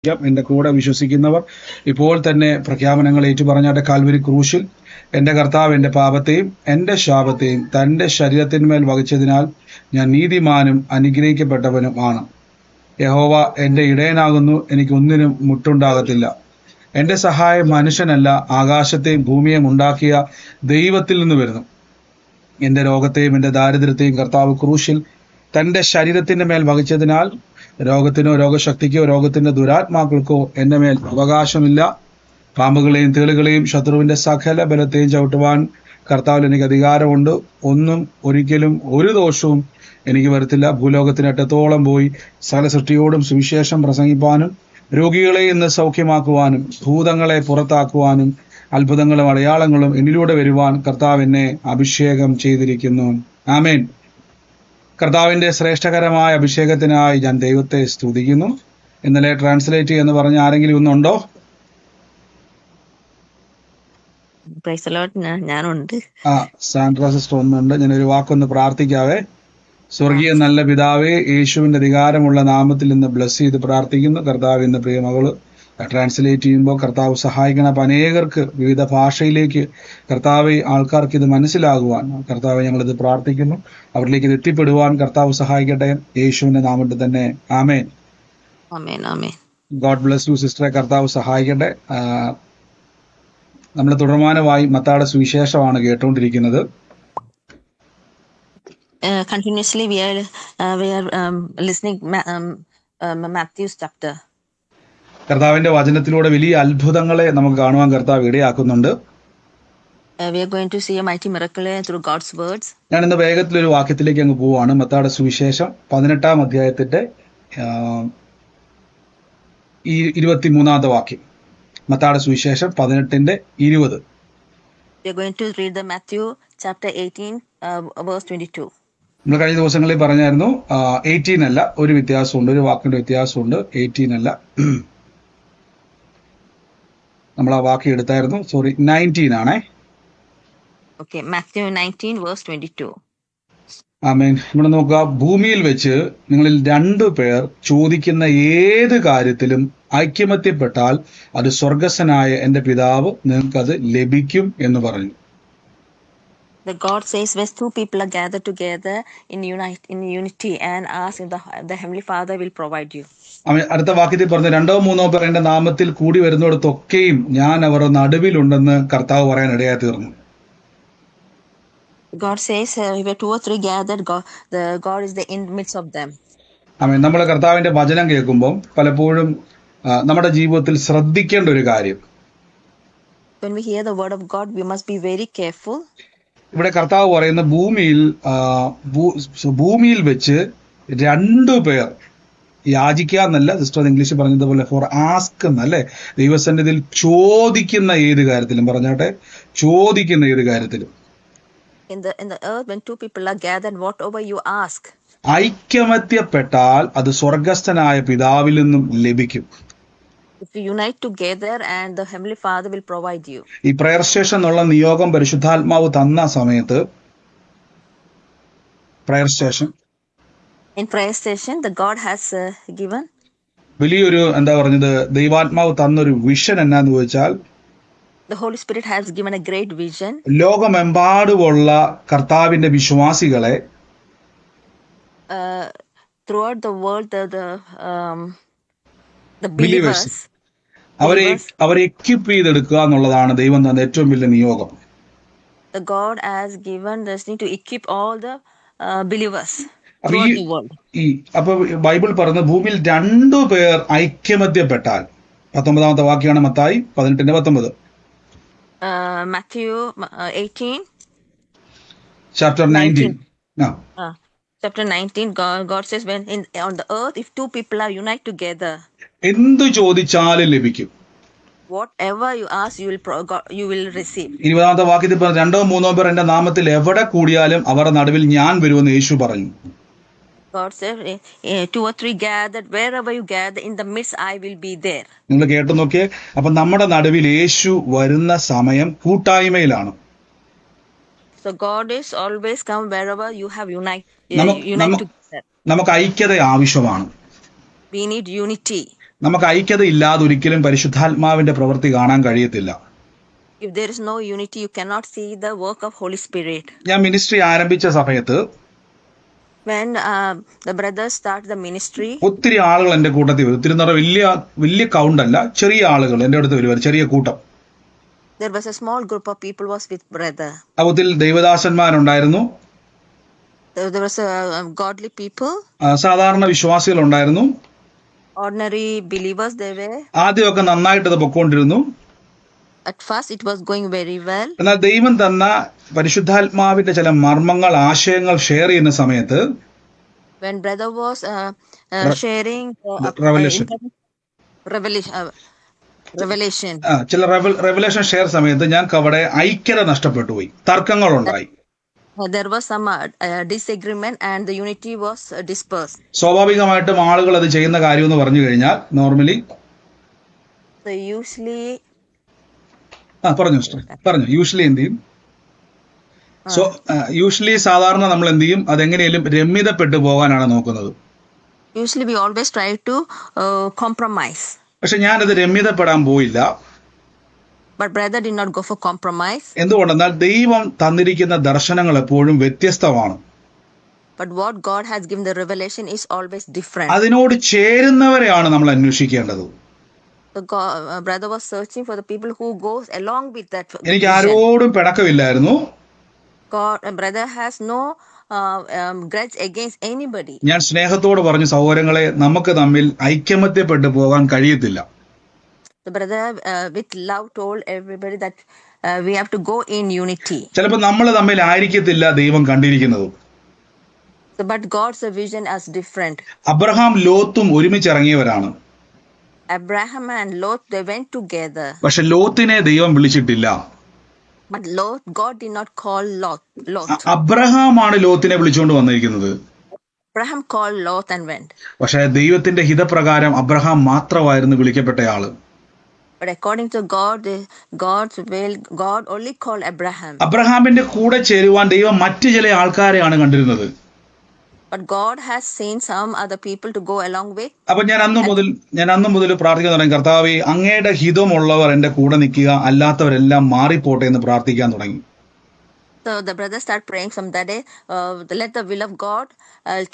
എന്റെ കൂടെ വിശ്വസിക്കുന്നവർ ഇപ്പോൾ തന്നെ പ്രഖ്യാപനങ്ങൾ ഏറ്റുപറഞ്ഞാട്ടെ. കാൽവരി ക്രൂശിൽ എന്റെ കർത്താവ് എന്റെ പാപത്തെയും എന്റെ ശാപത്തെയും തന്റെ ശരീരത്തിന്മേൽ വഹിച്ചതിനാൽ ഞാൻ നീതിമാനും അനുഗ്രഹിക്കപ്പെട്ടവനും ആണ്. യഹോവ എന്റെ ഇടയനാകുന്നു, എനിക്കൊന്നിനും മുട്ടുണ്ടാകത്തില്ല. എന്റെ സഹായം മനുഷ്യനല്ല, ആകാശത്തെയും ഭൂമിയെയും ഉണ്ടാക്കിയ ദൈവത്തിൽ നിന്ന് വരുന്നു. എന്റെ രോഗത്തെയും എന്റെ ദാരിദ്ര്യത്തെയും കർത്താവ് ക്രൂശിൽ തന്റെ ശരീരത്തിന്റെ മേൽ വഹിച്ചതിനാൽ രോഗത്തിനോ രോഗശക്തിക്കോ രോഗത്തിന്റെ ദുരാത്മാക്കൾക്കോ എന്റെ മേൽ അവകാശമില്ല. പാമ്പുകളെയും തേളുകളെയും ശത്രുവിന്റെ സകല ബലത്തെയും ചവിട്ടുവാൻ കർത്താവിൽ എനിക്ക് അധികാരമുണ്ട്. ഒന്നും ഒരിക്കലും ഒരു ദോഷവും എനിക്ക് വരത്തില്ല. ഭൂലോകത്തിനറ്റത്തോളം പോയി സകല സൃഷ്ടിയോടും സുവിശേഷം പ്രസംഗിപ്പാനും രോഗികളെ ഇന്ന് സൗഖ്യമാക്കുവാനും ഭൂതങ്ങളെ പുറത്താക്കുവാനും അത്ഭുതങ്ങളും അടയാളങ്ങളും എന്നിലൂടെ വരുവാൻ കർത്താവ് എന്നെ അഭിഷേകം ചെയ്തിരിക്കുന്നു. ആമേൻ. കർത്താവിന്റെ ശ്രേഷ്ഠകരമായ അഭിഷേകത്തിനായി ഞാൻ ദൈവത്തെ സ്തുതിക്കുന്നു. ഇന്നലെ ട്രാൻസ്ലേറ്റ് എന്ന് പറഞ്ഞ ആരെങ്കിലും ഒന്നുണ്ടോ? ഞാനുണ്ട്. സാൻഡ്ര സിസ്റ്റർ ഒന്നുണ്ട്. ഞാനൊരു വാക്കൊന്ന് പ്രാർത്ഥിക്കാവേ. സ്വർഗീയ നല്ല പിതാവേ, യേശുവിന്റെ അധികാരമുള്ള നാമത്തിൽ ഇന്ന് ബ്ലസ് ചെയ്ത് പ്രാർത്ഥിക്കുന്നു. കർത്താവ് ഇന്ന് പ്രിയ മകള് ട്രാൻസ്ലേറ്റ് ചെയ്യുമ്പോൾ കർത്താവ് സഹായിക്കണം. അപ്പം അനേകർക്ക് വിവിധ ഭാഷയിലേക്ക് കർത്താവ് ആൾക്കാർക്ക് ഇത് മനസ്സിലാകുവാൻ കർത്താവ് ഞങ്ങളിത് പ്രാർത്ഥിക്കുന്നു. അവരിലേക്ക് ഇത് എത്തിപ്പെടുവാൻ കർത്താവ് സഹായിക്കട്ടെ, യേശുവിന്റെ നാമത്തിൽ തന്നെ. ആമേൻ. ഗോഡ് ബ്ലസ് യു സിസ്റ്ററെ. കർത്താവ് സഹായിക്കട്ടെ. നമ്മൾ തുടർമാനമായി മത്തായിയുടെ സുവിശേഷമാണ് കേട്ടുകൊണ്ടിരിക്കുന്നത്. Continuously we are listening Matthew's chapter. കർത്താവിന്റെ വചനത്തിലൂടെ വലിയ അത്ഭുതങ്ങളെ നമുക്ക് കാണുവാൻ കർത്താവ് ഇടയാക്കുന്നുണ്ട്. We are going to see a mighty miracle through God's words. ഞാൻ ഇന്ന് വേഗത്തിലൊരു വാക്യത്തിലേക്ക് അങ്ങ് പോവാണ്. മത്തായിയുടെ സുവിശേഷം 18-ാം അധ്യായത്തിന്റെ 23-ാമത്തെ വാക്യം. മത്തായിയുടെ സുവിശേഷം 18:20. We are going to read the Matthew chapter 18 verse 22. നമ്മൾ കഴിഞ്ഞ ദിവസങ്ങളിൽ പറഞ്ഞായിരുന്നു 18 അല്ല, ഒരു വ്യത്യാസമുണ്ട്, ഒരു വാക്കിന്റെ വ്യത്യാസമുണ്ട്. 18 അല്ല, നമ്മൾ ആ വാക്യം എടുത്തായിരുന്നു. സോറി, 19 ആണേ. Okay, Matthew 19 verse 22. ആമേൻ. ഇവിടെ നോക്കുക. ഭൂമിയിൽ വെച്ച് നിങ്ങളിൽ 2 പേർ ചോദിക്കുന്ന ഏത് കാര്യത്തിലും ഐക്യമത്യപ്പെട്ടാൽ അത് സ്വർഗസ്ഥനായ എന്റെ പിതാവ് നിങ്ങൾക്കത് ലഭിക്കും എന്ന് പറഞ്ഞു. The God says when 2 people are gathered together in unity and ask, the Heavenly Father will provide you. അടുത്ത വാക്യത്തിൽ പറഞ്ഞു, 2-3 പേർ എന്റെ നാമത്തിൽ കൂടി വരുന്നിടത്തൊക്കെയും ഞാൻ അവർ നടുവിലുണ്ടെന്ന് കർത്താവ് പറയാൻ ഇടയായി തീർന്നു. God says where 2 or 3 gathered, God is in the midst of them. ആമേൻ. നമ്മൾ കർത്താവിന്റെ വചനം കേൾക്കുമ്പോൾ പലപ്പോഴും നമ്മുടെ ജീവിതത്തിൽ ശ്രദ്ധിക്കേണ്ട ഒരു കാര്യം, when we hear the word of God we must be very careful. ഇവിടെ കർത്താവ് പറയുന്ന ഭൂമിയിൽ വെച്ച് 2 പേർ യാചിക്കാന്നല്ല, സിസ്റ്റർ ഇംഗ്ലീഷിൽ പറഞ്ഞതുപോലെ ഫോർ ആസ്ക് എന്നല്ലേ, ദൈവസന്നിധിയിൽ ചോദിക്കുന്ന ഏത് കാര്യത്തിലും പറഞ്ഞാട്ടെ, ചോദിക്കുന്ന ഏത് കാര്യത്തിലും. In the earth when 2 people are gathered, whatever you ask, ഐക്യമത്യപ്പെട്ടാൽ അത് സ്വർഗസ്ഥനായ പിതാവിൽ നിന്നും ലഭിക്കും. if you unite together and the Heavenly Father will provide you. ഈ പ്രയർ സ്റ്റേഷൻ എന്നുള്ള നിയോഗം പരിശുദ്ധാത്മാവ് തന്ന സമയത്ത് In prayer station the God has given വലിയൊരു ദൈവാത്മാവ് തന്നൊരു വിഷൻ എന്നാന്ന് വെച്ചാൽ, the Holy Spirit has given a great vision. ലോകമെമ്പാടുമുള്ള കർത്താവിന്റെ വിശ്വാസികളെ throughout the world, the believers അവരെ എക്വിപ്പ് ചെയ്തെടുക്കുക എന്നുള്ളതാണ് ദൈവം തന്ന ഏറ്റവും വലിയ നിയോഗം. The God has given this need to equip all the believers throughout the world. അപ്പൊ ബൈബിൾ പറയുന്ന ഭൂമിയിൽ 2 പേർ ഐക്യമത്യപ്പെട്ടാൽ, 19-ാമത്തെ വാക്യമാണ് Mathai 18:19. Matthew 18 chapter 19. Chapter 19, God says when on the earth if 2 people are unite together, എന്തു ചോദിച്ചാലും ലഭിക്കും. whatever you ask you will receive. 20-ാമത്തെ വാക്യത്തിൽ 2-3 പേർ എന്റെ നാമത്തിൽ എവിടെ കൂടിയാലും അവരുടെ നടുവിൽ ഞാൻ വരുമെന്ന് യേശു പറഞ്ഞു. God said 2 or 3 gathered, wherever you gather in the midst I will be there. നിങ്ങൾ കേട്ടു നോക്കിയേ. അപ്പൊ നമ്മുടെ നടുവിൽ യേശു വരുന്ന സമയം കൂട്ടായ്മയിലാണ്. So God is always come wherever you have unite together. നമുക്ക് ഐക്യത ആവശ്യമാണ്. We need unity. നമുക്ക് ഐക്യത ഇല്ലാതെ ഒരിക്കലും പരിശുദ്ധാത്മാവിന്റെ പ്രവൃത്തി കാണാൻ കഴിയത്തില്ല. If there is no unity, you cannot see the work of Holy Spirit. ഞാൻ മിനിസ്ട്രി ആരംഭിച്ച സമയത്ത് When the brothers start the ministry, ഒത്തിരി ആളുകൾ എൻ്റെ കൂട്ടത്തിൽ വരും. ഒത്തിരി എന്ന് പറഞ്ഞാൽ വലിയ കൗണ്ട് അല്ല, ചെറിയ ആളുകൾ എൻ്റെ അടുത്ത് വരും, ചെറിയ കൂട്ടം. there was a small group of people was with brother. അവത്തിൽ ദൈവദാസന്മാരുണ്ടായിരുന്നു, There was godly people, സാധാരണ വിശ്വാസികളുണ്ടായിരുന്നു. ordinary believers they were. ആദ്യമൊക്കെ നന്നായിട്ട് അത് പൊക്കോണ്ടിരുന്നു. At first it was going very well. എന്നാൽ ദൈവം തന്ന പരിശുദ്ധാത്മാവിന്റെ ചില മർമ്മങ്ങൾ, ആശയങ്ങൾ ഷെയർ ചെയ്യുന്ന സമയത്ത് When brother was sharing revelation, ചില റെവലേഷൻ ഷെയർ സമയത്ത് ഞങ്ങൾക്ക് അവിടെ ഐക്യത നഷ്ടപ്പെട്ടു പോയി, തർക്കങ്ങളുണ്ടായി. there was some disagreement and the unity was dispersed. സ്വാഭാവികമായിട്ടും ആളുകൾ അത് ചെയ്യുന്ന കാര്യം എന്ന് പറഞ്ഞു കഴിഞ്ഞാൽ നോർമലി So usually പറഞ്ഞു യൂഷ്വലി എന്ത് ചെയ്യും? യൂഷ്വലി സാധാരണ നമ്മൾ എന്ത് ചെയ്യും? അതെങ്ങനെയും രമ്യതപ്പെട്ടു പോകാനാണ് നോക്കുന്നത്. usually we always try to compromise. പക്ഷെ ഞാനത് രമ്യതപ്പെടാൻ പോയില്ല. But brother did not go for compromise. എന്തുകൊണ്ടെന്നാൽ ദൈവം തന്നിരിക്കുന്ന ദർശനങ്ങൾ എപ്പോഴും വ്യത്യസ്തമാണ്. But what God has given the revelation is always different. അതിനോട് ചേരുന്നവരെയാണ് നമ്മൾ അന്വേഷിക്കേണ്ടത്. The brother was searching for the people who goes along with that എനിക്ക് vision. ആരോടും പിണക്കമില്ലായിരുന്നു. Brother has no grudge against anybody. ഞാൻ സ്നേഹത്തോട് പറഞ്ഞു, സഹോദരങ്ങളെ, നമുക്ക് തമ്മിൽ ഐക്യമത്യപ്പെട്ടു പോകാൻ കഴിയത്തില്ല. The brother with love told everybody that we have to go in unity. ചിലപ്പോൾ നമ്മൾ തമ്മിൽ ആയിരിക്കത്തില്ല ദൈവം കണ്ടിരിക്കുന്നത്. But God's vision is different. Abraham ലോത്തും ഒരുമിച്ചിറങ്ങിയവരാണ്. Abraham and Lot, they went together. പക്ഷെ ലോത്തിനെ ദൈവം വിളിച്ചിട്ടില്ല. But God did not call Lot. അബ്രഹാമാണ് ലോത്തിനെ വിളിച്ചുകൊണ്ട് വന്നിരിക്കുന്നത്. Abraham called Lot and went. പക്ഷെ ദൈവത്തിന്റെ ഹിതപ്രകാരം അബ്രഹാം മാത്രമായിരുന്നു വിളിക്കപ്പെട്ടയാള്. But according to God's will, God only called Abraham. അബ്രഹാമിന്റെ കൂടെ ചേരുവാൻ ദൈവം മറ്റു ചില ആൾക്കാരെയാണ് കണ്ടിരുന്നത്. But God has seen some other people to go along with. അപ്പൊ ഞാൻ അന്നു മുതൽ പ്രാർത്ഥിക്കാൻ തുടങ്ങി, കർത്താവേ, അങ്ങയുടെ ഹിതമുള്ളവർ എന്റെ കൂടെ നിൽക്കുക, അല്ലാത്തവരെല്ലാം മാറിപ്പോട്ടെ എന്ന് പ്രാർത്ഥിക്കാൻ തുടങ്ങി. So the brother start praying from that day, let the will of God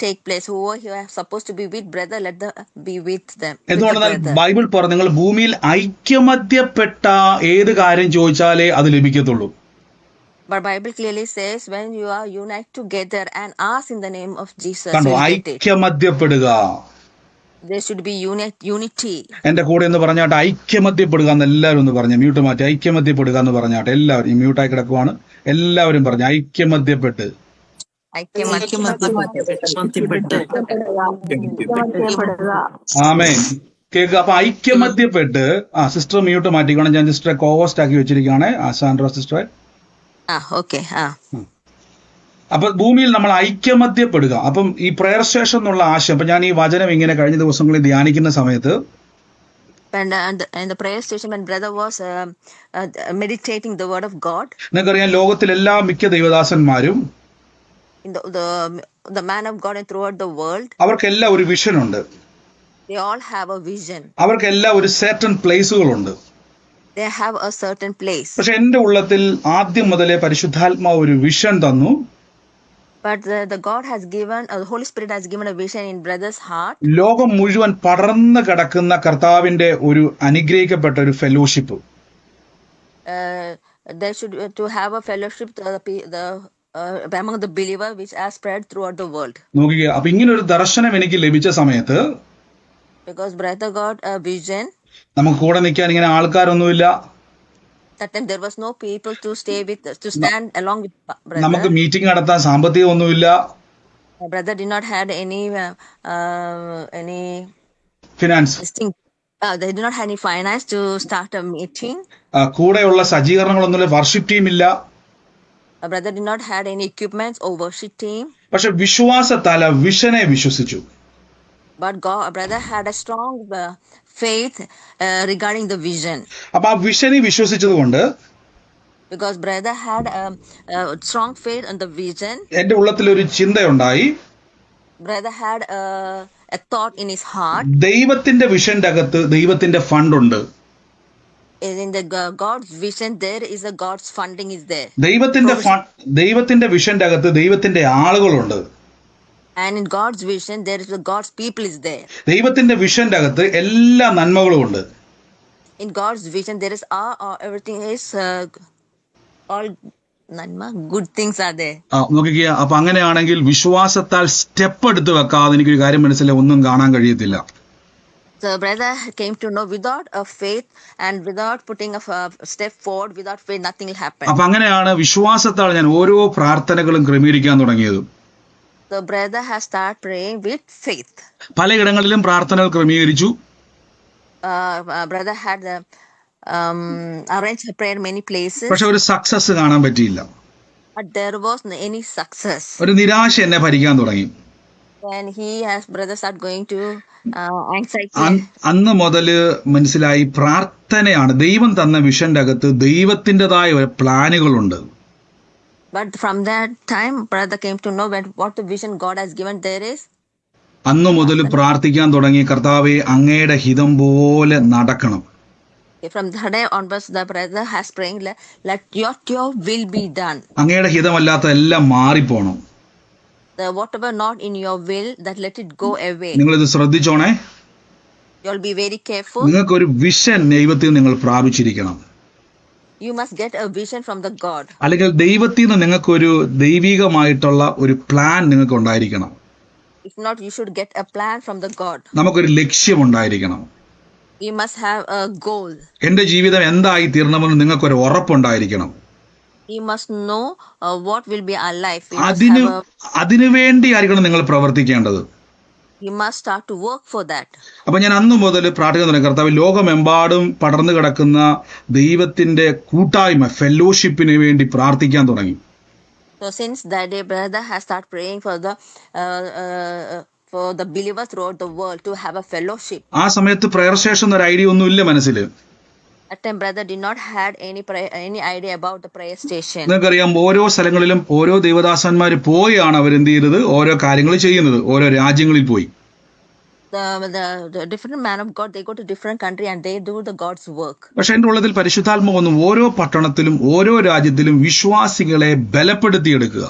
take place. Whoever are supposed to be with brother, let the be with them. എന്തുകൊണ്ടെന്നാൽ ബൈബിൾ പറഞ്ഞു, നിങ്ങൾ ഭൂമിയിൽ ഐക്യമത്യപ്പെട്ട ഏത് കാര്യം ചോദിച്ചാലേ അത് ലഭിക്കത്തുള്ളൂ. But Bible clearly says when you are unite together and ask in the name of Jesus. കണ്ടോ, ഐക്യമത്യപ്പെടുക. There should be unity. എന്റെ കൂടെ എന്ന് പറഞ്ഞാട്ട് ഐക്യമത്യപ്പെടുക എന്ന് എല്ലാവരും ഒന്ന് പറഞ്ഞു. മ്യൂട്ട് മാറ്റി, ഐക്യമത്യപ്പെടുക എന്ന് പറഞ്ഞാട്ട് എല്ലാവരും മ്യൂട്ടായി കിടക്കുവാണ്. എല്ലാവരും പറഞ്ഞു ഐക്യമത്യപ്പെട്ട്. ആമേൻ. കേൾക്കുക. അപ്പൊ ഐക്യമത്യപ്പെട്ട് സിസ്റ്റർ മ്യൂട്ട് മാറ്റിക്കണം. ഞാൻ സിസ്റ്ററെ കോഹോസ്റ്റ് ആക്കി വെച്ചിരിക്കുകയാണ്, സാൻഡ്ര സിസ്റ്ററെ. Okay. അപ്പൊ ഭൂമിയിൽ നമ്മൾ ഐക്യമത്യപ്പെടുക. അപ്പം ഈ പ്രയർ സ്റ്റേഷൻ എന്നുള്ള ആശയം, അപ്പൊ ഞാൻ ഈ വചനം ഇങ്ങനെ കഴിഞ്ഞ ദിവസങ്ങളിൽ ധ്യാനിക്കുന്ന സമയത്ത് And the prayer station when brother was meditating the word of God. നിങ്ങൾക്കറിയാം, ലോകത്തിലെല്ലാ മിക്ക ദൈവദാസന്മാരും In the man of God and throughout the world, അവർക്കെല്ലാം ഒരു വിഷൻ ഉണ്ട്. they all have a vision. അവർക്കെല്ലാം ഒരു certain പ്ലേസുകളുണ്ട്. They have a certain place. പക്ഷെ എന്റെ ഉള്ളത്തിൽ ആദ്യം മുതലേ പരിശുദ്ധാത്മാവ് ഒരു വിഷൻ തന്നു. But the God has given, the Holy Spirit has given a vision in brother's heart. ലോകം മുഴുവൻ പടർന്നു കിടക്കുന്ന കർത്താവിന്റെ ഒരു അനുഗ്രഹിക്കപ്പെട്ട ഒരു fellowship. They should to have a fellowship among the believer which are spread throughout the world. നോക്കിക്കുക. അപ്പൊ ഇങ്ങനെ ഒരു ദർശനം എനിക്ക് ലഭിച്ച സമയത്ത്, because brother got a vision, നമുക്ക് കൂടെ നിൽക്കാൻ ഇങ്ങനെ ആൾക്കാരൊന്നുമില്ല. that time there was no people to stand along with brother. നമുക്ക് മീറ്റിംഗ് നടത്താൻ സാമ്പത്തികം ഒന്നുമില്ല. Brother did not had any finance. They did not have any finance to start a meeting. കൂടെയുള്ള സജ്ജീകരണങ്ങളൊന്നുമില്ല. Worship team ഇല്ല. Brother did not had any equipments or worship team. പക്ഷെ വിശ്വാസത്താൽ വിഷനെ വിശ്വസിച്ചു. But brother had a strong faith regarding the vision. അപ്പൊ ആ വിഷനെ വിശ്വസിച്ചതുകൊണ്ട്, because brother had a strong faith on the vision, എന്റെ ഉള്ളത്തിൽ ഒരു ചിന്തയുണ്ടായി. brother had a a thought in his heart. ദൈവത്തിന്റെ വിഷന്റെ അകത്ത് ദൈവത്തിന്റെ ഫണ്ടുണ്ട്. In the God's vision, there is a God's funding is there. ദൈവത്തിന്റെ വിഷന്റെ അകത്ത് ദൈവത്തിന്റെ ആളുകളുണ്ട്. And in God's vision, there is a God's people is there. ദൈവത്തിന്റെ വിഷന്റെ അകത്ത് എല്ലാ നന്മകളും ഉണ്ട്. In God's vision, there is everything is all nanma, good things are there. നോക്കിക്കുക. അപ്പൊ അങ്ങനെയാണെങ്കിൽ വിശ്വാസത്താൽ സ്റ്റെപ്പ് എടുത്ത് വെക്കാതെ എനിക്കൊരു കാര്യം മനസ്സിലായി ഒന്നും കാണാൻ കഴിയത്തില്ല. The brother came to know without a faith and without putting a step forward, without faith, nothing will happen. അപ്പൊ അങ്ങനെയാണ് വിശ്വാസത്താൽ ഞാൻ ഓരോ പ്രാർത്ഥനകളും ക്രമീകരിക്കാൻ തുടങ്ങിയത്. The brother has started praying with faith. പലയിടങ്ങളിലും പ്രാർത്ഥനകൾ ക്രമീകരിച്ചു. Brother had arranged a prayer many places. പക്ഷെ ഒരു സക്സസ് കാണാൻ പറ്റിയില്ല. But there was any success. ഒരു നിരാശ എന്നെ ഭരിക്കാൻ തുടങ്ങി. When brother started going to anxiety. അന്ന് മുതൽ മനസ്സിലായി പ്രാർത്ഥനയാണ് ദൈവം തന്ന വിഷന്റെ അകത്ത് ദൈവത്തിൻ്റെതായ ഒരു പ്ലാനുകളുണ്ട്. But from that time, brother came to know what the vision God has given there is. അന്നു മുതൽ പ്രാർത്ഥിക്കാൻ തുടങ്ങി, കർത്താവേ അങ്ങയുടെ ഹിതം പോലെ നടക്കണം. From that day onwards, the brother has praying, let your will be done. അങ്ങയുടെ ഹിതമല്ലാത്ത എല്ലാം മാറിപ്പോണം. Whatever not in your will, that let it go away. നിങ്ങളിത് ശ്രദ്ധിച്ചോണേ. You'll be very careful. നിങ്ങൾക്കൊരു വിഷൻ ദൈവത്തിൽ നിങ്ങൾ പ്രാപിച്ചിരിക്കണം. You must get a vision from the God. അല്ലെങ്കിൽ ദൈവത്തിൽ നിന്ന് നിങ്ങൾക്കൊരു ദൈവികമായിട്ടുള്ള ഒരു പ്ലാൻ നിങ്ങൾക്ക് ഉണ്ടായിരിക്കണം. If not, you should get a plan from the God. നമുക്കൊരു ലക്ഷ്യം ഉണ്ടായിരിക്കണം. You must have a goal. എന്റെ ജീവിതം എന്തായി തീരണമെന്ന് നിങ്ങൾക്കൊരു ഉറപ്പുണ്ടായിരിക്കണം. You must know what will be our life. അതിനു വേണ്ടിയായിരിക്കണം നിങ്ങൾ പ്രവർത്തിക്കേണ്ടത്. You must start to work for that. അപ്പൊ ഞാൻ അന്ന് മുതൽ പ്രാർത്ഥിക്കാൻ തുടങ്ങി, കർത്താവ് ലോകമെമ്പാടും പടർന്നു കിടക്കുന്ന ദൈവത്തിന്റെ കൂട്ടായ്മ ഫെലോഷിപ്പിന് വേണ്ടി പ്രാർത്ഥിക്കാൻ തുടങ്ങി. So since that day, brother has started praying for the believers throughout the world to have a fellowship. ആ സമയത്ത് പ്രയർ സ്റ്റേഷൻ ഒരു ഐഡിയ ഒന്നും ഇല്ല മനസ്സിൽ. At time brother did not had any idea about the prayer station. നിങ്ങൾക്കറിയാം, ഓരോ സ്ഥലങ്ങളിലും ഓരോ ദൈവദാസന്മാർ പോയാണ് അവരെന്ത് ചെയ്തത്, ഓരോ കാര്യങ്ങൾ ചെയ്യുന്നത്, ഓരോ രാജ്യങ്ങളിൽ പോയി. The different man of God, they go to different country and they do the God's work. പക്ഷെ എൻ്റെ ഉള്ളതിൽ പരിശുദ്ധാത്മാവ് വന്നു ഓരോ പട്ടണത്തിലും ഓരോ രാജ്യത്തിലും വിശ്വാസികളെ ബലപ്പെടുത്തിയെടുക്കുക.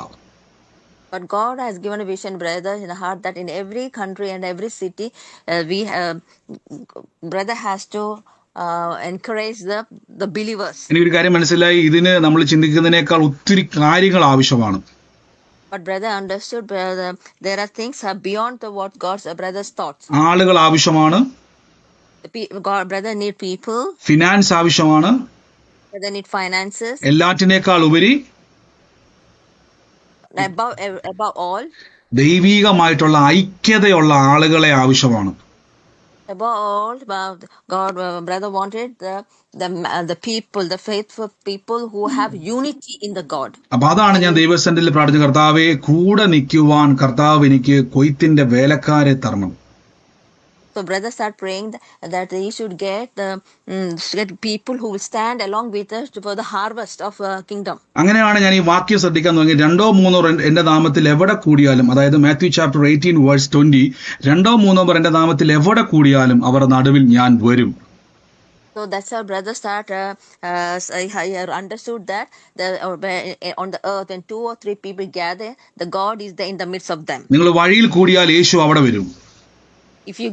But God has given a vision, brother, in the heart that in every country and every city, brother has to encourage the believers. എനിക്കൊരു കാര്യം മനസ്സിലായി, ഇതിന് നമ്മൾ ചിന്തിക്കുന്നതിനേക്കാൾ ഒത്തിരി കാര്യങ്ങൾ ആവശ്യമാണ്. But brother understood, there are things beyond what God's brother's thoughts. ആളുകൾ ആവശ്യമാണ്. Brother need people. ഫിനാൻസ് ആവശ്യമാണ്. Brother need finances. എല്ലാറ്റിനേക്കാൾ ഉപരി above all, ദൈവികമായിട്ടുള്ള ഐക്യതയുള്ള ആളുകളെ ആവശ്യമാണ്. Above all, God, brother wanted the people, the faithful people who have unity in the God. അപ്പൊ അതാണ് ഞാൻ ദൈവസന്നിധിയിൽ പ്രാർത്ഥിച്ച, കർത്താവെ കൂടെ നിൽക്കുവാൻ കർത്താവ് എനിക്ക് കൊയ്ത്തിന്റെ വേലക്കാരെ തരണം. So brother start praying that he should get people who will stand along with us for the harvest of kingdom. അങ്ങനെയാണ് ഞാൻ ഈ വാക്യം ശ്രദ്ധിക്കാൻ തുടങ്ങി. 2-3 എന്റെ നാമത്തിൽ എവിടെ കൂടിയാലും, അതായത് മാത്യു ചാപ്റ്റർ 18 വേഴ്സ് 20, 2-3 എന്റെ നാമത്തിൽ എവിടെ കൂടിയാലും അവരുടെ നടുവിൽ ഞാൻ വരും. So that's how brother start understood that on the earth when 2 or 3 people gather, the God is there in the midst of them. നിങ്ങൾ വഴിയിൽ കൂടിയാൽ യേശു അവിടെ വരും. If you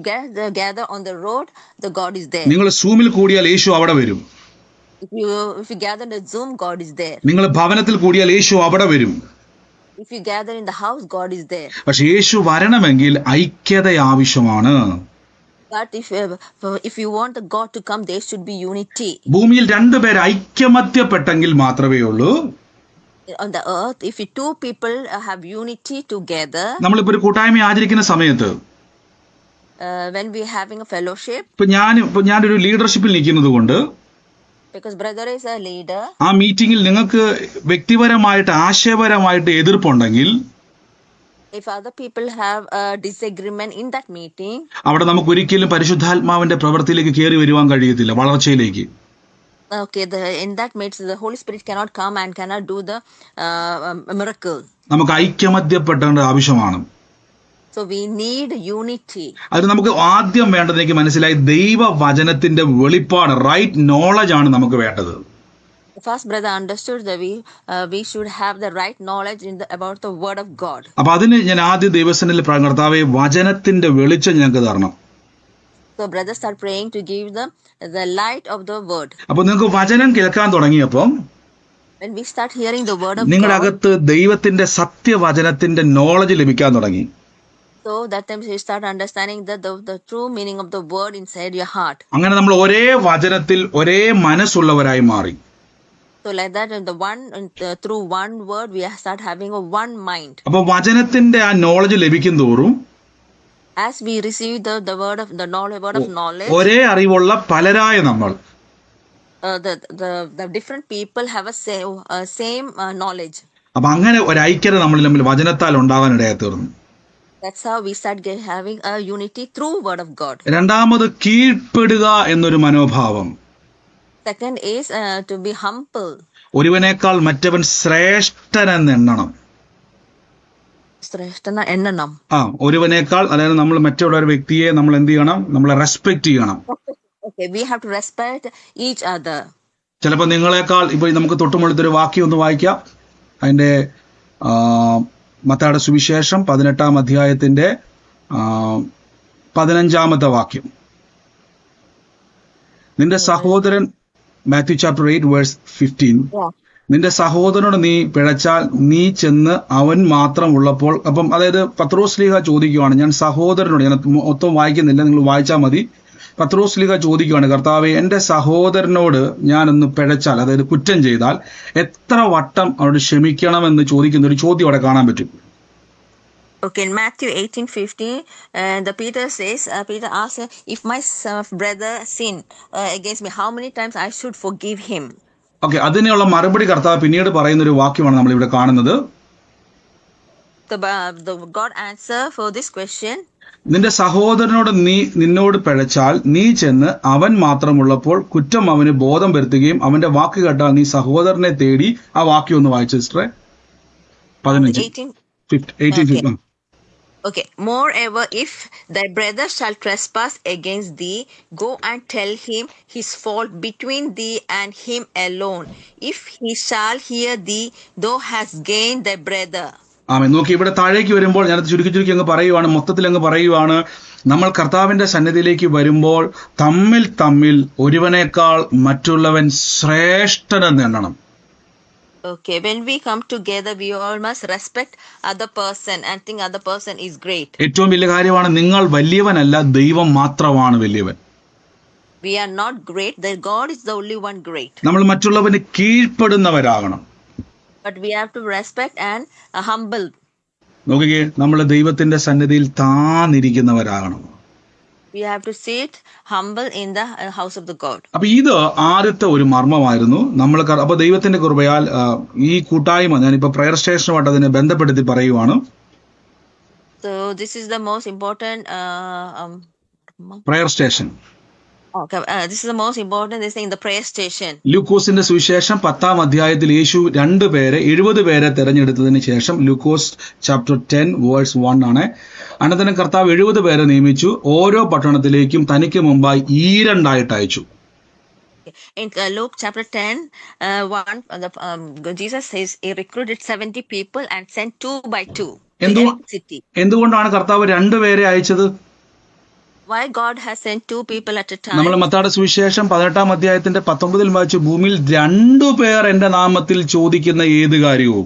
gather on the road, the God is there. നിങ്ങൾ സൂമിൽ കൂടിയാൽ യേശു അവിടെ വരും. If you gather in the Zoom, God is there. നിങ്ങൾ ഭവനത്തിൽ കൂടിയാൽ യേശു അവിടെ വരും. If you gather in the house, God is there. പക്ഷേ യേശു വരണമെങ്കിൽ ഐക്യത ആവശ്യമാണ്. But if you want the God to come, there should be unity. ഭൂമിയിൽ രണ്ടുപേർ ഐക്യമത്യപ്പെട്ടെങ്കിൽ മാത്രമേ ഉള്ളൂ. On the earth, if 2 people have unity together. നമ്മളിപ്പോ ഒരു കൂട്ടായ്മ ആചരിക്കുന്ന സമയത്ത് when we having a fellowship, ഇപ്പൊ ഞാനൊരു ലീഡർഷിപ്പിൽ നിൽക്കുന്നത് കൊണ്ട്, because brother is a leader, ആ മീറ്റിംഗിൽ നിങ്ങൾക്ക് വ്യക്തിപരമായിട്ട് ആശയപരമായിട്ട് എതിർപ്പുണ്ടെങ്കിൽ, if other people have a disagreement in that meeting, അവിടെ നമുക്ക് ഒരിക്കലും പരിശുദ്ധാത്മാവിന്റെ പ്രവൃത്തിയിലേക്ക് കയറി വരുവാൻ കഴിയത്തില്ല, വളർച്ചയിലേക്ക്. Okay, in that means the Holy Spirit cannot come and cannot do the miracle. നമുക്ക് ഐക്യമത്യപ്പെടേണ്ട ആവശ്യമാണ്. So we need unity. അത് നമുക്ക് ആദ്യം വേണ്ടത് എനിക്ക് മനസ്സിലായി, ദൈവവചനത്തിന്റെ വെളിപ്പാട്, റൈറ്റ് നോളജ് ആണ് നമുക്ക് വേണ്ടത്. The first brother understood that we should have the right knowledge about the word of God. അപ്പൊ അതിന് ഞാൻ ആദ്യം ദൈവസന്നിധിയിൽ പ്രാർത്ഥിക്കുന്നു, കർത്താവേ വചനത്തിന്റെ വെളിച്ചം ഞങ്ങൾക്ക് തരണം. So brothers start praying to give them the light of the word. അപ്പൊ നിങ്ങൾക്ക് വചനം കേൾക്കാൻ തുടങ്ങിയപ്പം When we start hearing the word of നിങ്ങളുടെ God, അകത്ത് ദൈവത്തിന്റെ സത്യവചനത്തിന്റെ നോളജ് ലഭിക്കാൻ തുടങ്ങി. so that time you start understanding the true meaning of the word inside your heart. അങ്ങനെ നമ്മൾ ഒരേ വചനത്തിൽ ഒരേ മനസ്സുള്ളവരായി മാറി. So like that, through one word, we start having a one mind. അപ്പൊ വചനത്തിന്റെ ആ നോളജ് ലഭിക്കും തോറും As we receive the word of knowledge, ഒരേ അറിവുള്ള പലരായ നമ്മൾ the different people have a same knowledge. അപ്പൊ അങ്ങനെ ഒരു ഐക്യത നമ്മൾ തമ്മിൽ വചനത്താൽ ഉണ്ടാകാൻ ഇടയായി തീർന്നു. That's how we start having a unity through word of God. രണ്ടാമത് കീഴ്പ്പെടുക എന്നൊരു മനോഭാവം. Second is to be humble. ഒരുവനേക്കാൾ മറ്റവൻ ശ്രേഷ്ഠനെന്ന് എണ്ണണം. ശ്രേഷ്ഠന എണ്ണണം. ഒരുവനേക്കാൾ, അതായത് നമ്മൾ മറ്റുള്ള ഒരു വ്യക്തിയെ നമ്മൾ എന്ത് ചെയ്യണം? നമ്മളെ റെസ്പെക്ട് ചെയ്യണം. Okay, we have to respect each other. ചിലപ്പോൾ നിങ്ങളെക്കാൾ, ഇപ്പൊ നമുക്ക് തൊട്ടുമുള്ളത്തൊരു വാക്യം ഒന്ന് വായിക്കാം. അതിന്റെ മത്തായിയുടെ സുവിശേഷം 18-ാം അധ്യായത്തിന്റെ 15-ാമത്തെ വാക്യം. നിന്റെ സഹോദരൻ, മാത്യു ചാപ്റ്റർ 8 വേഴ്സ് 15, നിന്റെ സഹോദരനോട് നീ പിഴച്ചാൽ നീ ചെന്ന് അവൻ മാത്രം ഉള്ളപ്പോൾ, അപ്പം അതായത് പത്രോസ്ലീഹ ചോദിക്കുവാണ്, ഞാൻ സഹോദരനോട്, ഞാൻ മൊത്തം വായിക്കുന്നില്ല, നിങ്ങൾ വായിച്ചാൽ മതി. പത്രോസ്ലീഹ ചോദിക്കുവാണ്, കർത്താവേ എന്റെ സഹോദരനോട് ഞാനൊന്ന് പിഴച്ചാൽ, അതായത് കുറ്റം ചെയ്താൽ എത്ര വട്ടം അവരോട് ക്ഷമിക്കണമെന്ന് ചോദിക്കുന്ന ഒരു ചോദ്യം അവിടെ കാണാൻ പറ്റും. Okay, in Matthew 18:50, Peter asks, if my brother sin against me, how many times I should forgive him? Okay, അതിനുള്ള മറുപടി കർത്താവ് പിന്നീട് പറയുന്ന ഒരു വാക്യമാണ് നമ്മൾ ഇവിടെ കാണുന്നത്. The God answer for this question, നിന്റെ സഹോദരനോട് നിന്നോട് പിഴച്ചാൽ നീ ചെന്ന് അവൻ മാത്രമുള്ളപ്പോൾ കുറ്റം അവന് ബോധം വരുത്തുകയും അവന്റെ വാക്ക് കേട്ടാൽ നീ സഹോദരനെ തേടി. ആ വാക്യം ഒന്ന് വായിച്ചു സിസ്റ്ററെ. 18. Okay. Moreover, if thy brother shall trespass against thee, go and tell him his fault between thee and him alone. If he shall hear thee, thou hast gained thy brother. നോക്കി, ഇവിടെ താഴേക്ക് വരുമ്പോൾ ഞാനത് ചുരുക്കി അങ്ങ് പറയുവാണ്, മൊത്തത്തിൽ അങ്ങ് പറയുവാണ്, നമ്മൾ കർത്താവിന്റെ സന്നിധിയിലേക്ക് വരുമ്പോൾ തമ്മിൽ ഒരുവനേക്കാൾ മറ്റുള്ളവൻ ശ്രേഷ്ഠനെന്ന് എണ്ണണം. Okay, when we come together, we all must respect other person and think other person is great. ഏറ്റവും വലിയ കാര്യമാണ്, നിങ്ങൾ വലിയവനല്ല, ദൈവം മാത്രമാണ് വലിയവൻ. We are not great, the God is the only one great. നമ്മൾ മറ്റുള്ളവന് കീഴ്പ്പെടുന്നവരാകണം. But we have to respect and humble. നോക്കിക്കേ, നമ്മൾ ദൈവത്തിന്റെ സന്നിധിയിൽ താന്നിരിക്കുന്നവരാകണം. We have to sit humble in the house of the God. അപ്പൊ ഇത് ആദ്യത്തെ ഒരു മർമ്മമായിരുന്നു. നമ്മൾ അപ്പൊ ദൈവത്തിന്റെ കൃപയാൽ ഈ കൂട്ടായ്മ, ഞാനിപ്പോ പ്രയർ സ്റ്റേഷനുമായിട്ട് അതിനെ ബന്ധപ്പെടുത്തി പറയുവാണ്. So this is the most important prayer station. Okay, this is the most important thing in the prayer station. ലൂക്കോസിന്റെ സുവിശേഷം 10-ാം അധ്യായത്തിൽ യേശു 70 പേരെ തെരഞ്ഞെടുത്തതിന് ശേഷം, ലൂക്കോസ് ചാപ്റ്റർ 10 വേഴ്സ് 1 ആണ്. അനന്തരം കർത്താവ് 70 പേരെ നിയമിച്ചു, ഓരോ പട്ടണത്തിലേക്കും തനിക്ക് മുമ്പായി 2 അയച്ചു. In Luke chapter 10, Jesus says he recruited 70 people and sent 2 by 2 to every city. എന്തുകൊണ്ടാണ് കർത്താവ് 2 പേരെ അയച്ചത്? Why God has sent 2 people at a time? നമ്മൾ മത്തായിയുടെ സുവിശേഷം 18-ാം അധ്യായത്തിന്റെ 19 വായിച്ചു, ഭൂമിയിൽ 2 പേർ എന്റെ നാമത്തിൽ ചോദിക്കുന്ന ഏത് കാര്യവും.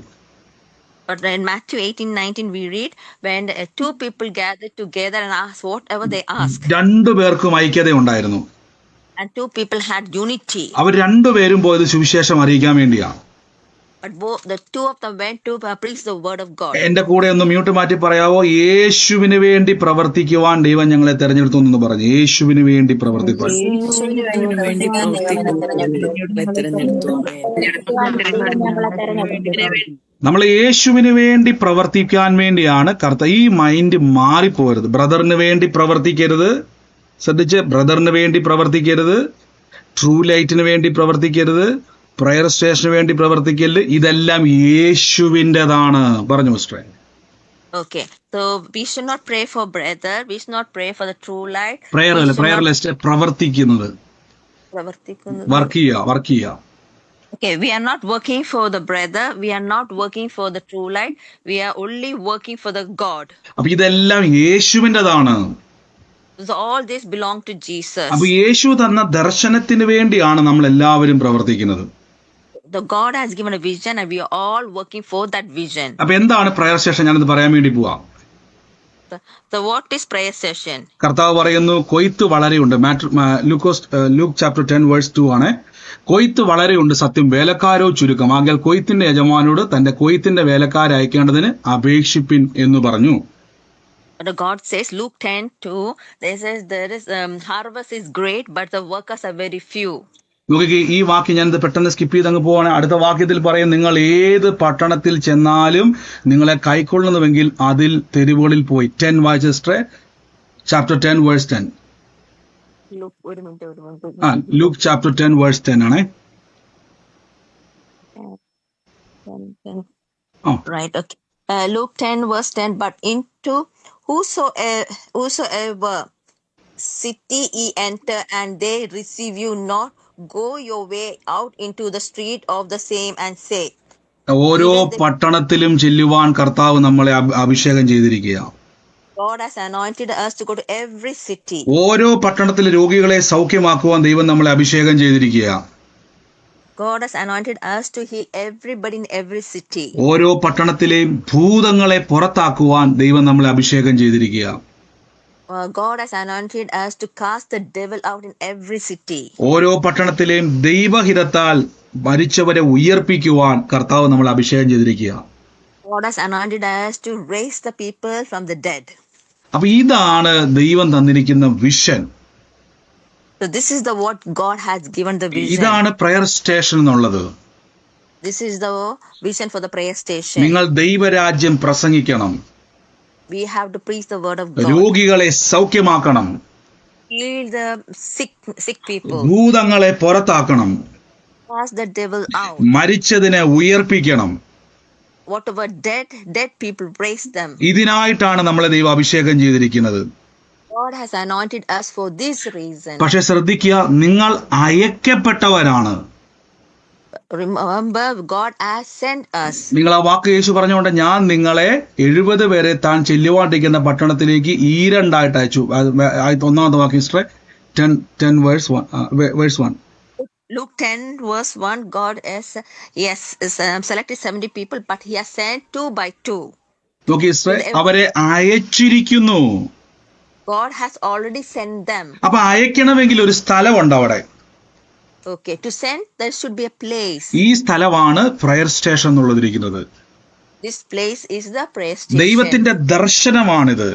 But in Matthew 18:19 we read, when 2 people gathered together and asked whatever they ask. 2 പേർക്കും ഐക്യത ഉണ്ടായിരുന്നു. And 2 people had unity. അവർ 2 പേരും പോയത് സുവിശേഷം അറിയിക്കാൻ വേണ്ടിയാണ്. But the 2 of them went to preach the word of God. എന്റെ കൂടെ ഒന്ന് മ്യൂട്ട് മാറ്റി പറയാവോ? യേശുവിന് വേണ്ടി പ്രവർത്തിക്കുവാൻ ദൈവം ഞങ്ങളെ തെരഞ്ഞെടുത്തു എന്ന് പറഞ്ഞു. യേശുവിന് വേണ്ടി പ്രവർത്തിക്കാൻ. നമ്മൾ യേശുവിന് വേണ്ടി പ്രവർത്തിക്കാൻ വേണ്ടിയാണ് ഈ മൈൻഡ് മാറിപ്പോരുത്. ബ്രദറിന് വേണ്ടി പ്രവർത്തിക്കരുത്. ശ്രദ്ധിച്ച്, ബ്രദറിന് വേണ്ടി പ്രവർത്തിക്കരുത്, ട്രൂ ലൈറ്റിന് വേണ്ടി പ്രവർത്തിക്കരുത്, പ്രയർ സ്റ്റേഷന് വേണ്ടി പ്രവർത്തിക്കല്. ഇതെല്ലാം യേശുവിൻ്റെതാണ്. പറഞ്ഞു mister. Okay, so we should not pray for brother. We should not pray for the true light. Prayer We അല്ല, should not പ്രയർലെസ്റ്റ് പ്രവർത്തിക്കുന്നത്, pravartikkunnu. വർക്ക് ചെയ്യുക. Okay, we are not working for the brother. We are not working for the true light. We are only working for the God. അപ്പൊ ഇതെല്ലാം യേശുവിൻ്റെതാണ്. So all this belong to Jesus. അപ്പൊ യേശു തന്ന ദർശനത്തിന് വേണ്ടിയാണ് നമ്മൾ എല്ലാവരും പ്രവർത്തിക്കുന്നത്. The God has given a vision and we are all working for that vision. അപ്പൊ എന്താണ് പ്രയർ സെഷൻ? ഞാനത് പറയാൻ വേണ്ടി പോവാം. So what is prayer session? കർത്താവ് പറയുന്നു കൊയ്ത്ത് വളരെയുണ്ട്. ലൂക്ക് ചാപ്റ്റർ 10 വേഴ്സ് 2 ആണ്. കൊയ്ത്ത് വളരെയുണ്ട്, സത്യം വേലക്കാരോ ചുരുക്കം. ആകയാൽ കൊയ്ത്തിന്റെ യജമാനോട് തന്റെ കൊയ്ത്തിന്റെ വേലക്കാരെ അയക്കേണ്ടതിന് അപേക്ഷിപ്പിൻ എന്ന് പറഞ്ഞു. The God says, Luke 10:2, there says there is harvest is great, but the workers are very few. നോക്കി, ഈ വാക്യം ഞാനിത് പെട്ടെന്ന് സ്കിപ്പ് ചെയ്ത് അങ്ങ് പോവാണ്. അടുത്ത വാക്യത്തിൽ പറയും, നിങ്ങൾ ഏത് പട്ടണത്തിൽ ചെന്നാലും നിങ്ങളെ കൈക്കൊള്ളുന്നുവെങ്കിൽ അതിൽ തെരുവുകളിൽ പോയി. 10 വായിച്ചേ, chapter 10 verse 10. Luke chapter 10 verse 10 ആണ്. Right, okay. Luke 10 verse 10, but into whosoever city ye enter, and they receive you not, go your way out into the street of the same and say. ഓരോ പട്ടണത്തിലും ചെല്ലുവാൻ കർത്താവ് നമ്മളെ അഭിഷേകം ചെയ്തിരിക്കുക. God has anointed us to go to every city. ഓരോ പട്ടണത്തിലെ രോഗികളെ സൗഖ്യമാക്കുവാൻ ദൈവം നമ്മളെ അഭിഷേകം ചെയ്തിരിക്കുക. God has anointed us to heal everybody in every city. ഓരോ പട്ടണത്തിലെയും ഭൂതങ്ങളെ പുറത്താക്കുവാൻ ദൈവം നമ്മളെ അഭിഷേകം ചെയ്തിരിക്കുക. God has anointed us to cast the devil out in every city. ഓരോ പട്ടണത്തിലെയും ദൈവഹിതത്താൽ മരിച്ചവരെ ഉയർപ്പിക്കുവാൻ കർത്താവ് നമ്മളെ അഭിഷേകം ചെയ്തിരിക്കുക. God has anointed us to raise the people from the dead. അപ്പൊ ഇതാണ് ദൈവം തന്നിരിക്കുന്ന vision. So this is the what God has given the vision. ഇതാണ് പ്രയർ സ്റ്റേഷൻ എന്നുള്ളത്. This is the vision for the prayer station. നിങ്ങൾ ദൈവരാജ്യം പ്രസംഗിക്കണം. We have to preach the word of God. രോഗികളെ സൗഖ്യമാക്കണം. Heal the sick people. ഭൂതങ്ങളെ പുറത്താക്കണം. Cast the devil out. മരിച്ചതിനെ ഉയർപ്പിക്കണം. Whatever dead people, raise them. ഇതിനായിട്ടാണ് നമ്മളെ ദൈവം അഭിഷേകം ചെയ്തിരിക്കുന്നത്. God has anointed us for this reason. പക്ഷെ ശ്രദ്ധിക്കുക, നിങ്ങൾ അയക്കപ്പെട്ടവരാണ്. Remember, God has sent us. നിങ്ങൾ ആ വാക്ക് യേശു പറഞ്ഞുകൊണ്ട്, ഞാൻ നിങ്ങളെ 70 പേരെ താൻ ചെല്ലുവാണ്ടിരിക്കുന്ന പട്ടണത്തിലേക്ക് ഈരണ്ടായിട്ട് അയച്ചു. ഒന്നാമത്തെ വാക്ക് history 10 verse 1. Luke 10 verse 1, God has selected 70 people, but he has sent 2 by 2. നോക്കി ഹിസ്റ്ററി, അവരെ അയച്ചിരിക്കുന്നു. God has already sent them. അപ്പൊ അയക്കണമെങ്കിൽ ഒരു സ്ഥലമുണ്ട് അവിടെ. Okay, to send there should be a place. ഈ സ്ഥലമാണ് പ്രയർ സ്റ്റേഷൻ എന്നുള്ളതിരിക്കുന്നത്. This place is the prayer station. ദൈവത്തിന്റെ ദർശനമാണിത്.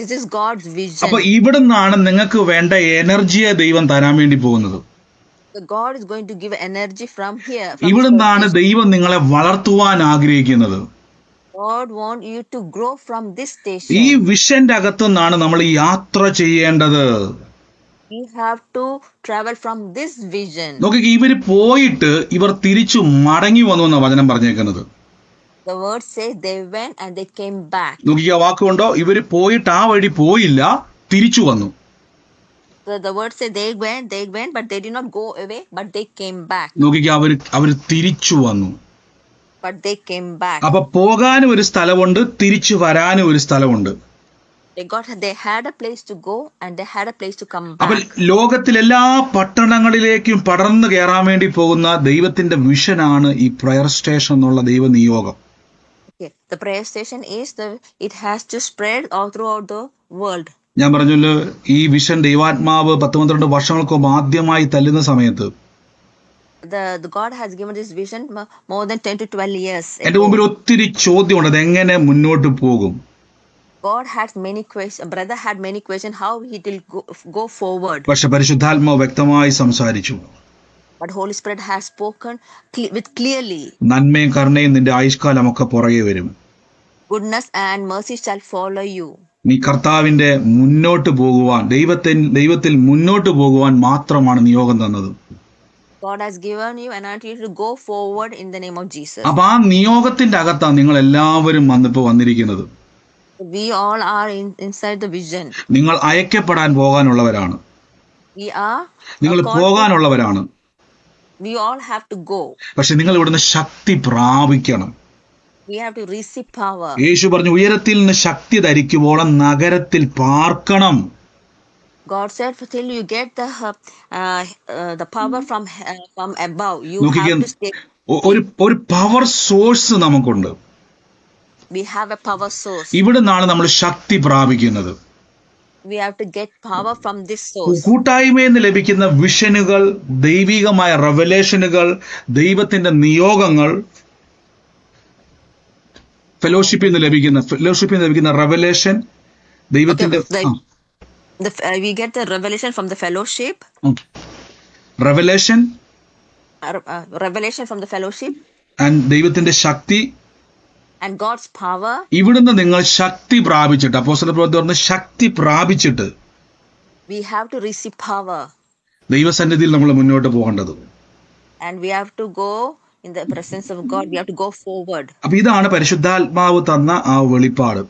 This is God's vision. അപ്പൊ ഇവിടുന്നാണ് നിങ്ങൾക്ക് വേണ്ട എനർജിയെ ദൈവം തരാൻ വേണ്ടി പോകുന്നത്. So God is going to give energy from here. ഇവിടുന്നാണ് ദൈവം നിങ്ങളെ വളർത്തുവാൻ ആഗ്രഹിക്കുന്നത്. God want you to grow from this station. ഈ വിഷന്റെ അകത്തുനിന്നാണ് നമ്മൾ യാത്ര ചെയ്യേണ്ടത്. You have to travel from this vision. നോക്കി, ഇവര് പോയിട്ട് ഇവർ തിരിച്ചു മടങ്ങി വന്നു എന്ന വചനം പറഞ്ഞേക്കുന്നത്. The word says they went and they came back. നോക്കി, ആ വാക്കുകൊണ്ടോ, ഇവര് പോയിട്ട് ആ വഴി പോയില്ല, തിരിച്ചു വന്നു. So the word says they went, but they did not go away, but they came back. നോക്കി, അവര് തിരിച്ചു വന്നു. But they came back. അപ്പൊ പോകാനും ഒരു സ്ഥലമുണ്ട്, തിരിച്ചു വരാനും ഒരു സ്ഥലമുണ്ട്. They had a place to go and they had a place to come അപ്പൊ back. ലോകത്തിലെല്ലാ പട്ടണങ്ങളിലേക്കും പടർന്നു കയറാൻ വേണ്ടി പോകുന്ന ദൈവത്തിന്റെ വിഷനാണ് ഈ പ്രയർ സ്റ്റേഷൻ എന്നുള്ള ദൈവ നിയോഗം. Okay, the prayer station is it has to spread all throughout the world. ഞാൻ പറഞ്ഞല്ലോ, ഈ വിഷൻ ദൈവാത്മാവ് 12 വർഷങ്ങൾക്ക് മുമ്പ് ആദ്യമായി തല്ലുന്ന സമയത്ത് The God has given this vision more than 10 to 12 years. എന്റെ മുമ്പിൽ ഒത്തിരി ചോദ്യമുണ്ട്, അതെങ്ങനെ മുന്നോട്ട് പോകും. God had many questions. Brother had many questions how he will go forward. പക്ഷെ പരിശുദ്ധാത്മാവ് വ്യക്തമായി സംസാരിച്ചു. But Holy Spirit has spoken with clearly. നന്മയും കരുണയും നിന്റെ ആയുഷ്കാലമൊക്കെ പുറകെ വരും. Goodness and mercy shall follow you. നീ കർത്താവിന്റെ മുന്നോട്ട് പോകുവാൻ, ദൈവത്തിൽ മുന്നോട്ട് പോകുവാൻ മാത്രമാണ് നിയോഗം തന്നത്. God has given you an opportunity to go forward in the name of Jesus. അപ്പൊ ആ നിയോഗത്തിന്റെ അകത്താണ് നിങ്ങൾ എല്ലാവരും വന്നിപ്പോ വന്നിരിക്കുന്നത്. We all are inside the vision. നിങ്ങൾ അയക്കപ്പെടാൻ പോകാനുള്ളവരാണ്. We are നിങ്ങൾ called. പോകാനുള്ളവരാണ്. We all have to go. പക്ഷെ നിങ്ങൾ ഇവിടുന്ന് ശക്തി പ്രാപിക്കണം. We have to receive power. യേശു പറഞ്ഞു, ഉയരത്തിൽ നിന്ന് ശക്തി ധരിക്കുവോളം നഗരത്തിൽ പാർക്കണം. God said, till you get the power from above, you നോക്കിക്കേ, have to stay. ഒരു പവർ സോഴ്സ് നമുക്കുണ്ട്. We have a power source. ഇവിടെ നിന്നാണ് നമ്മൾ ശക്തി പ്രാപിക്കുന്നത്. We have to get power from this source. കൂട്ടായ്മയിൽ നിന്ന് ലഭിക്കുന്ന വിഷനുകൾ, ദൈവികമായ റെവലേഷനുകൾ, ദൈവത്തിന്റെ നിയോഗങ്ങൾ, ഫെലോഷിപ്പിൽ നിന്ന് ലഭിക്കുന്ന റെവലേഷൻ, ദൈവത്തിന്റെ we get the revelation from the fellowship. Revelation from the fellowship. And ദൈവത്തിന്റെ ശക്തി and God's power. ഇവിടുന്ന് നിങ്ങൾ ശക്തി പ്രാപിച്ചിട്ട്, അപ്പോസ്തലപ്രവൃത്തി പറഞ്ഞ ശക്തി പ്രാപിച്ചിട്ട് we have to receive power. ദൈവസന്നിധിയിൽ നമ്മൾ മുന്നോട്ട് പോകേണ്ടത്. And we have to go in the presence of God. We have to go forward. അപ്പൊ ഇതാണ് പരിശുദ്ധാത്മാവ് തന്ന ആ വെളിപ്പാട്.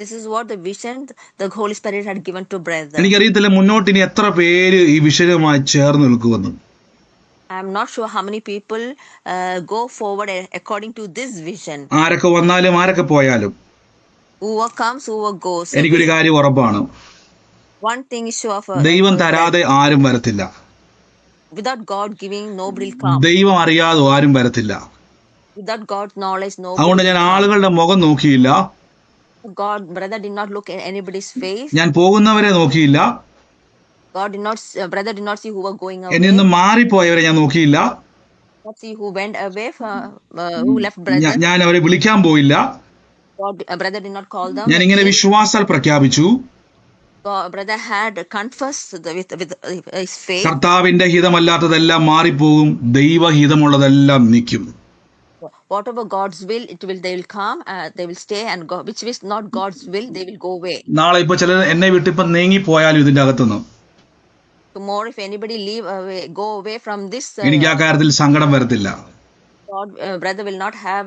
This is what the vision the Holy Spirit had given to brother. എനിക്കറിയത്തില്ല മുന്നോട്ട് ഇനി എത്ര പേര് ഈ വിഷയവുമായി ചേർന്ന് നിൽക്കുമെന്ന്. I am not sure how many people go forward according to this vision. ആരൊക്കെ വന്നാലും ആരൊക്കെ പോയാലും whoever comes, whoever goes. എനിക്കൊരു കാര്യം ഉറപ്പാണ്, one thing is sure of ദൈവം തരാതെ ആരും വരത്തില്ല. without God giving, nobody will come. ദൈവം അറിയാതെ ആരും വരത്തില്ല. without God's knowledge, nobody. അതുകൊണ്ട് ഞാൻ ആളുകളുടെ മുഖം നോക്കിയില്ല. God, brother did not look at anybody's face. ഞാൻ പോകുന്നവരെ നോക്കിയില്ല. God did not, brother did not see who were going away. എന്നിൽ നിന്ന് മാറിപ്പോയവരെ ഞാൻ നോക്കിയില്ല. Not see who went away, who left brother. ഞാൻ അവരെ വിളിക്കാൻ പോയില്ല. God, brother did not call them. ഞാൻ ഇങ്ങനെ വിശ്വാസാൽ പ്രഖ്യാപിച്ചു. Brother had confessed with his faith. കർത്താവിന്റെ ഹിതമല്ലാത്തതെല്ലാം മാറിപ്പോകും, ദൈവഹിതമുള്ളതെല്ലാം നിൽക്കും. Whatever God's will, they will come, they will stay, and which is not God's will, they will go away. നാളെ ഇപ്പൊ ചിലർ എന്നെ വിട്ടിപ്പോ നീങ്ങി പോയാലും ഇതിന്റെ അകത്തുനിന്ന് tomorrow if anybody go away from this, എനിക്ക് ആ കാര്യത്തിൽ സങ്കടം വരത്തില്ല. God, brother will not have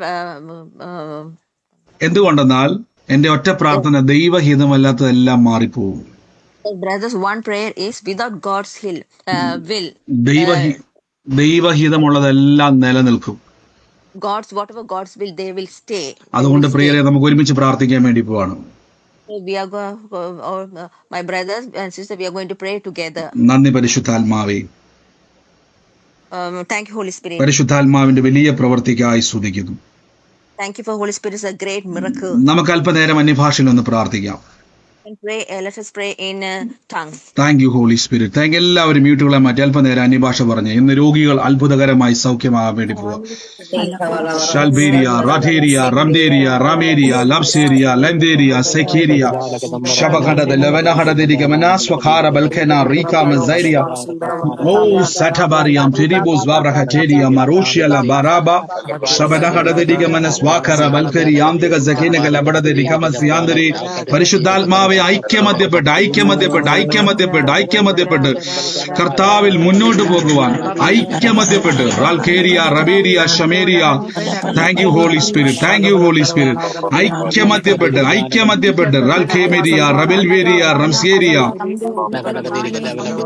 എന്തുകൊണ്ടെന്നാൽ എന്റെ ഒറ്റ പ്രാർത്ഥന, ദൈവഹിതമല്ലാത്തതെല്ലാം മാറിപ്പോകും. brother's one prayer is without God's will, ദൈവഹിതമുള്ളതെല്ലാം നിലനിൽക്കും. whatever God's will, they will stay. അതുകൊണ്ട് പ്രിയരെ, നമുക്ക് ഒരുമിച്ച് പ്രാർത്ഥിക്കാൻ വേണ്ടി പോവാണ്. We are going, my brothers and sisters, we are going to pray together. നന്ദി പരിശുദ്ധാത്മാവേ. Thank you, Holy Spirit. പരിശുദ്ധാത്മാവിന്റെ വലിയ പ്രവൃത്തിക്കായി സ്തുതിക്കുന്നു. Thank you for Holy Spirit, is a great miracle. നമുക്ക് അല്പനേരം അന്യഭാഷയിൽ ഒന്ന് പ്രാർത്ഥിക്കാം. Let us pray in tongues. Thank you Holy Spirit. Thank എല്ലാവരും മ്യൂട്ടുകളെ മാറ്റി അല്പനേരം അന്യഭാഷ പറഞ്ഞ് ഇന്ന് രോഗികൾ അത്ഭുതകരമായി സൗഖ്യമാകാൻ വേണ്ടി പോവാം. ഷൽബേരിയ, റാഠേരിയ, റംദേരിയ, റാമേരിയ, ലബ്സേരിയ, ലംദേരിയ, സെഖേരിയ, ശബഖഡദ, ലവനഹഡദിക, മനാസ്വഖാര, ബൽഖന, റീക, മസൈരിയ, ഓ സഠബാരിയം, ടെരിബോസ്, വാബ്രഹറ്റേരിയ, മറൂഷിയല, ബറാബ, ശബനഹഡദിക, മനസ്വാഖര, ബൽഖരി, യാംദക, സഖീനക, ലബഡദിക, മസ്യാന്ദരി. പരിശുദ്ധാത്മാവ് ഐക്യമധ്യപ്പെട്ട് കർത്താവിൽ മുന്നോട്ട് പോകുവാൻ ഐക്യമധ്യപ്പെട്ട് റാൽഖേരിയ, റബേരിയ, ഷമേരിയ. Thank you Holy Spirit, thank you Holy Spirit. ഐക്യമധ്യപ്പെട്ട് റാൽഖേമേരിയ, റബേൽവേരിയ, റംസേരിയ.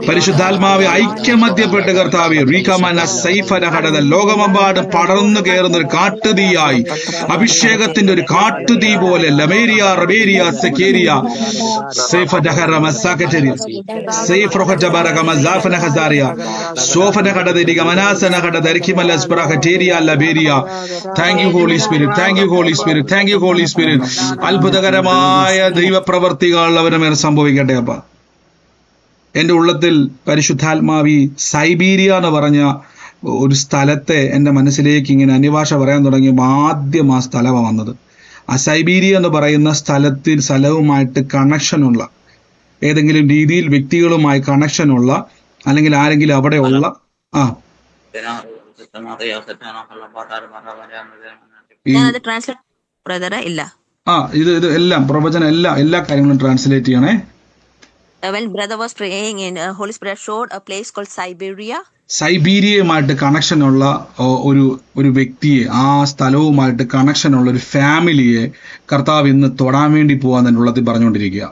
പരിശുദ്ധാത്മാവെ ഐക്യമധ്യപ്പെട്ട് കർത്താവെ റീകമന സൈഫനഹടത ലോകമെമ്പാടും പടർന്നു കയറുന്ന ഒരു കാട്ടുതീയായി, അഭിഷേകത്തിന്റെ ഒരു കാട്ടുതീ പോലെ ലമേരിയ, റബേരിയ, സെക്കേരിയ, സൈഫനഹറമ സകറ്റരി, സൈഫ്രഹജബറഗമ സാഫനഹസാരിയ, സോഫനഹടദിക, മനാസനഹടദ, റിഖിമലസ് പ്രഹറ്റേരിയ, ലബേരിയ. Thank you Holy Spirit, thank you Holy Spirit, thank you Holy Spirit. അത്ഭുതകരമായ ദൈവപ്രവർത്തികൾ അവരുടെ മേൽ സംഭവിക്കട്ടെ. അപ്പ എന്റെ ഉള്ളത്തിൽ പരിശുദ്ധാത്മാവി സൈബീരിയ എന്ന് പറഞ്ഞ ഒരു സ്ഥലത്തെ എൻ്റെ മനസ്സിലേക്ക് ഇങ്ങനെ അന്യഭാഷ പറയാൻ തുടങ്ങിയപ്പോൾ ആദ്യം ആ സ്ഥലമാണ് വന്നത്. ആ സൈബീരിയ എന്ന് പറയുന്ന സ്ഥലവുമായിട്ട് കണക്ഷനുള്ള, ഏതെങ്കിലും രീതിയിൽ വ്യക്തികളുമായി കണക്ഷനുള്ള, അല്ലെങ്കിൽ ആരെങ്കിലും അവിടെ ഉള്ള ഇല്ല ഇത് എല്ലാം പ്രവചനം എല്ലാ കാര്യങ്ങളും ട്രാൻസ്ലേറ്റ് ചെയ്യണേ. when brother was praying in Holy Spirit showed a place called Siberia. സൈബീരിയയുമായിട്ട് കണക്ഷനുള്ള ഒരു വ്യക്തിയെ, ആ സ്ഥലവുമായിട്ട് കണക്ഷനുള്ള ഒരു ഫാമിലിയെ കർത്താവ് ഇന്ന് തൊടാൻ വേണ്ടി പോവാൻ തന്നെ ഉള്ളത്തിൽ പറഞ്ഞുകൊണ്ടിരിക്കുക.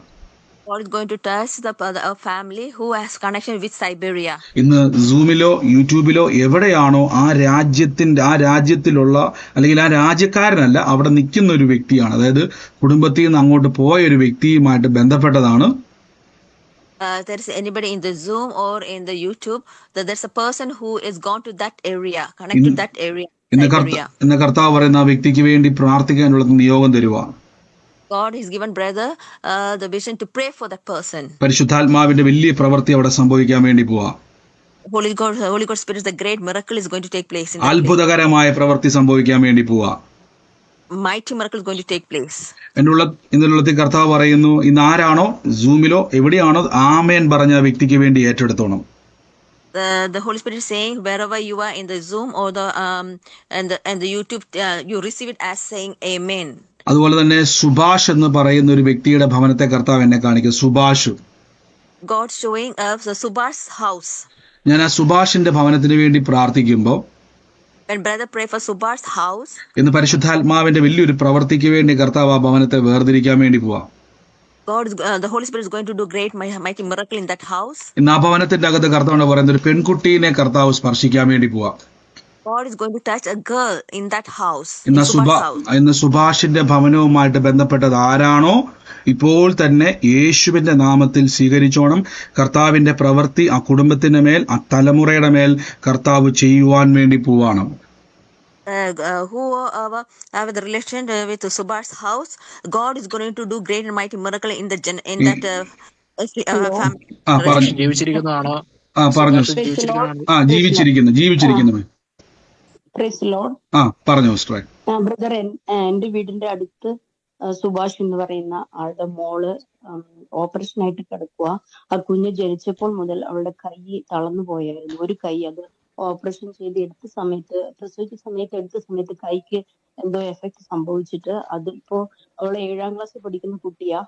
God is going to touch a family who has connection with Siberia. ഇന്ന് സൂമിലോ യൂട്യൂബിലോ എവിടെയാണോ ആ രാജ്യത്തിലുള്ള അല്ലെങ്കിൽ ആ രാജ്യക്കാരനല്ല, അവിടെ നിൽക്കുന്ന ഒരു വ്യക്തിയാണ്, അതായത് കുടുംബത്തിൽ നിന്ന് അങ്ങോട്ട് പോയ ഒരു വ്യക്തിയുമായിട്ട് ബന്ധപ്പെട്ടതാണ്. There is anybody in the Zoom or in the YouTube that there's a person who is gone to that area, connect to that area. ഇന്ന് കർത്താവ് പറയുന്ന ആ വ്യക്തിക്ക് വേണ്ടി പ്രാർത്ഥിക്കാനുള്ള നിയോഗം തരുക. God has given brother the vision to pray for that person. പരിശുദ്ധാത്മാവിന്റെ വലിയ പ്രവൃത്തി അവിടെ സംഭവിക്കാൻ വേണ്ടി പോവാ. Holy God Spirit, the great miracle is going to take place in that അത്ഭുതകരമായ പ്രവൃത്തി സംഭവിക്കാൻ വേണ്ടി പോവാ. mighty miracle is going to take place. ഇന്നുള്ളത്തിൽ കർത്താവ് പറയുന്നു, ഇന്ന് ആരാണോ സൂമിലോ എവിടെയാണോ ആമേൻ പറഞ്ഞ വ്യക്തിക്ക് വേണ്ടി ഏറ്റെടുത്തോണം. The Holy Spirit is saying wherever you are in the Zoom or the and the YouTube, you receive it as saying amen. അതുപോലെ തന്നെ സുഭാഷ് എന്ന് പറയുന്ന ഒരു വ്യക്തിയുടെ ഭവനത്തെ കർത്താവ് എന്നെ കാണിക്കും. Subhash, God showing us the Subhash's house. ഞാൻ ആ സുഭാഷിന്റെ ഭവനത്തിന് വേണ്ടി പ്രാർത്ഥിക്കുമ്പോൾ when brother pray for Subhash's house, ഇന്ന് പരിശുദ്ധാത്മാവിന്റെ വലിയൊരു പ്രവൃത്തിക്ക് വേണ്ടി കർത്താവ് ആ ഭവനത്തെ വേർതിരിക്കാൻ വേണ്ടി പോവാ. the Holy Spirit is going to do great mighty miracle in that house. ഇന്ന് ആ ഭവനത്തിന്റെ അകത്ത് കർത്താവ് പറയുന്ന ഒരു പെൺകുട്ടീനെ കർത്താവ് സ്പർശിക്കാൻ വേണ്ടി പോവാ. God is going to touch a girl in that house. ഇന്ന് സുഭാഷിന്റെ ഭവനവുമായിട്ട് ബന്ധപ്പെട്ടത് ആരാണോ ഇപ്പോൾ തന്നെ യേശുവിന്റെ നാമത്തിൽ സ്വീകരിച്ചോണം. കർത്താവിന്റെ പ്രവൃത്തി ആ കുടുംബത്തിന്റെ മേൽ, ആ തലമുറയുടെ മേൽ കർത്താവ് ചെയ്യുവാൻ വേണ്ടി പോവാണ്. Who have the relation with Subhash's house, God is going to do great and mighty miracle in that family. ജീവിച്ചിരിക്കുന്നതാണോ? ജീവിച്ചിരിക്കുന്നു. പറഞ്ഞു ബ്രദർ, എന്റെ വീടിന്റെ അടുത്ത് സുഭാഷ് എന്ന് പറയുന്ന ആളുടെ മോള് ഓപ്പറേഷൻ ആയിട്ട് കിടക്കുക. ആ കുഞ്ഞ് ജനിച്ചപ്പോൾ മുതൽ അവളുടെ കൈ തളർന്നു പോയായിരുന്നു. ഒരു കൈ അത് ഓപ്പറേഷൻ ചെയ്ത് പ്രസവിച്ച സമയത്ത് കൈക്ക് എന്തോ എഫക്ട് സംഭവിച്ചിട്ട് അതിപ്പോ അവളെ 7ാം ക്ലാസ്സിൽ പഠിക്കുന്ന കുട്ടിയാ.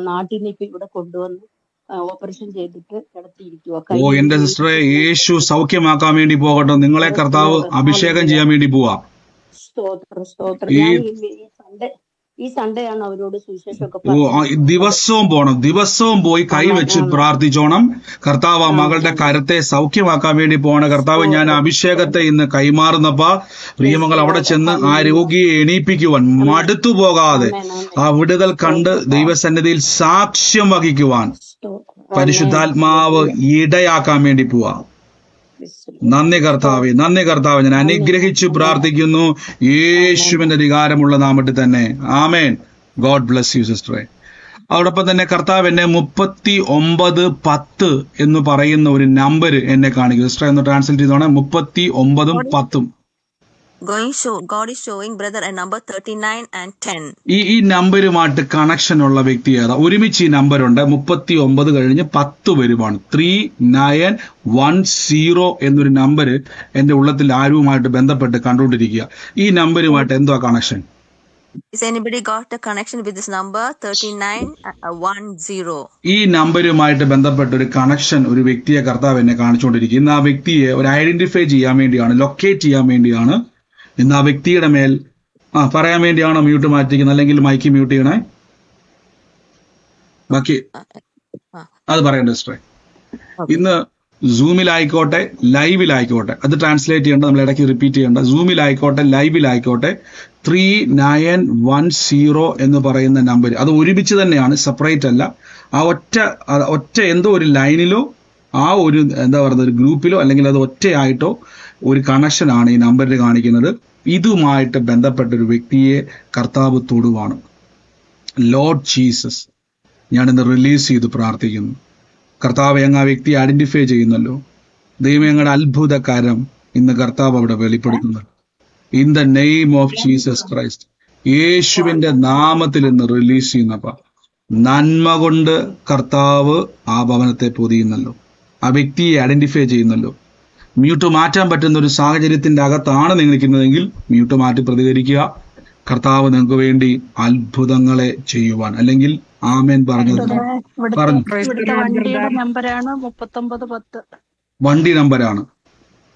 നാട്ടിൽ നിന്ന് ഇപ്പൊ ഇവിടെ കൊണ്ടുവന്ന് ഓപ്പറേഷൻ ചെയ്തിട്ട് കിടത്തിയിരിക്കുക. എന്റെ സിസ്റ്ററെ, യേശു സൗഖ്യമാക്കാൻ വേണ്ടി പോകട്ടെ. നിങ്ങളെ കർത്താവ് അഭിഷേകം ചെയ്യാൻ വേണ്ടി പോവാ. സ്തോത്രം. ഈ സൺഡേ ആണ് അവരോട് സുവിശേഷമൊക്കെ ദിവസവും പോയി കൈവച്ച് പ്രാർത്ഥിച്ചോണം. കർത്താവ് ആ മകളുടെ കരത്തെ സൗഖ്യമാക്കാൻ വേണ്ടി പോകണം. കർത്താവ്, ഞാൻ അഭിഷേകത്തെ ഇന്ന് കൈമാറുന്നപ്പ പ്രിയമകൾ അവിടെ ചെന്ന് ആ രോഗിയെ എണീപ്പിക്കുവാൻ, മടുത്തു പോകാതെ ആ വിടുതൽ കണ്ട് ദൈവസന്നിധിയിൽ സാക്ഷ്യം വഹിക്കുവാൻ പരിശുദ്ധാത്മാവ് ഇടയാക്കാൻ വേണ്ടി പോവാ. നന്ദി കർത്താവേ. ഞാൻ അനുഗ്രഹിച്ചു പ്രാർത്ഥിക്കുന്നു യേശുവിന്റെ അധികാരമുള്ള നാമത്തിൽ തന്നെ. ആമേൻ. ഗോഡ് ബ്ലസ് യു സിസ്റ്ററെ. അതോടൊപ്പം തന്നെ കർത്താവ് എന്നെ 39:10 എന്ന് പറയുന്ന ഒരു നമ്പർ എന്നെ കാണിക്കും. സിസ്റ്റർ എന്ന് translate ചെയ്തോണേ. 39:10. God is showing brother a number 39 and 10. ഈ നമ്പരുമായിട്ട് കണക്ഷൻ ഉള്ള വ്യക്തി ഏതാ? ഒരുമിച്ച് ഈ നമ്പറുണ്ട്. 39 കഴിഞ്ഞ് 10 വരുവാണ്. 3910 എന്നൊരു നമ്പർ എന്റെ ഉള്ളത്തിൽ ആരുമായിട്ട് ബന്ധപ്പെട്ട് കണ്ടുകൊണ്ടിരിക്കുക. ഈ നമ്പരുമായിട്ട് എന്തോ connection? Is anybody got a connection with this number 3910? ഈ നമ്പരുമായിട്ട് ബന്ധപ്പെട്ട ഒരു കണക്ഷൻ ഒരു വ്യക്തിയെ കർത്താവ് എന്നെ കാണിച്ചുകൊണ്ടിരിക്കുക. ഇന്ന് ആ വ്യക്തിയെ ഒരു ഐഡന്റിഫൈ ചെയ്യാൻ വേണ്ടിയാണ്, ലൊക്കേറ്റ് ചെയ്യാൻ വേണ്ടിയാണ് ഇന്ന് ആ വ്യക്തിയുടെ മേൽ പറയാൻ വേണ്ടിയാണോ മ്യൂട്ട് മാറ്റിക്കുന്നത്, അല്ലെങ്കിൽ മൈക്ക് മ്യൂട്ട് ചെയ്യണേ? ബാക്കി അത് പറയണ്ടേ സിസ്റ്ററെ? ഇന്ന് സൂമിലായിക്കോട്ടെ ലൈവിലായിക്കോട്ടെ, അത് ട്രാൻസ്ലേറ്റ് ചെയ്യേണ്ട, നമ്മൾ ഇടയ്ക്ക് റിപ്പീറ്റ് ചെയ്യേണ്ട. സൂമിലായിക്കോട്ടെ ലൈവിലായിക്കോട്ടെ 3910 എന്ന് പറയുന്ന നമ്പർ, അത് ഒരുമിച്ച് തന്നെയാണ്, സെപ്പറേറ്റ് അല്ല. ആ ഒറ്റ എന്തോ ഒരു ലൈനിലോ ആ ഒരു എന്താ പറയുന്നത് ഒരു ഗ്രൂപ്പിലോ അല്ലെങ്കിൽ അത് ഒറ്റയായിട്ടോ ഒരു കണക്ഷനാണ് ഈ നമ്പറിൽ കാണിക്കുന്നത്. ഇതുമായിട്ട് ബന്ധപ്പെട്ട ഒരു വ്യക്തിയെ കർത്താവ് തൊടുവാണ്. ലോർഡ് ജീസസ്, ഞാനിന്ന് റിലീസ് ചെയ്ത് പ്രാർത്ഥിക്കുന്നു. കർത്താവ് അങ്ങ് ആ വ്യക്തിയെ ഐഡന്റിഫൈ ചെയ്യുന്നല്ലോ. ദൈവം ഞങ്ങളുടെ അത്ഭുതകരം ഇന്ന് കർത്താവ് അവിടെ വെളിപ്പെടുത്തുന്നു. In the name of Jesus Christ, യേശുവിന്റെ നാമത്തിൽ ഇന്ന് റിലീസ് ചെയ്യുന്നപ്പ നന്മ കൊണ്ട് കർത്താവ് ആ ഭവനത്തെ പൊതിയുന്നല്ലോ, ആ വ്യക്തിയെ ഐഡന്റിഫൈ ചെയ്യുന്നല്ലോ. മ്യൂട്ട് മാറ്റാൻ പറ്റുന്ന ഒരു സാഹചര്യത്തിന്റെ അകത്താണ് നിങ്ങൾ നിൽക്കുന്നതെങ്കിൽ മ്യൂട്ട് മാറ്റി പ്രതികരിക്കുക. കർത്താവ് നിങ്ങൾക്ക് വേണ്ടി അത്ഭുതങ്ങളെ ചെയ്യുവാൻ, അല്ലെങ്കിൽ ആമേൻ പറഞ്ഞത് ഇവിടുത്തെ പറഞ്ഞു. ഇവിടുത്തെ വണ്ടിയുടെ നമ്പറാണ് 3910 വണ്ടി നമ്പരാണ്,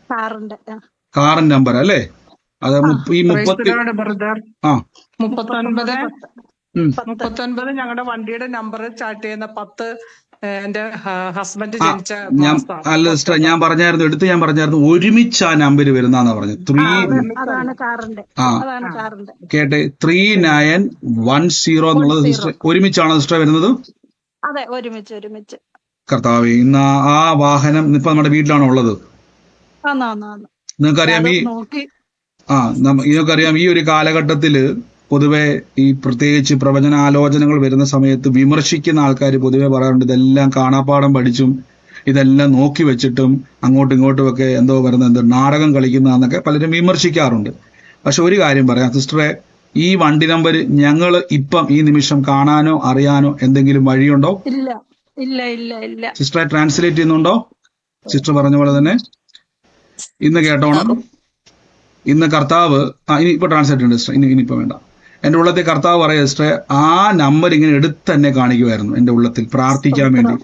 കാറിന്റെ. കാറിൻ നമ്പർ അല്ലേ? അത് ഈ 30 ബ്രദർ ആ 39 ഞങ്ങളുടെ വണ്ടിയുടെ നമ്പർ സ്റ്റാർട്ട് ചെയ്യുന്ന 10 എന്റെ ഹസ്ബൻഡ് ആ, ജനിച്ച ഞാൻ അല്ല സിസ്റ്റർ, ഞാൻ പറഞ്ഞായിരുന്നു ഒരുമിച്ച് ആ നമ്പർ വരുന്നാ പറഞ്ഞത്. അതാണ് കാറിന്റെ. ആ അതാണ് കാറിന്റെ. കേട്ടെ, 3910 എന്നുള്ളത് സിസ്റ്റർ ഒരുമിച്ചാണ് സിസ്റ്റർ വരുന്നത്. അതെ, ഒരുമിച്ച്. കർത്താവേ, ഇന്ന് ആ വാഹനം ഇപ്പൊ നമ്മുടെ വീട്ടിലാണോ ഉള്ളത്? നിങ്ങൾക്കറിയാം നോക്കി. നിങ്ങൾക്കറിയാം ഈ ഒരു കാലഘട്ടത്തില് പൊതുവെ ഈ പ്രത്യേകിച്ച് പ്രവചനാലോചനകൾ വരുന്ന സമയത്ത് വിമർശിക്കുന്ന ആൾക്കാർ പൊതുവെ പറയാറുണ്ട്, ഇതെല്ലാം കാണാപ്പാഠം പഠിച്ചും ഇതെല്ലാം നോക്കി വെച്ചിട്ടും അങ്ങോട്ടും ഇങ്ങോട്ടും ഒക്കെ എന്തോ പറയുന്നത്, എന്തോ നാടകം കളിക്കുന്നതെന്നൊക്കെ പലരും വിമർശിക്കാറുണ്ട്. പക്ഷെ ഒരു കാര്യം പറയാം സിസ്റ്ററെ, ഈ വണ്ടി നമ്പർ ഞങ്ങൾ ഇപ്പം ഈ നിമിഷം കാണാനോ അറിയാനോ എന്തെങ്കിലും വഴിയുണ്ടോ? ഇല്ല. സിസ്റ്ററെ ട്രാൻസ്ലേറ്റ് ചെയ്യുന്നുണ്ടോ? സിസ്റ്റർ പറഞ്ഞ പോലെ തന്നെ ഇന്ന് കേട്ടോണം. ഇന്ന് കർത്താവ് ഇനി ഇപ്പൊ ട്രാൻസ്ലേറ്റ് ഉണ്ട് സിസ്റ്റർ, ഇനിയിപ്പോ വേണ്ട. എന്റെ ഉള്ളത്തിൽ കർത്താവ് പറയാ സിസ്റ്ററെ, ആ നമ്പർ ഇങ്ങനെ എടുത്ത് തന്നെ കാണിക്കുമായിരുന്നു എന്റെ ഉള്ളത്തിൽ പ്രാർത്ഥിക്കാൻ വേണ്ടി.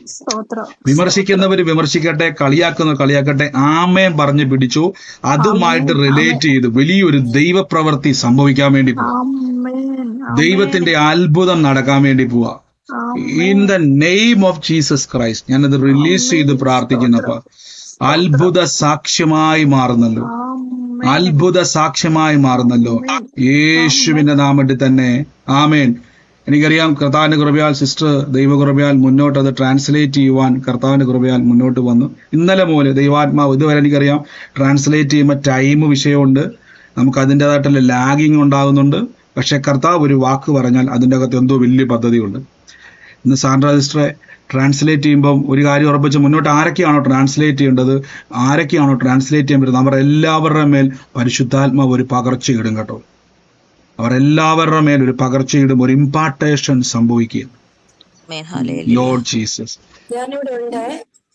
വിമർശിക്കുന്നവര് വിമർശിക്കട്ടെ, കളിയാക്കുന്നവർ കളിയാക്കട്ടെ, ആമേൻ പറഞ്ഞ് പിടിച്ചു. അതുമായിട്ട് റിലേറ്റ് ചെയ്ത് വലിയൊരു ദൈവപ്രവൃത്തി സംഭവിക്കാൻ വേണ്ടി പോവാ. ദൈവത്തിന്റെ അത്ഭുതം നടക്കാൻ വേണ്ടി പോവാ. In the name of Jesus Christ ഞാനത് റിലീസ് ചെയ്ത് പ്രാർത്ഥിക്കുന്നപ്പോ അത്ഭുത സാക്ഷ്യമായി മാറുന്നല്ലോ, യേശുവിന്റെ നാമത്തിൽ തന്നെ. ആമേൻ. എനിക്കറിയാം കർത്താവിന്റെ കൃപയാൽ സിസ്റ്റർ ദൈവകൃപയാൽ മുന്നോട്ട് അത് ട്രാൻസ്ലേറ്റ് ചെയ്യുവാൻ കർത്താവിന്റെ കൃപയാൽ മുന്നോട്ട് വന്നു. ഇന്നലെ മുതൽ ദൈവാത്മാവ് ഇതുവരെ എനിക്കറിയാം ട്രാൻസ്ലേറ്റ് ചെയ്യുമ്പോൾ ടൈം വിഷയമുണ്ട്, നമുക്ക് അതിൻ്റെതായിട്ടുള്ള ലാഗിങ് ഉണ്ടാകുന്നുണ്ട്. പക്ഷെ കർത്താവ് ഒരു വാക്ക് പറഞ്ഞാൽ അതിൻ്റെ അകത്ത് എന്തോ വലിയ പദ്ധതിയുണ്ട്. ഇന്ന് സാൻഡ്ര സിസ്റ്ററെ ട്രാൻസ്ലേറ്റ് ചെയ്യുമ്പം ഒരു കാര്യം ഉറപ്പിച്ച് മുന്നോട്ട് ആരൊക്കെയാണോ ട്രാൻസ്ലേറ്റ് ചെയ്യേണ്ടത്, ആരൊക്കെയാണോ ട്രാൻസ്ലേറ്റ് ചെയ്യാൻ പറ്റുന്നത്, അവർ എല്ലാവരുടെ മേൽ പരിശുദ്ധാത്മാവ് ഒരു പകർച്ചയിടും കേട്ടോ. അവരെല്ലാവരുടെ മേൽ ഒരു പകർച്ചയിടും, ഒരു ഇമ്പാർട്ടേഷൻ സംഭവിക്കുക. Lord Jesus,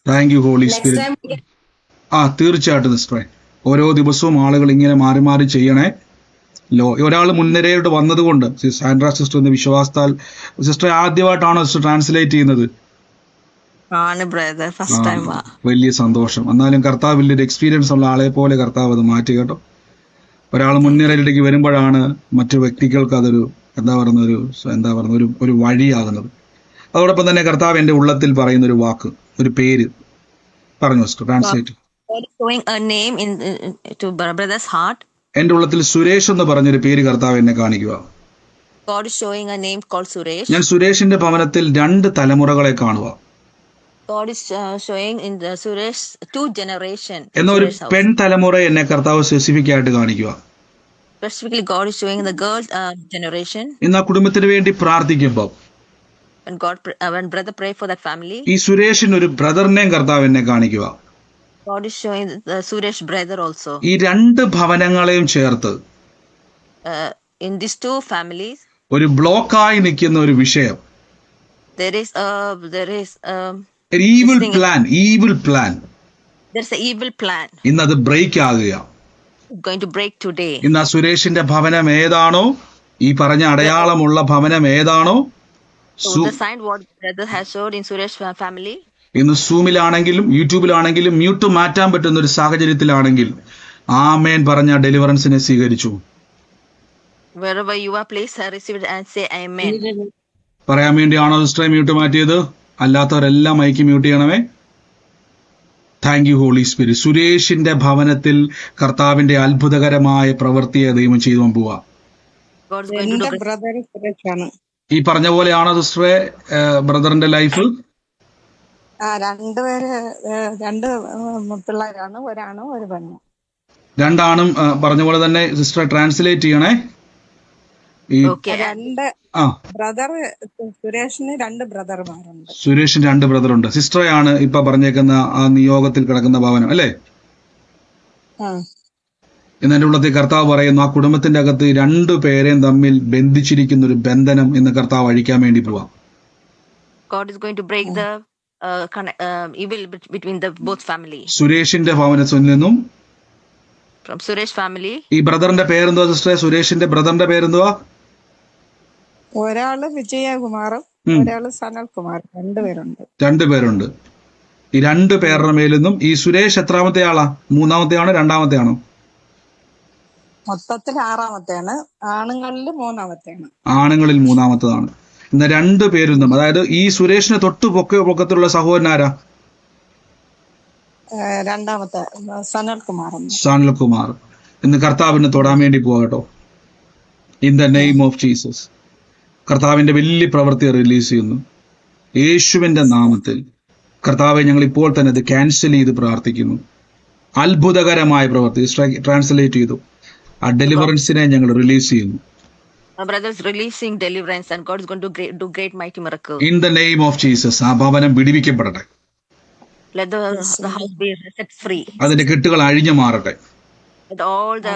thank you Holy Spirit. തീർച്ചയായിട്ടും സിസ്റ്ററെ, ഓരോ ദിവസവും ആളുകൾ ഇങ്ങനെ മാറി മാറി ചെയ്യണേ. ഒരാൾ മുൻനിരയോട്ട് വന്നതുകൊണ്ട് സാൻഡ്ര സിസ്റ്റർ എന്ന വിശ്വാസത്താൽ സിസ്റ്റർ ആദ്യമായിട്ടാണോ സിസ്റ്റർ ട്രാൻസ്ലേറ്റ് ചെയ്യുന്നത്? വലിയ സന്തോഷം. എന്നാലും കർത്താവ് വലിയൊരു എക്സ്പീരിയൻസ് ഉള്ള ആളെ പോലെ കർത്താവ് അത് മാറ്റി കേട്ടോ. ഒരാൾ മുൻനിരയിലേക്ക് വരുമ്പോഴാണ് മറ്റു വ്യക്തികൾക്ക് അതൊരു എന്താ പറയുന്ന ഒരു വഴിയാകുന്നത്. അതോടൊപ്പം തന്നെ കർത്താവ് എന്റെ ഉള്ളത്തിൽ പറയുന്ന ഒരു വാക്ക്, ഒരു പേര് പറഞ്ഞു സിസ്റ്റർ ട്രാൻസ്ലേറ്റ്. എന്റെ ഉള്ളത്തിൽ സുരേഷ് എന്ന് പറഞ്ഞൊരു പേര് കർത്താവ് എന്നെ കാണിക്കുക. ഞാൻ സുരേഷിന്റെ ഭവനത്തിൽ 2 തലമുറകളെ കാണുക. എന്ന ഒരു പെൺ തലമുറ എന്നെ കർത്താവ് സ്പെസിഫിക് ആയിട്ട് കാണിക്കുക. ഇന്ന് ആ കുടുംബത്തിന് വേണ്ടി പ്രാർത്ഥിക്കുമ്പോൾ ഈ സുരേഷിന് ഒരു ബ്രദറിനെയും കർത്താവ് എന്നെ കാണിക്കുക. ഈ 2 ഭവനങ്ങളെയും ചേർത്ത് ഒരു ബ്ലോക്കായി നിൽക്കുന്ന ഒരു വിഷയം, evil plan. There's an evil plan. ഇന്നത് ബ്രേക്ക് ആകുക. Going to break today. ഇന്ന് സുരേഷിന്റെ ഭവനം ഏതാണോ, ഈ പറഞ്ഞ അടയാളമുള്ള ഭവനം ഏതാണോ, the sign what brother has showed in Suresh family. ഇന്ന് സൂമിലാണെങ്കിലും യൂട്യൂബിലാണെങ്കിലും മ്യൂട്ട് മാറ്റാൻ പറ്റുന്ന ഒരു സാഹചര്യത്തിലാണെങ്കിൽ ആമേൻ പറഞ്ഞ ഡെലിവറൻസിനെ സ്വീകരിച്ചു. Wherever you are, please receive it and say amen. പറയാൻ വേണ്ടിയാണോ സിസ്റ്റർ മ്യൂട്ട് മാറ്റിയത്? അല്ലാത്തവരെല്ലാം മൈക്ക് മ്യൂട്ട് ചെയ്യണമേ. Thank you Holy Spirit. സുരേഷിന്റെ ഭവനത്തിൽ കർത്താവിന്റെ അത്ഭുതകരമായ പ്രവൃത്തിയെ ദൈവം ചെയ്തു പോവാ. ഈ പറഞ്ഞ പോലെയാണോ സിസ്റ്ററെ ബ്രദറിന്റെ ലൈഫ്? 2 പേര്, 2 പിള്ളേരാണ്, ഒരാണും ഒരു പെണ്ണും. 2 ആണും പറഞ്ഞ പോലെ തന്നെ സിസ്റ്റർ ട്രാൻസ്ലേറ്റ് ചെയ്യണേ. ബ്രദർ സുരേഷിന് 2 ബ്രദർമാരുണ്ട്. സുരേഷിന് 2 ബ്രദറുണ്ട്. സിസ്റ്ററെയാണ് ഇപ്പൊ പറഞ്ഞേക്കുന്ന ആ നിയോഗത്തിൽ കിടക്കുന്ന ഭവനം അല്ലേ? എന്നെ ഉള്ളത്തിൽ കർത്താവ് പറയുന്നു, ആ കുടുംബത്തിന്റെ അകത്ത് 2 പേരെയും തമ്മിൽ ബന്ധിച്ചിരിക്കുന്ന ഒരു ബന്ധനം ഇന്ന് കർത്താവ് അഴിക്കാൻ വേണ്ടി പോവാം. God is going to break the evil between the both families. സുരേഷിന്റെ ഭവനത്തിൽ നിന്നും From Suresh family. ഈ ബ്രദറിന്റെ പേരെന്തുവാ സിസ്റ്ററെ? സുരേഷിന്റെ ബ്രദറിന്റെ പേരെന്തുവാ? ഒരാള് വിജയകുമാറും ഉം. ഒരാള് സനൽകുമാർ. രണ്ടുപേരുണ്ട്. രണ്ടുപേരുണ്ട്. ഈ രണ്ടു പേരുടെ മേലിന്നും ഈ സുരേഷ് എത്രാമത്തെ ആളാ? മൂന്നാമത്തെ ആണോ രണ്ടാമത്തെ ആണോ? മൊത്തത്തിൽ 6-മത്തെയാണ്. ആണുങ്ങളിൽ 3-മത്തെയാണ്. ആണുങ്ങളിൽ മൂന്നാമത്തതാണ്. ഇന്ന് രണ്ടു പേരിൽ നിന്നും, അതായത് ഈ സുരേഷിന് തൊട്ട് പൊക്കത്തിലുള്ള സഹോദരൻ ആരാ? 2-മത്തെ സനൽകുമാർ. സനൽകുമാർ. ഇന്ന് കർത്താവിന് തൊടാൻ വേണ്ടി പോകട്ടോ. In the name of Jesus. കർത്താവിന്റെ വലിയ പ്രവൃത്തി റിലീസ് ചെയ്യുന്നു യേശുവിന്റെ നാമത്തിൽ. കർത്താവെ, ഞങ്ങൾ ഇപ്പോൾ തന്നെ അത് ക്യാൻസൽ ചെയ്ത് പ്രാർത്ഥിക്കുന്നു. അത്ഭുതകരമായ പ്രവൃത്തി ട്രാൻസ്ലേറ്റ് ചെയ്തു. ആ ഡെലിവറൻസിനെ ഞങ്ങൾ റിലീസ് ചെയ്യുന്നു. My brother is releasing deliverance, and God is going to do great mighty miracles. In the name of Jesus. ആ ഭവനം വിടുവിക്കപ്പെടട്ടെ. Let the house be set free. അതിന്റെ കെട്ടുകൾ അഴിഞ്ഞു മാറട്ടെ. Let all the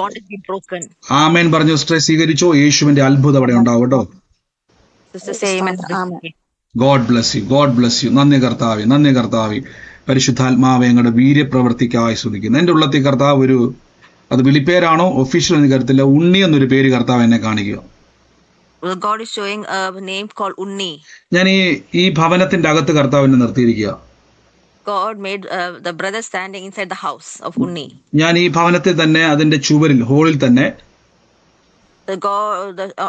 bondage be broken. ആമേൻ പറഞ്ഞു സിസ്റ്ററെ, സ്വീകരിച്ചോ. യേശുവിന്റെ അത്ഭുതം അവിടെ ഉണ്ടാവട്ടോ. Sister, say amen. God bless U, God bless U. നന്ദി കർത്താവേ, നന്ദി കർത്താവേ. പരിശുദ്ധാത്മാവെ, ഞങ്ങളുടെ വീര്യപ്രവർത്തിക്കായി സ്തുതിക്കുന്നു. എന്റെ ഉള്ളത്തിൽ കർത്താവ് അത് വിളിപ്പേരാണോ ഒഫീഷ്യൽ എന്ന് കരുത്തില്ല, ഉണ്ണി എന്നൊരു പേര് കർത്താവ് എന്നെ കാണിക്കുക. God is showing a name called Unni. ഞാൻ ഈ ഭവനത്തിന്റെ അകത്ത് കർത്താവിനെ നിർത്തിയിരിക്കുക. God made the brother standing inside the house of Unni. ഞാൻ ഈ ഭവനത്തിൽ തന്നെ അതിന്റെ ചുവരിൽ, ഹോളിൽ തന്നെ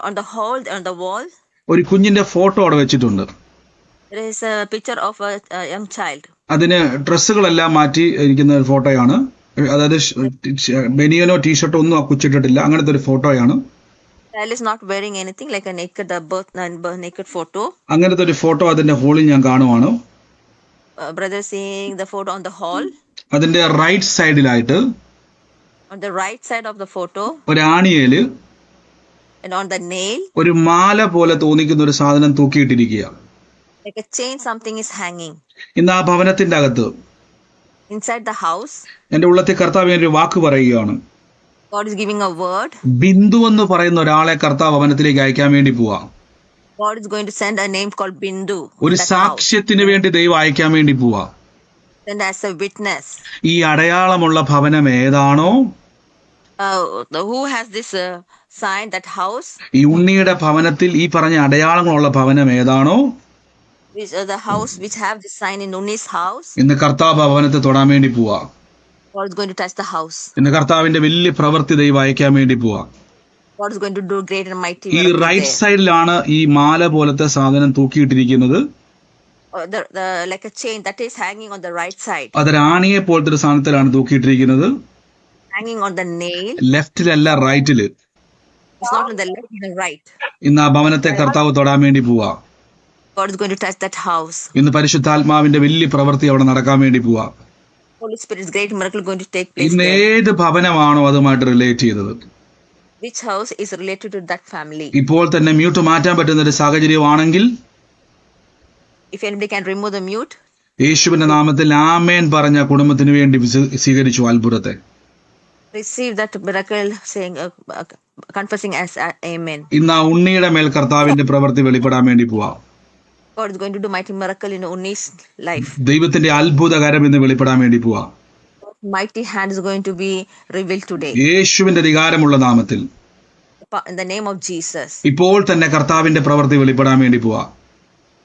on the hall, on the wall, ഒരു കുഞ്ഞിന്റെ ഫോട്ടോ അവിടെ വെച്ചിട്ടുണ്ട്. there is a picture of a young child. അതിന് ഡ്രസ്സുകളെല്ലാം മാറ്റി ഇരിക്കുന്ന ഒരു ഫോട്ടോയാണ്. അതായത് ബനിയനോ ടീഷർട്ടോ ഒന്നും ആ കുച്ചിട്ടിട്ടില്ല. അങ്ങനത്തെ ഒരു ഫോട്ടോയാണ്. Child is not wearing anything, like a naked photo. അങ്ങനത്തെ ഒരു ഫോട്ടോ അതിന്റെ ഹോളിൽ ഞാൻ കാണുവാണ്. Brother seeing the photo on the hall. അതിന്റെ റൈറ്റ് സൈഡിലായിട്ട്, on the right side of the photo, ഒരു ആണിയേല് and on the nail, ഒരു മാല പോലെ തോന്നിക്കുന്ന ഒരു സാധനം തൂക്കിയിട്ടിരിക്കുക. like a chain, something is hanging. ഇന്ന് ആ ഭവനത്തിന്റെ അകത്ത്, inside the house, എന്റെ ഉള്ളത്തിൽ കർത്താവ് ഒരു വാക്ക് പറയുകയാണ്. God is giving a word. Bindu എന്ന് പറയുന്ന ഒരാളെ കർത്താവ് ഭവനത്തിലേക്ക് അയക്കാൻ വേണ്ടി പോവാ. God is going to send a name called Bindu. ഒരു സാക്ഷ്യത്തിന് വേണ്ടി ദൈവം അയക്കാൻ വേണ്ടി പോവാ. Send as a witness. ഈ അടയാളമുള്ള ഭവനം ഏതാണോ, who has this sign, that house, ഈ ഉണ്ണിയുടെ ഭവനത്തിൽ ഈ പറഞ്ഞ അടയാളങ്ങളുള്ള ഭവനം ഏതാണോ, which the house which have this sign in Unni's house, ഇന്ന് കർത്താവ് ഭവനത്തെ തൊടാൻ വേണ്ടി പോവാ. God is going to touch the house. ഇന്ന് കർത്താവിന്റെ വലിയ പ്രവൃത്തി ദൈവം അയക്കാൻ വേണ്ടി പോവാ. God is going to do great and mighty ഈ miracles റൈറ്റ് there. സൈഡിലാണ് ഈ മാല പോലത്തെ സാധനം തൂക്കിയിട്ടിരിക്കുന്നത്. Like a chain that is hanging on the right side, അതൊരാണിയെ പോലത്തെ ഒരു സാധനത്തിലാണ് തൂക്കിയിട്ടിരിക്കുന്നത്. hanging on the nail. ലെഫ്റ്റിലല്ല, റൈറ്റില്. It's not on the left, it's the right. ഇന്ന് ആ ഭവനത്തെ കർത്താവ് തൊടാൻ വേണ്ടി പോവാ. God is going to touch that house. ഇന്ന് പരിശുദ്ധാത്മാവിന്റെ വലിയ പ്രവൃത്തി അവിടെ നടക്കാൻ വേണ്ടി പോവാ. Holy Spirit's great miracle going to take place ഇന്ന് there. ഏത് ഭവനമാണോ അതുമായിട്ട് റിലേറ്റ് ചെയ്തത്, Which house is related to that family? ഇപ്പോൾ തന്നെ മ്യൂട്ട് മാറ്റാൻ പറ്റുന്ന ഒരു സാഹചര്യമാണെങ്കിൽ If anybody can remove the mute, യേശുവിന്റെ നാമത്തിൽ ആമേൻ പറഞ്ഞ കുടുംബത്തിന് വേണ്ടി സ്വീകരിച്ചു അത്ഭുതത്തെ. receive that miracle, saying, confessing as amen. ഇന്ന് ആ ഉണ്ണിയുടെ മേൽ കർത്താവിന്റെ പ്രവൃത്തി വെളിപ്പെടാൻ വേണ്ടി പോവാ. God is going to do mighty miracle in Unni's life. ദൈവത്തിന്റെ അത്ഭുതകരം ഇന്ന് വെളിപ്പെടാൻ വേണ്ടി പോവാ. Mighty hand is going to be revealed today. യേശുവിന്റെ അധികാരമുള്ള നാമത്തിൽ, In the name of Jesus. ഇപ്പോൾ തന്നെ കർത്താവിന്റെ പ്രവൃത്തി വെളിപ്പെടാൻ വേണ്ടി പോവാ.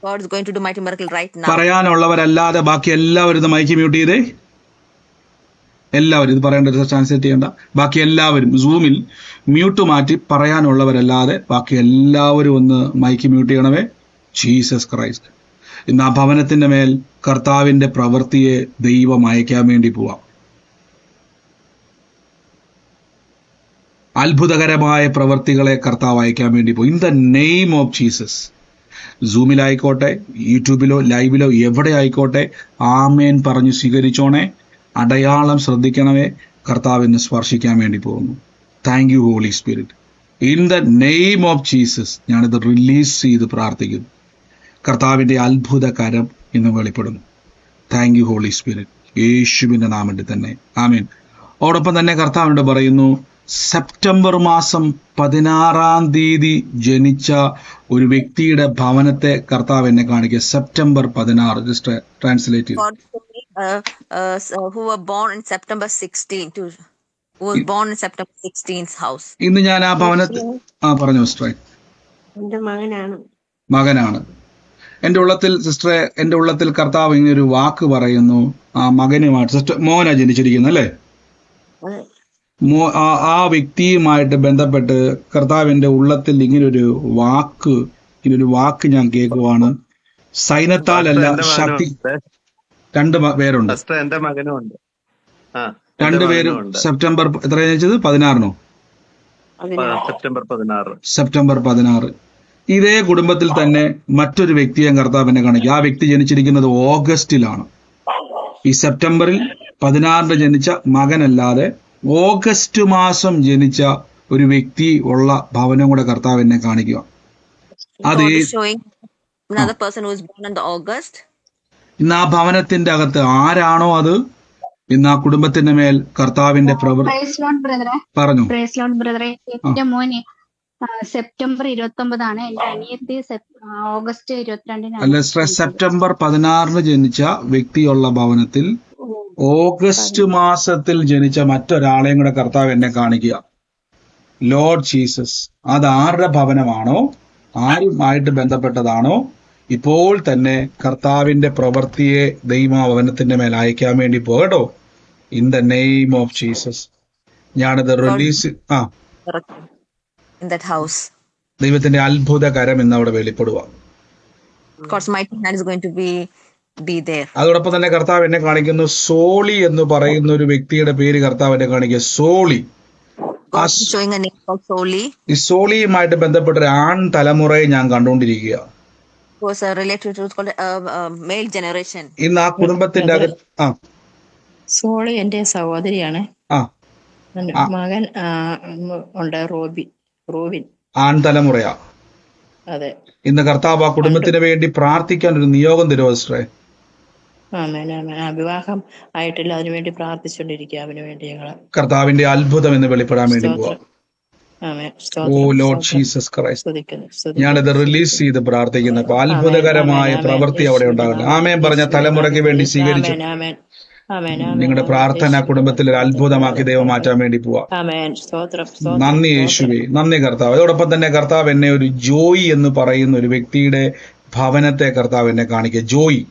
God is going to do mighty miracle right now. പറയാനുള്ളവരല്ലാതെ ബാക്കി എല്ലാവരും ഇത് മൈക്ക് മ്യൂട്ട് ചെയ്തേ. എല്ലാവരും ഇത് പറയേണ്ട, ട്രാൻസ്ലേറ്റ് ചെയ്യേണ്ട. ബാക്കി എല്ലാവരും സൂമിൽ മ്യൂട്ട് മാറ്റി പറയാനുള്ളവരല്ലാതെ ബാക്കി എല്ലാവരും ഒന്ന് മൈക്ക് മ്യൂട്ട് ചെയ്യണമേ. Jesus Christ. ഇന്ന് ആ ഭവനത്തിന്റെ മേൽ കർത്താവിന്റെ പ്രവൃത്തിയെ ദൈവം അയക്കാൻ വേണ്ടി പോവാം. അത്ഭുതകരമായ പ്രവൃത്തികളെ കർത്താവ് അയക്കാൻ വേണ്ടി പോകും. In the name of Jesus. സൂമിലായിക്കോട്ടെ, യൂട്യൂബിലോ ലൈവിലോ എവിടെ ആയിക്കോട്ടെ, ആമേൻ പറഞ്ഞു സ്വീകരിച്ചോണേ. അടയാളം ശ്രദ്ധിക്കണമേ. കർത്താവിനെ സ്പർശിക്കാൻ വേണ്ടി പോകുന്നു. Thank you Holy Spirit. In the name of Jesus ഞാനിത് റിലീസ് ചെയ്ത് പ്രാർത്ഥിക്കുന്നു. കർത്താവിന്റെ അത്ഭുത കരം ഇന്ന് വെളിപ്പെടുന്നു. Thank you Holy Spirit. യേശുവിന്റെ നാമത്തിൽ തന്നെ ആമേൻ. അതോടൊപ്പം തന്നെ കർത്താവിനോട് പറയുന്നു, സെപ്റ്റംബർ മാസം 16 ജനിച്ച ഒരു വ്യക്തിയുടെ ഭവനത്തെ കർത്താവ് എന്നെ കാണിക്കുക. സെപ്റ്റംബർ 16. ജസ്റ്റ് ട്രാൻസ്ലേറ്റ് ചെയ്തു. Who were born in September 16, who was born in September 16's house. ഇന്ന് ഞാൻ ആ ഭവനത്തിൽ പറഞ്ഞു സിസ്റ്ററെ. എന്റെ മകനാണ്. മകനാണ്. എൻ്റെ ഉള്ളത്തിൽ സിസ്റ്ററെ, എൻ്റെ ഉള്ളത്തിൽ കർത്താവ് ഇങ്ങനെ ഒരു വാക്ക് പറയുന്നു. ആ മകനുമായിട്ട് സിസ്റ്റർ മോനാ ജനിച്ചിരിക്കുന്നത് അല്ലേ? അതെ. ആ വ്യക്തിയുമായിട്ട് ബന്ധപ്പെട്ട് കർത്താവിന്റെ ഉള്ളത്തിൽ ഇങ്ങനൊരു വാക്ക് ഞാൻ കേൾക്കുവാണ്. സൈന്യത്താലല്ല ശക്തി. രണ്ട് പേരുണ്ട്. എന്റെ മകനും ഉണ്ട്. രണ്ടുപേരും സെപ്റ്റംബർ എത്ര ജനിച്ചത്? 16 സെപ്റ്റംബർ 16. ഇതേ കുടുംബത്തിൽ തന്നെ മറ്റൊരു വ്യക്തിയെ കർത്താവിനെ കാണിക്കുക. ആ വ്യക്തി ജനിച്ചിരിക്കുന്നത് ഓഗസ്റ്റിലാണ്. ഈ സെപ്റ്റംബറിൽ 16 ജനിച്ച മകനല്ലാതെ ഓഗസ്റ്റ് മാസം ജനിച്ച ഒരു വ്യക്തി ഉള്ള ഭവനം കൂടെ കർത്താവ് എന്നെ കാണിക്കുക. അത് God is showing another person who is born on the August. ഇന്ന് ആ ഭവനത്തിന്റെ അകത്ത് ആരാണോ അത്, ഇന്ന് ആ കുടുംബത്തിന്റെ മേൽ കർത്താവിന്റെ പറഞ്ഞു. ബ്രദറെ, എന്റെ മോന് സെപ്റ്റംബർ 29 എന്റെ അനിയത്തി ഓഗസ്റ്റ് 22 അല്ല, സെപ്റ്റംബർ 16 ജനിച്ച വ്യക്തിയുള്ള ഭവനത്തിൽ ഓഗസ്റ്റ് മാസത്തിൽ ജനിച്ച മറ്റൊരാളെയും കൂടെ കർത്താവ് എന്നെ കാണിക്കുക. ലോർഡ് ജീസസ്, അത് ആരുടെ ഭവനമാണോ, ആരുമായിട്ട് ബന്ധപ്പെട്ടതാണോ, ഇപ്പോൾ തന്നെ കർത്താവിന്റെ പ്രവൃത്തിയെ ദൈവഭവനത്തിന്റെ മേൽ അയക്കാൻ വേണ്ടി പോകട്ടോ. In the name of Jesus ഞാനത് റിലീസ്. In that house, ദൈവത്തിന്റെ അത്ഭുത കരം ഇന്ന് അവിടെ വെളിപ്പെടുക. God's mighty hand is going to be there. അതോടൊപ്പം തന്നെ കർത്താവ് എന്നെ കാണിക്കുന്നു, സോളി എന്ന് പറയുന്ന ഒരു വ്യക്തിയുടെ പേര് കർത്താവ് എന്നെ കാണിക്കുക. Soly. God is showing a name called Soli. ഈ സോളിയുമായിട്ട് ബന്ധപ്പെട്ട ഒരു ആൺ തലമുറയെ ഞാൻ കണ്ടുകൊണ്ടിരിക്കുക. Was related to called male generation. ഇന്ന് ആ കുടുംബത്തിന്റെ അകത്ത് സോളി എന്റെ സഹോദരിയാണ്. ആ മകൻ ഉണ്ട്, റോബിൻ. ആൺ തലമുറയാ. അതെ. ഇന്ന് കർത്താവ് ആ കുടുംബത്തിന് വേണ്ടി പ്രാർത്ഥിക്കാൻ ഒരു നിയോഗം തരുമോ സിസ്റ്ററെ? വിവാഹം ആയിട്ടില്ല, അതിനുവേണ്ടി പ്രാർത്ഥിച്ചുകൊണ്ടിരിക്കുക. അവന് വേണ്ടി ഞങ്ങള് കർത്താവിന്റെ അത്ഭുതം എന്ന് വെളിപ്പെടാൻ വേണ്ടി പോവാം. ഓ ലോർഡ് ജീസസ് ക്രൈസ്റ്റ്, ഞാനിത് റിലീസ് ചെയ്ത് പ്രാർത്ഥിക്കുന്നു. അപ്പൊ അത്ഭുതകരമായ പ്രവൃത്തി അവിടെ ഉണ്ടാകട്ടെ. ആമേൻ പറഞ്ഞ തലമുറയ്ക്ക് വേണ്ടി സ്വീകരിച്ചു. നിങ്ങളുടെ പ്രാർത്ഥന കുടുംബത്തിൽ ഒരു അത്ഭുതമാക്കി ദൈവം മാറ്റാൻ വേണ്ടി പോവാം. നന്ദി യേശുവേ, നന്ദി കർത്താവ്. അതോടൊപ്പം തന്നെ കർത്താവ് എന്നെ ഒരു ജോയി എന്ന് പറയുന്ന ഒരു വ്യക്തിയുടെ ഭവനത്തെ കർത്താവ് എന്നെ കാണിക്കുക. Joy.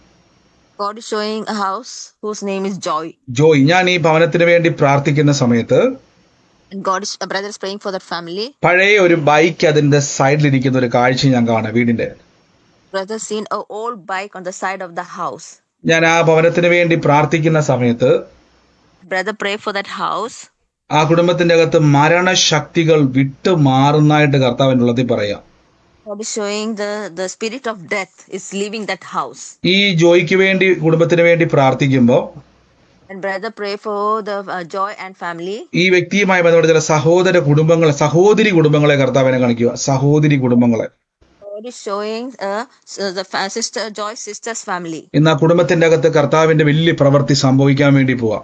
God is showing a house whose name is Joy. Joy. ഞാൻ ഈ ഭവനത്തിന് വേണ്ടി പ്രാർത്ഥിക്കുന്ന സമയത്ത് And brother is praying for that family. പഴയ ഒരു ബൈക്ക് അതിന്റെ സൈഡിലിരിക്കുന്ന ഒരു കാഴ്ച ഞാൻ കാണാം വീടിന്റെ. Brother seen a old bike on the side of the house. ഞാൻ ആ ഭവനത്തിന് വേണ്ടി പ്രാർത്ഥിക്കുന്ന സമയത്ത് Brother pray for that house. ആ കുടുംബത്തിന്റെ അകത്ത് മരണശക്തികൾ വിട്ടു മാറുന്നതായിട്ട് കർത്താവിന്റെ ഉള്ളത്തിൽ പറയാം. God is showing the spirit of death is leaving that house. ഈ ജോയിക്ക് വേണ്ടി കുടുംബത്തിന് വേണ്ടി പ്രാർത്ഥിക്കുമ്പോൾ And brother pray for the Joy and family. ഈ വ്യക്തിയുമായി ബന്ധപ്പെട്ട ചില സഹോദരി കുടുംബങ്ങളെ കർത്താവിനെ കാണിക്കുക. സഹോദരി കുടുംബങ്ങളെ God is showing the sister Joy's sister's family. ഇന്ന് ആ കുടുംബത്തിന്റെ അകത്ത് കർത്താവിന്റെ വലിയ പ്രവൃത്തി സംഭവിക്കാൻ വേണ്ടി പോവാ.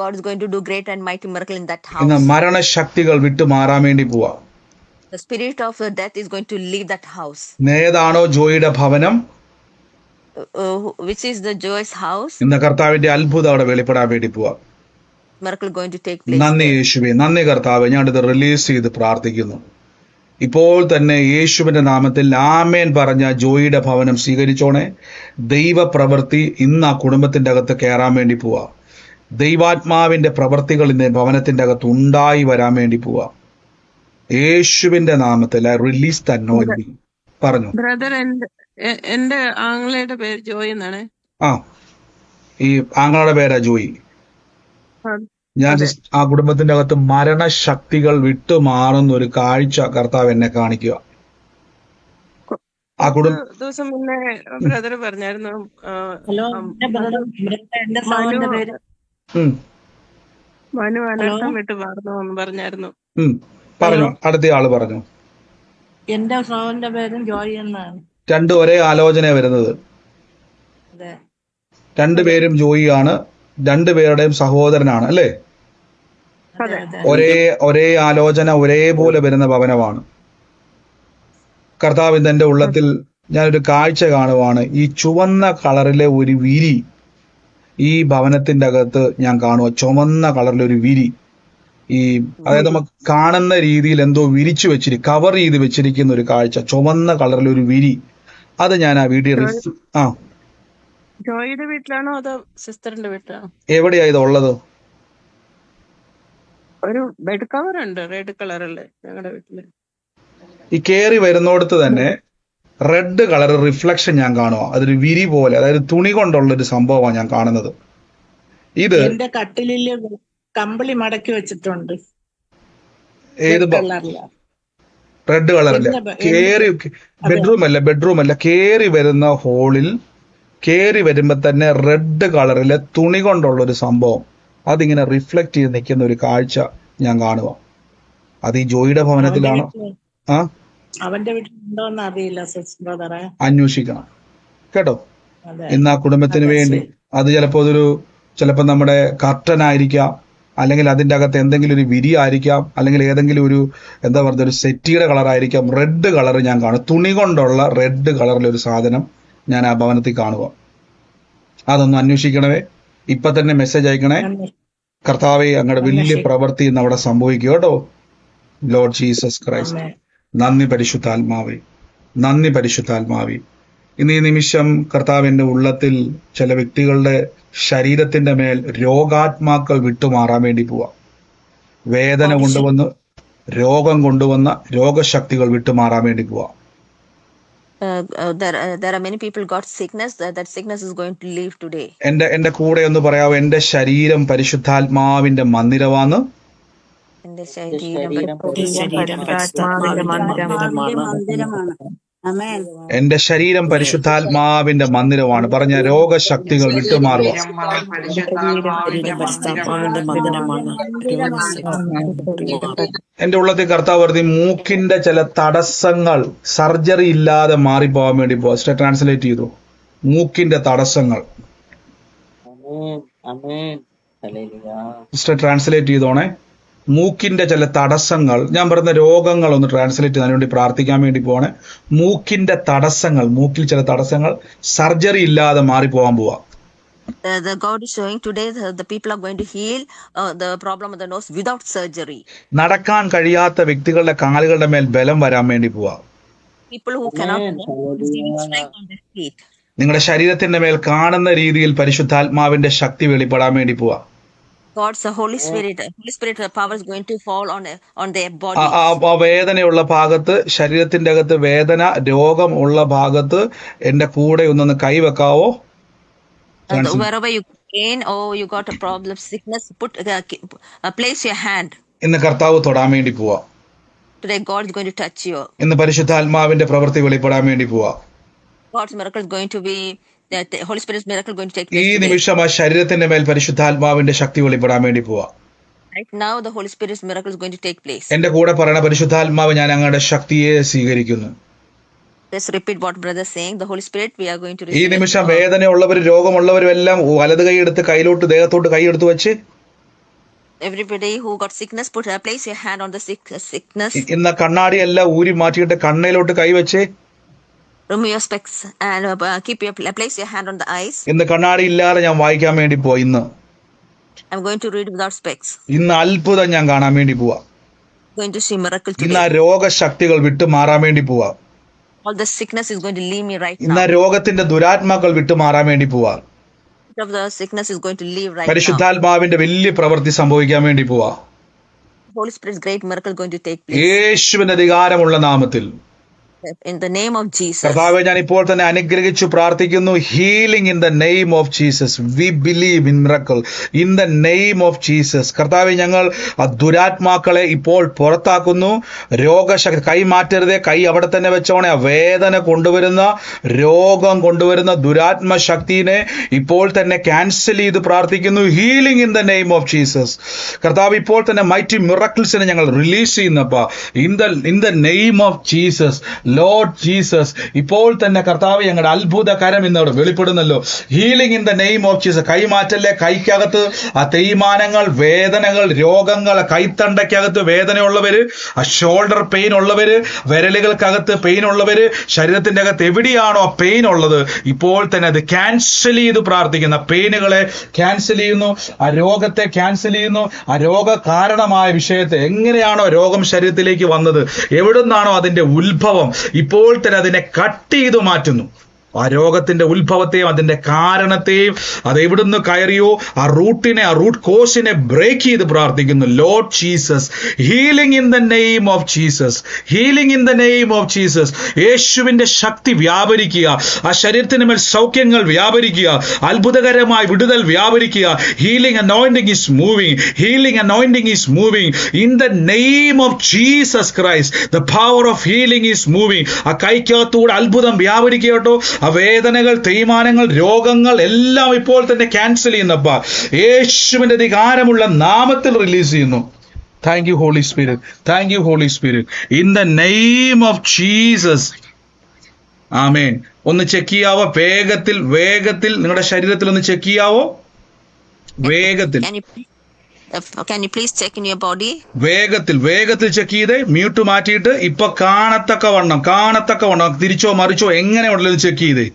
God is going to do great and mighty miracle in that house. ഇന്ന് മരണശക്തികൾ വിട്ടു മാറാൻ വേണ്ടി പോവാ. The spirit of death is going to leave that house. ഏതാണോ ജോയിയുടെ ഭവനം, which is the Joy's house, ഇന്ന് കർത്താവിന്റെ അത്ഭുതം അവിടെ വെളിപ്പെടാൻ വേണ്ടി പോവാ. miracle going to take place. നന്ദി യേശുവേ, നന്ദി കർത്താവേ. ഞാനിത് റിലീസ് ചെയ്ത് പ്രാർത്ഥിക്കുന്നു. ഇപ്പോൾ തന്നെ യേശുവിന്റെ നാമത്തിൽ ആമേൻ പറഞ്ഞ ജോയിയുടെ ഭവനം സ്വീകരിച്ചോണേ. ദൈവപ്രവൃത്തി ഇന്ന് ആ കുടുംബത്തിന്റെ അകത്ത് കയറാൻ വേണ്ടി പോവാ. ദൈവാത്മാവിന്റെ പ്രവൃത്തികൾ ഇന്ന് ഭവനത്തിന്റെ അകത്ത് ഉണ്ടായി വരാൻ വേണ്ടി പോവാ. യേശുവിന്റെ നാമത്തിൽ റിലീസ് ദ അനോയിന്റിംഗ്. പറഞ്ഞു. ബ്രദർ, എന്റെ ആംഗ്ലയുടെ പേര് ജോയ് എന്നാണ്. ഈ ആംഗ്ലയുടെ പേരാ ജോയി. ഞാൻ ആ കുടുംബത്തിന്റെ അകത്ത് മരണശക്തികൾ വിട്ടുമാറുന്ന ഒരു കാഴ്ച കർത്താവ് എന്നെ കാണിക്കുക. ആ ദിവസം മുന്നേ ബ്രദർ പറഞ്ഞായിരുന്നു, മനു അനർത്ഥം വിട്ട് മാറുന്നു എന്ന് പറഞ്ഞായിരുന്നു. പറഞ്ഞു. അടുത്ത ആള് പറഞ്ഞു. എന്റെ സഹോദരന്റെ പേരും ജോയ് എന്നാണ്. രണ്ടും ഒരേ ആലോചന വരുന്നത്. രണ്ടുപേരും ജോയി ആണ്. രണ്ടുപേരുടെയും സഹോദരനാണ് അല്ലേ? ഒരേ ആലോചന ഒരേപോലെ വരുന്ന ഭവനമാണ്. കർത്താവ് ഇതെന്റെ ഉള്ളത്തിൽ ഞാനൊരു കാഴ്ച കാണുവാണ്. ഈ ചുവന്ന കളറിലെ ഒരു വിരി ഈ ഭവനത്തിന്റെ അകത്ത് ഞാൻ കാണുക. ചുവന്ന കളറിലെ ഒരു വിരി. ഈ അതായത് നമുക്ക് കാണുന്ന രീതിയിൽ എന്തോ വിരിച്ചു വെച്ചിരിക്കും, കവർ ചെയ്ത് വെച്ചിരിക്കുന്ന ഒരു കാഴ്ച, ചുവന്ന കളറിൽ ഒരു വിരി. അത് ഞാൻ ആ വീഡിയോ ജോയിയുടെ വീട്ടിലാണോ അതോ സിസ്റ്ററിന്റെ വീട്ടിലാണോ? എവിടെയാ ഇത് ഉള്ളത്? ഒരു ബെഡ് കവർ ഉണ്ട് റെഡ് കളറല്ലേ ഞങ്ങളുടെ വീട്ടില്. ഈ കേറി വരുന്നോടത്ത് തന്നെ റെഡ് കളർ റിഫ്ലക്ഷൻ ഞാൻ കാണുക. അതൊരു വിരി പോലെ, അതായത് തുണി കൊണ്ടുള്ള ഒരു സംഭവമാണ് ഞാൻ കാണുന്നത്. ഇത് എന്റെ കട്ടിലില് കമ്പിളി മടക്കി വെച്ചിട്ടുണ്ട്. ഏത് റെഡ് കളറില്ല, കേറി ബെഡ്റൂം അല്ല കേറി വരുന്ന ഹോളിൽ കേറി വരുമ്പോ തന്നെ റെഡ് കളറിലെ തുണി കൊണ്ടുള്ള ഒരു സംഭവം അതിങ്ങനെ റിഫ്ലക്ട് ചെയ്ത് നിൽക്കുന്ന ഒരു കാഴ്ച ഞാൻ കാണുക. അത് ഈ ജോയിയുടെ ഭവനത്തിലാണോ? അവന്റെ വീട്ടിലുണ്ടോന്ന് അറിയില്ല ബ്രദറെ, അന്വേഷിക്കണം കേട്ടോ. ഇന്ന് ആ കുടുംബത്തിന് വേണ്ടി അത് ചിലപ്പോ നമ്മുടെ കർട്ടൻ ആയിരിക്കാം, അല്ലെങ്കിൽ അതിൻ്റെ അകത്ത് എന്തെങ്കിലും ഒരു വിരി ആയിരിക്കാം, അല്ലെങ്കിൽ ഏതെങ്കിലും ഒരു എന്താ പറയുക ഒരു സെറ്റിയുടെ കളർ ആയിരിക്കാം. റെഡ് കളർ ഞാൻ കാണും, തുണി കൊണ്ടുള്ള റെഡ് കളറിലൊരു സാധനം ഞാൻ ആ ഭവനത്തിൽ കാണുക. അതൊന്ന് അന്വേഷിക്കണവേ, ഇപ്പൊ തന്നെ മെസ്സേജ് അയക്കണേ. കർത്താവേ അങ്ങയുടെ വലിയ പ്രവൃത്തി ഇന്ന് അവിടെ സംഭവിക്കുക കേട്ടോ. ലോർഡ് ജീസസ് ക്രൈസ്റ്റ്, നന്ദി പരിശുദ്ധാത്മാവേ, നന്ദി പരിശുദ്ധാത്മാവേ. ഇന്ന് ഈ നിമിഷം കർത്താവിന്റെ ഉള്ളത്തിൽ ചില വ്യക്തികളുടെ ശരീരത്തിന്റെ മേൽ രോഗാത്മാക്കൾ വിട്ടുമാറാൻ വേണ്ടി പോവാ. വേദന കൊണ്ടുവന്ന് രോഗം കൊണ്ടുവന്ന രോഗശക്തികൾ വിട്ടുമാറാൻ വേണ്ടി പോവാ. There are many people got sickness. That sickness is going to leave today. എന്റെ കൂടെ ഒന്ന് പറയാവോ, എന്റെ ശരീരം പരിശുദ്ധാത്മാവിന്റെ മന്ദിരമാണ്. എന്റെ ശരീരം എന്റെ ശരീരം പരിശുദ്ധാത്മാവിന്റെ മന്ദിരമാണ്. പറഞ്ഞ രോഗശക്തികൾ വിട്ടുമാറുക. എന്റെ ഉള്ളത്തിൽ കർത്താവ് പറഞ്ഞ മൂക്കിന്റെ ചില തടസ്സങ്ങൾ സർജറി ഇല്ലാതെ മാറിപ്പോവാൻ വേണ്ടി പോവാ. ട്രാൻസ്ലേറ്റ് ചെയ്തു. മൂക്കിന്റെ തടസ്സങ്ങൾ ട്രാൻസ്ലേറ്റ് ചെയ്തോണേ. മൂക്കിന്റെ ചില തടസ്സങ്ങൾ, ഞാൻ പറഞ്ഞ രോഗങ്ങൾ ഒന്ന് ട്രാൻസ്ലേറ്റ് ചെയ്യാൻ വേണ്ടി പ്രാർത്ഥിക്കാൻ വേണ്ടി പോവാണ്. മൂക്കിന്റെ തടസ്സങ്ങൾ, മൂക്കിൽ ചില തടസ്സങ്ങൾ സർജറി ഇല്ലാതെ മാറിപ്പോവാൻ പോവാ. The God is showing today the people are going to heal the problem of the nose without surgery. നടക്കാൻ കഴിയാത്ത വ്യക്തികളുടെ കാലുകളുടെ മേൽ ബലം വരാൻ വേണ്ടി പോവാ. People who cannot receiving strength on their feet. നിങ്ങളുടെ ശരീരത്തിന്റെ മേൽ കാണുന്ന രീതിയിൽ പരിശുദ്ധാത്മാവിന്റെ ശക്തി വെളിപ്പെടാൻ വേണ്ടി പോവാ. God's Holy Spirit power is going to fall on their body. ആ വേദനയുള്ള ഭാഗത്ത്, ശരീരത്തിന്റെ അകത്ത് വേദന രോഗം ഉള്ള ഭാഗത്ത് എന്റെ കൂടെ ഒന്നൊന്ന് കൈവെക്കാവോ? Wherever you pain or you got a problem, sickness, place your hand. ഇന്ന് കർത്താവ് തൊടാൻ വേണ്ടി പോവാ. Today God is going to touch you. ഇന്ന് പരിശുദ്ധാത്മാവിന്റെ പ്രവൃത്തി വെളിപ്പെടാൻ വേണ്ടി പോവാ. God's miracle is going to be that the Holy Spirit's miracle going to take ഈ place. നിമിഷം ആ ശരീരത്തിന്റെ മേൽ പരിശുദ്ധാത്മാവിന്റെ ശക്തി വെളിപ്പെടാൻ വേണ്ടി പോവാ. Right now the Holy Spirit's miracle is going to take place. എന്റെ കൂടെ പറയണ പരിശുദ്ധാത്മാവ്, ഞാൻ അങ്ങയുടെ ശക്തിയെ സ്വീകരിക്കുന്നു. Let's repeat what brother is saying. The Holy Spirit, we are going to ഈ receive. നിമിഷം വേദനയുള്ളവരും രോഗമുള്ളവരും എല്ലാം വലത് കൈ എടുത്ത് കയ്യിലോട്ട് ദേഹത്തോട്ട് കൈ എടുത്ത് വെച്ച് Everybody who got sickness, place your hand on the sickness. ഇന്ന് കണ്ണാടി എല്ലാം ഊരി മാറ്റിയിട്ട് കണ്ണയിലോട്ട് കൈവച്ച് Remove your specs and place your hand on the eyes. ഇന്ന് കണ്ണാടി ഇല്ലാതെ ഞാൻ വായിക്കാൻ വേണ്ടി പോവാ. ഇന്ന് I'm going to read without specs. ഇന്ന് അത്ഭുതം ഞാൻ കാണാൻ വേണ്ടി പോവാ. Going to see miracle ഇന്ന് ആ today. രോഗശക്തികൾ വിട്ടു മാറാൻ വേണ്ടി പോവാ. All the sickness is going to leave me right ഇന്ന് ആ now. രോഗത്തിന്റെ ദുരാത്മാക്കൾ വിട്ടു മാറാൻ വേണ്ടി പോവാ. Of the sickness is going to leave right now. പരിശുദ്ധാത്മാവിന്റെ വലിയ പ്രവൃത്തി സംഭവിക്കാൻ വേണ്ടി പോവാ. Holy Spirit's great miracle going to take place. യേശുവിന്റെ അധികാരമുള്ള നാമത്തിൽ In the name of Jesus. കർത്താവേ, ഞാൻ ഇപ്പോൾ തന്നെ അനുഗ്രഹിച്ചു പ്രാർത്ഥിക്കുന്നു. Healing in the name of Jesus. We believe in miracle in the name of Jesus. കർത്താവേ, ഞങ്ങൾ ആ ദുരാത്മാക്കളെ ഇപ്പോൾ പുറത്താക്കുന്നു. രോഗശക്തി കൈ മാറ്റരുതേ, കൈ അവിടെ തന്നെ വെച്ചോണേ. ആ വേദന കൊണ്ടുവരുന്ന, രോഗം കൊണ്ടുവരുന്ന ദുരാത്മ ശക്തിനെ ഇപ്പോൾ തന്നെ ക്യാൻസൽ ചെയ്ത് പ്രാർത്ഥിക്കുന്നു. Healing in the name of Jesus. കർത്താവ്, ഇപ്പോൾ തന്നെ മൈറ്റി മിറക്കിൾസിനെ ഞങ്ങൾ റിലീസ് ചെയ്യുന്നപ്പാ. In the name of Jesus. Lord Jesus. ഇപ്പോൾ തന്നെ കർത്താവ് ഞങ്ങളുടെ അത്ഭുത കരം ഇന്നവിടെ വെളിപ്പെടുന്നല്ലോ. Healing in the name of Jesus. കൈമാറ്റല്ലേ, കൈക്കകത്ത് ആ തേയ്മാനങ്ങൾ, വേദനകൾ, രോഗങ്ങൾ, കൈത്തണ്ടയ്ക്കകത്ത് വേദനയുള്ളവര്, ആ ഷോൾഡർ പെയിൻ ഉള്ളവര്, വിരലുകൾക്കകത്ത് പെയിൻ ഉള്ളവര്, ശരീരത്തിന്റെ അകത്ത് എവിടെയാണോ പെയിൻ ഉള്ളത് ഇപ്പോൾ തന്നെ അത് ക്യാൻസൽ ചെയ്ത് പ്രാർത്ഥിക്കുന്ന പെയിനുകളെ ക്യാൻസൽ ചെയ്യുന്നു, ആ രോഗത്തെ ക്യാൻസൽ ചെയ്യുന്നു. ആ രോഗ കാരണമായ വിഷയത്തെ, എങ്ങനെയാണോ രോഗം ശരീരത്തിലേക്ക് വന്നത്, എവിടുന്നാണോ അതിന്റെ ഉത്ഭവം, ഇപ്പോൾ തന്നെ അതിനെ കട്ട് ചെയ്തു മാറ്റുന്നു. ആ രോഗത്തിന്റെ ഉത്ഭവത്തെയും അതിന്റെ കാരണത്തെയും അത് എവിടുന്ന് കയറിയോ ആ റൂട്ടിനെ, ആ റൂട്ട് കോസിനെ ബ്രേക്ക് ചെയ്ത് പ്രാർത്ഥിക്കുന്നു. Lord Jesus, healing in the name of Jesus, healing in the name of Jesus. യേശുവിന്റെ ശക്തി വ്യാപരിക്കുക, ആ ശരീരത്തിന് മേൽ സൗഖ്യങ്ങൾ വ്യാപരിക്കുക, അത്ഭുതകരമായ വിടുതൽ വ്യാപരിക്കുക. Healing anointing is moving, healing anointing is moving in the name of Jesus Christ. The power of healing is moving. ആ കൈക്കകത്തൂടെ അത്ഭുതം വ്യാപരിക്കുക കേട്ടോ. ആ വേദനകൾ, തേയ്മാനങ്ങൾ, രോഗങ്ങൾ എല്ലാം ഇപ്പോൾ തന്നെ ക്യാൻസൽ ചെയ്യുന്നപ്പ യേശുവിന്റെ അധികാരമുള്ള നാമത്തിൽ റിലീസ് ചെയ്യുന്നു. Thank you Holy Spirit, thank you Holy Spirit, in the name of Jesus. ആമേൻ. ഒന്ന് ചെക്ക് ചെയ്യാവോ? വേഗത്തിൽ വേഗത്തിൽ നിങ്ങളുടെ ശരീരത്തിൽ ഒന്ന് ചെക്ക് ചെയ്യാവോ? വേഗത്തിൽ Can you please check in your body? വേഗത്തിൽ വേഗത്തിൽ ചെക്ക് ചെയ്ത് മ്യൂട്ട് മാറ്റിയിട്ട് ഇപ്പൊ കാണത്തക്ക വണ്ണം തിരിച്ചോ മറിച്ചോ എങ്ങനെയുള്ളത് ചെക്ക് ചെയ്തേ.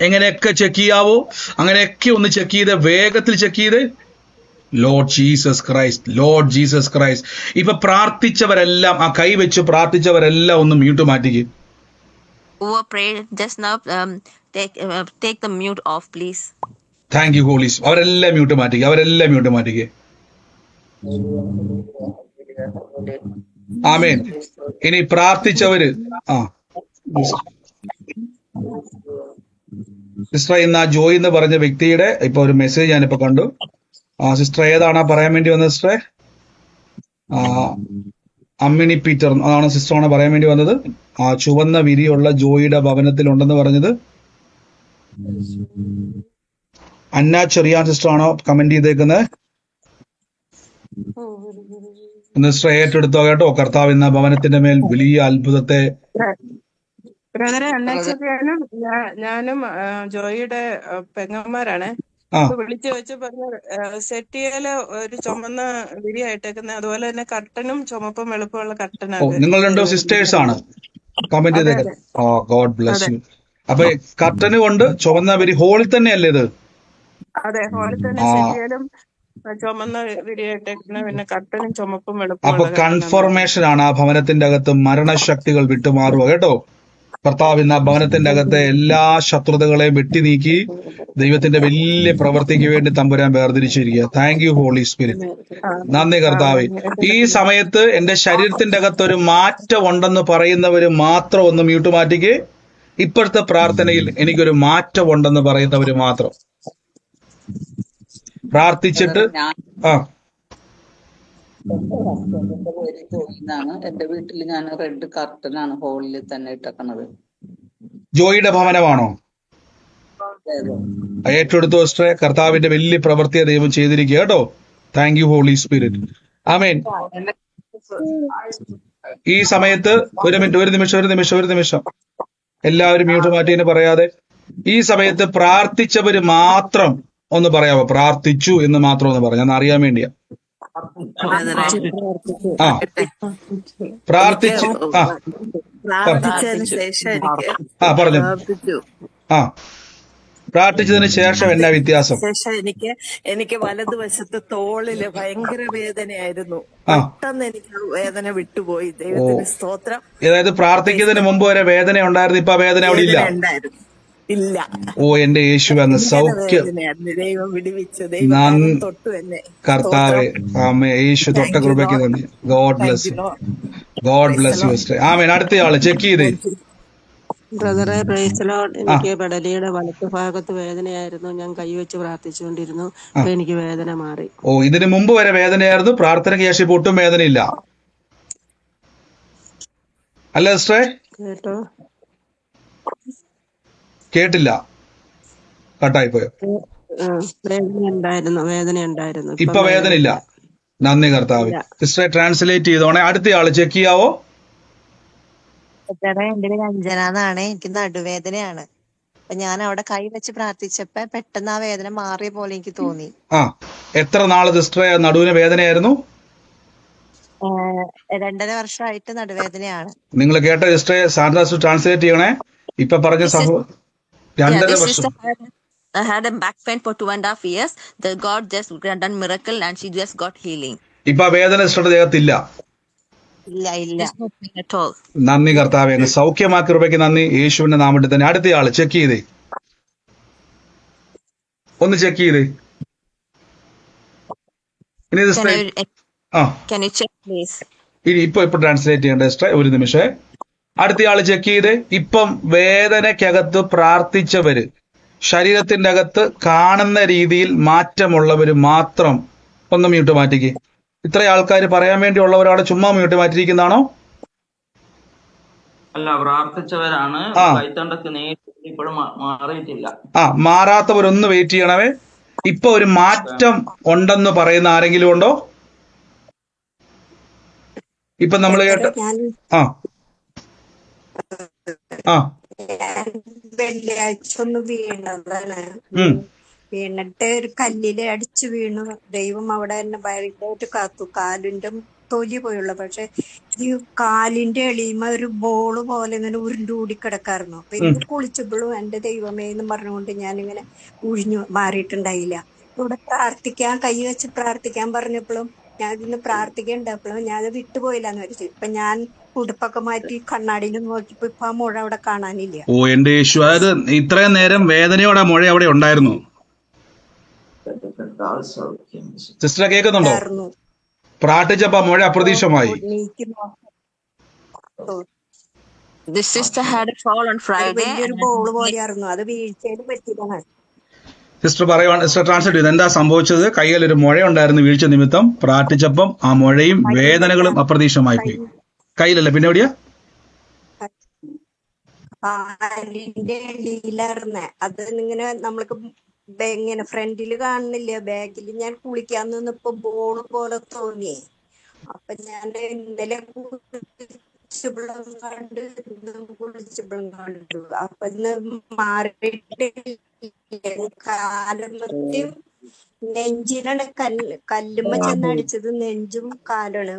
എങ്ങനെയൊക്കെ ചെക്ക് ചെയ്യാവോ അങ്ങനെയൊക്കെ ഒന്ന് ചെക്ക് ചെയ്ത് വേഗത്തിൽ ചെക്ക് ചെയ്ത്. Lord Jesus Christ, Lord Jesus Christ. ഇപ്പൊ പ്രാർത്ഥിച്ചവരെല്ലാം, ആ കൈ വെച്ച് പ്രാർത്ഥിച്ചവരെല്ലാം ഒന്ന് മ്യൂട്ട് മാറ്റിക്ക്. Who prayed just now, take the mute off, please. Thank you ഹോളീസ്. അവരെല്ലാം മ്യൂട്ട് മാറ്റിക്കുക, അവരെല്ലാം മ്യൂട്ട് മാറ്റിക്കുക. ആമേൻ. ഇനി പ്രാർത്ഥിച്ചവര്, സിസ്റ്റർ ഇന്ന് ആ ജോയ് എന്ന് പറഞ്ഞ വ്യക്തിയുടെ ഇപ്പൊ ഒരു മെസ്സേജ് ഞാനിപ്പോ കണ്ടു. സിസ്റ്റർ ഏതാണാ പറയാൻ വേണ്ടി വന്നത്? സിസ്റ്ററെ അമ്മിണി പീറ്റർ അതാണ് സിസ്റ്ററാണ് പറയാൻ വേണ്ടി വന്നത്. ആ ചുവന്ന വിരിയുള്ള ജോയിയുടെ ഭവനത്തിൽ ഉണ്ടെന്ന് പറഞ്ഞത് അന്ന ചെറിയാൻ സിസ്റ്റർ ആണോ കമന്റ് ചെയ്തേക്കുന്നത്? സിസ്റ്റർ ഏറ്റെടുത്തോ കേട്ടോ. കർത്താവ് എന്ന ഭവനത്തിന്റെ മേൽ വലിയ അത്ഭുതത്തെ. ബ്രദറെ, അന്നച്ചറിയാനും ഞാനും ജോയിയുടെ പെങ്ങന്മാരാണ്. വിളിച്ചു വെച്ച് പറഞ്ഞു സെറ്റിയില് ഒരു ചുമന്ന വിരിയായിട്ടേക്കുന്നത്, അതുപോലെ തന്നെ കർട്ടനും ചുമപ്പും വെളുപ്പമുള്ള കർട്ടനാണ്. നിങ്ങൾ രണ്ടോ സിസ്റ്റേഴ്സ് ആണ് കമന്റ് ചെയ്തേക്കുന്നത്. God bless U. അപ്പൊ കർട്ടന് കൊണ്ട് ചുവന്ന വിരി ഹോളിൽ തന്നെയല്ലേ ഇത്? അതെ, ഹോളിൽ തന്നെ സെറ്റിയിലും ചുമന്ന വിരിയായിട്ടേക്കുന്ന, പിന്നെ കർട്ടനും ചുമപ്പും വെളുപ്പും. അപ്പൊ കൺഫർമേഷൻ ആണ് ആ ഭവനത്തിന്റെ അകത്ത് മരണശക്തികൾ വിട്ടുമാറുക കേട്ടോ. കർത്താവ് ഇന്ന് ആ ഭവനത്തിന്റെ അകത്തെ എല്ലാ ശത്രുതകളെയും വെട്ടി നീക്കി ദൈവത്തിന്റെ വലിയ പ്രവൃത്തിക്ക് വേണ്ടി തമ്പുരാൻ വേർതിരിച്ചിരിക്കുക. Thank you Holy Spirit. നന്ദി കർത്താവേ. ഈ സമയത്ത് എന്റെ ശരീരത്തിന്റെ അകത്ത് ഒരു മാറ്റം ഉണ്ടെന്ന് പറയുന്നവര് മാത്രം ഒന്ന് മ്യൂട്ട് മാറ്റിക്ക്. ഇപ്പോഴത്തെ പ്രാർത്ഥനയിൽ എനിക്കൊരു മാറ്റം ഉണ്ടെന്ന് പറയുന്നവര് മാത്രം പ്രാർത്ഥിച്ചിട്ട്. എന്റെ വീട്ടിൽ ഞാൻ റെഡ് കർട്ടനാണ് ഹോളിൽ തന്നെ ഇട്ടേക്കണത്. ജോയിയുടെ ഭവനമാണോ? ഏറ്റെടുത്തു സിസ്റ്ററെ. കർത്താവിന്റെ വലിയ പ്രവൃത്തിയെ ദൈവം ചെയ്തിരിക്കുക കേട്ടോ. Thank you Holy Spirit. ആമേൻ. ഈ സമയത്ത് ഒരു നിമിഷം എല്ലാവരും മ്യൂട്ട് മാറ്റിയെന്ന് പറയാതെ ഈ സമയത്ത് പ്രാർത്ഥിച്ചവര് മാത്രം ഒന്ന് പറയാമോ? പ്രാർത്ഥിച്ചു എന്ന് മാത്രം ഒന്ന് പറയാം, ഞാൻ അറിയാൻ വേണ്ടിയാ. പ്രാർത്ഥിച്ചതിന് ശേഷം പറഞ്ഞു. പ്രാർത്ഥിച്ചതിന് ശേഷം എന്നാ വ്യത്യാസം? ശേഷം എനിക്ക് വലതുവശത്ത് തോളില് ഭയങ്കര വേദനയായിരുന്നു. പെട്ടെന്ന് എനിക്ക് വേദന വിട്ടുപോയി. ദൈവത്തിന് സ്തോത്രം. അതായത് പ്രാർത്ഥിക്കുന്നതിന് മുമ്പ് വരെ വേദന ഉണ്ടായിരുന്നു, ഇപ്പൊ വേദന അവിടെ ഇല്ല. ഇല്ല. ഓ എന്റെ യേശു അങ്ങ് സൗഖ്യം. ദൈവം വിടുവിച്ചു. ദൈവം തൊട്ടു എന്നെ. കർത്താവേ ആമേ. യേശു തൊട്ട കൃപയ്ക്ക് നന്ദി. God bless you. God bless you. ആമേൻ. അടുത്തയാള് ചെക്ക് ചെയ്തേ. ബ്രദറെ, പ്രൈസ് ലോർഡ്. എനിക്ക് പെടലിയുടെ വലത്ത് ഭാഗത്ത് വേദനയായിരുന്നു. ഞാൻ കൈവച്ച് പ്രാർത്ഥിച്ചുകൊണ്ടിരുന്നു. അപ്പൊ എനിക്ക് വേദന മാറി. ഓ ഇതിനു മുമ്പ് വരെ വേദനയായിരുന്നു, പ്രാർത്ഥനയ്ക്ക് ശേഷം ഇപ്പൊ ഒട്ടും വേദനയില്ല അല്ല സിസ്റ്ററെ? കേട്ടോ? കേട്ടില്ല, കട്ടായി പോയോ? വേദന ഉണ്ടായിരുന്നു. ഇപ്പൊ വേദന ഇല്ല. നന്ദി കർത്താവേ. സിസ്റ്ററെ ട്രാൻസ്ലേറ്റ് ചെയ്തോണേ. അടുത്തയാള് ചെക്ക് ചെയ്യാവോ? എന്റെ പേര് അഞ്ജന എന്നാണ്. എനിക്ക് നടുവേദനയാണ്. അപ്പൊ ഞാൻ അവിടെ കൈ വെച്ച് പ്രാർത്ഥിച്ചപ്പോ പെട്ടെന്ന് ആ വേദന മാറിയ പോലെ എനിക്ക് തോന്നി. എത്ര നാള് സിസ്റ്ററെ നടുവിന് വേദനയായിരുന്നു? 2.5 വർഷമായിട്ട് നടുവേദനയാണ്. നിങ്ങൾ കേട്ട സിസ്റ്ററെ സാന്താസ് ട്രാൻസ്ലേറ്റ് ചെയ്യണേ. ഇപ്പൊ പറഞ്ഞ 2.5 വർഷം. I had a back pain for 2.5 years. The God just done miracle and she just got healing. ഇപ്പൊ വേദന സിസ്റ്ററുടെ ദേഹത്തില്ല. ഇല്ല. There's no pain at all. നന്ദി കർത്താവേ, അങ്ങ് സൗഖ്യമാക്കി കൃപയ്ക്ക് നന്ദി, യേശുവിന്റെ നാമത്തിൽ തന്നെ. അടുത്തയാള് ചെക്ക് ചെയ്തേ, ഒന്ന് ചെക്ക് ചെയ്തേ. ഇനി Can you check please? ഇനി ഇപ്പൊ ട്രാൻസ്ലേറ്റ് ചെയ്യേണ്ട സിസ്റ്റർ, ഒരു നിമിഷം. അടുത്തയാള് ചെക്ക് ചെയ്തേ. ഇപ്പം വേദനയ്ക്കകത്ത് പ്രാർത്ഥിച്ചവര്, ശരീരത്തിന്റെ അകത്ത് കാണുന്ന രീതിയിൽ മാറ്റമുള്ളവര് മാത്രം ഒന്ന് മ്യൂട്ട് മാറ്റിക്ക്. ഇത്ര ആൾക്കാർ പറയാൻ വേണ്ടിയുള്ളവരാണ് ചുമ്മാ മ്യൂട്ട് മാറ്റിയിരിക്കുന്നതാണോ? അല്ല, പ്രാർത്ഥിച്ചവരാണ്. കൈത്തണ്ടക്ക് ഇപ്പോഴും മാറിയിട്ടില്ല. മാറാത്തവരൊന്ന് വെയിറ്റ് ചെയ്യണമേ. ഇപ്പൊ ഒരു മാറ്റം ഉണ്ടെന്ന് പറയുന്ന ആരെങ്കിലും ഉണ്ടോ? ഇപ്പൊ നമ്മൾ കേട്ട വെള്ളിയാഴ്ച ഒന്ന് വീണതാണ്. വീണിട്ട് ഒരു കല്ലില് അടിച്ചു വീണു. ദൈവം അവിടെ തന്നെ ഭയങ്കരമായിട്ട് കാത്തു. കാലിന്റെ തൊലി പോയുള്ള, പക്ഷെ ഈ കാലിന്റെ എളിമ ഒരു ബോള് പോലെ ഇങ്ങനെ ഉരുണ്ടുകൂടി കിടക്കായിരുന്നു. അപ്പൊ ഇന്ന് കുളിച്ചപ്പോഴും എന്റെ ദൈവമേ എന്ന് പറഞ്ഞുകൊണ്ട് ഞാനിങ്ങനെ ഉഴിഞ്ഞു മാറിയിട്ടുണ്ടായില്ല. ഇവിടെ പ്രാർത്ഥിക്കാൻ കൈ വെച്ച് പ്രാർത്ഥിക്കാൻ പറഞ്ഞപ്പോഴും ഞാൻ ഇന്ന് പ്രാർത്ഥിക്കണ്ടപ്പോഴും ഞാൻ വിട്ടുപോയില്ലാന്ന് വെച്ചു. ഇപ്പൊ ഞാൻ ഉടുപ്പൊക്കെ മാറ്റി കണ്ണാടിയിൽ നോക്കിയപ്പോ ഇപ്പൊ ആ മുഴ അവിടെ കാണാനില്ല. ഓ എന്റെ യേശു, അതായത് ഇത്രയും നേരം വേദനയോടെ മുഴ അവിടെ ഉണ്ടായിരുന്നു. സിസ്റ്റർ കേൾക്കുന്നുണ്ടോ? പ്രാർത്ഥിച്ചപ്പോ മുഴ അപ്രതീക്ഷമായി. The sister had a fall on Friday. വലിയൊരു ബോള് പോലെയായിരുന്നു. അത് വീഴ്ചയിൽ പറ്റിയതാണ്. സിസ്റ്റർ പറയുവാണ്, സിസ്റ്റർ ട്രാൻസ്ലേറ്റ് ചെയ്ത് എന്താ സംഭവിച്ചത്? കയ്യിൽ ഒരു മുഴ ഉണ്ടായിരുന്നു, വീഴ്ച നിമിത്തം പ്രാർത്ഥിച്ചപ്പം ആ മുഴയും വേദനകളും അപ്രതീക്ഷമായി പോയി. കയ്യിലല്ല, പിന്നെ എവിടെയാ? കാലിന്റെ അടിയിലായിരുന്നേ. അത് ഇങ്ങനെ നമ്മൾക്ക് ഇങ്ങനെ ഫ്രണ്ടില് കാണുന്നില്ല, ബാക്കിൽ ഞാൻ കുളിക്കാൻ നിന്നപ്പോ ബോള് പോലെ തോന്നിയേ. അപ്പൊ ഞാൻ ഇന്നലെ കുളിച്ചപ്പോഴും കണ്ടു, ഇന്നും കുളിച്ചപ്പോഴും കണ്ടു. അപ്പൊ ഇന്ന് മാറിയിട്ട് കാലമത്തെയും നെഞ്ചിനാണ് കല്ലുമ്മ ചെന്നടിച്ചത്. നെഞ്ചും കാലാണ്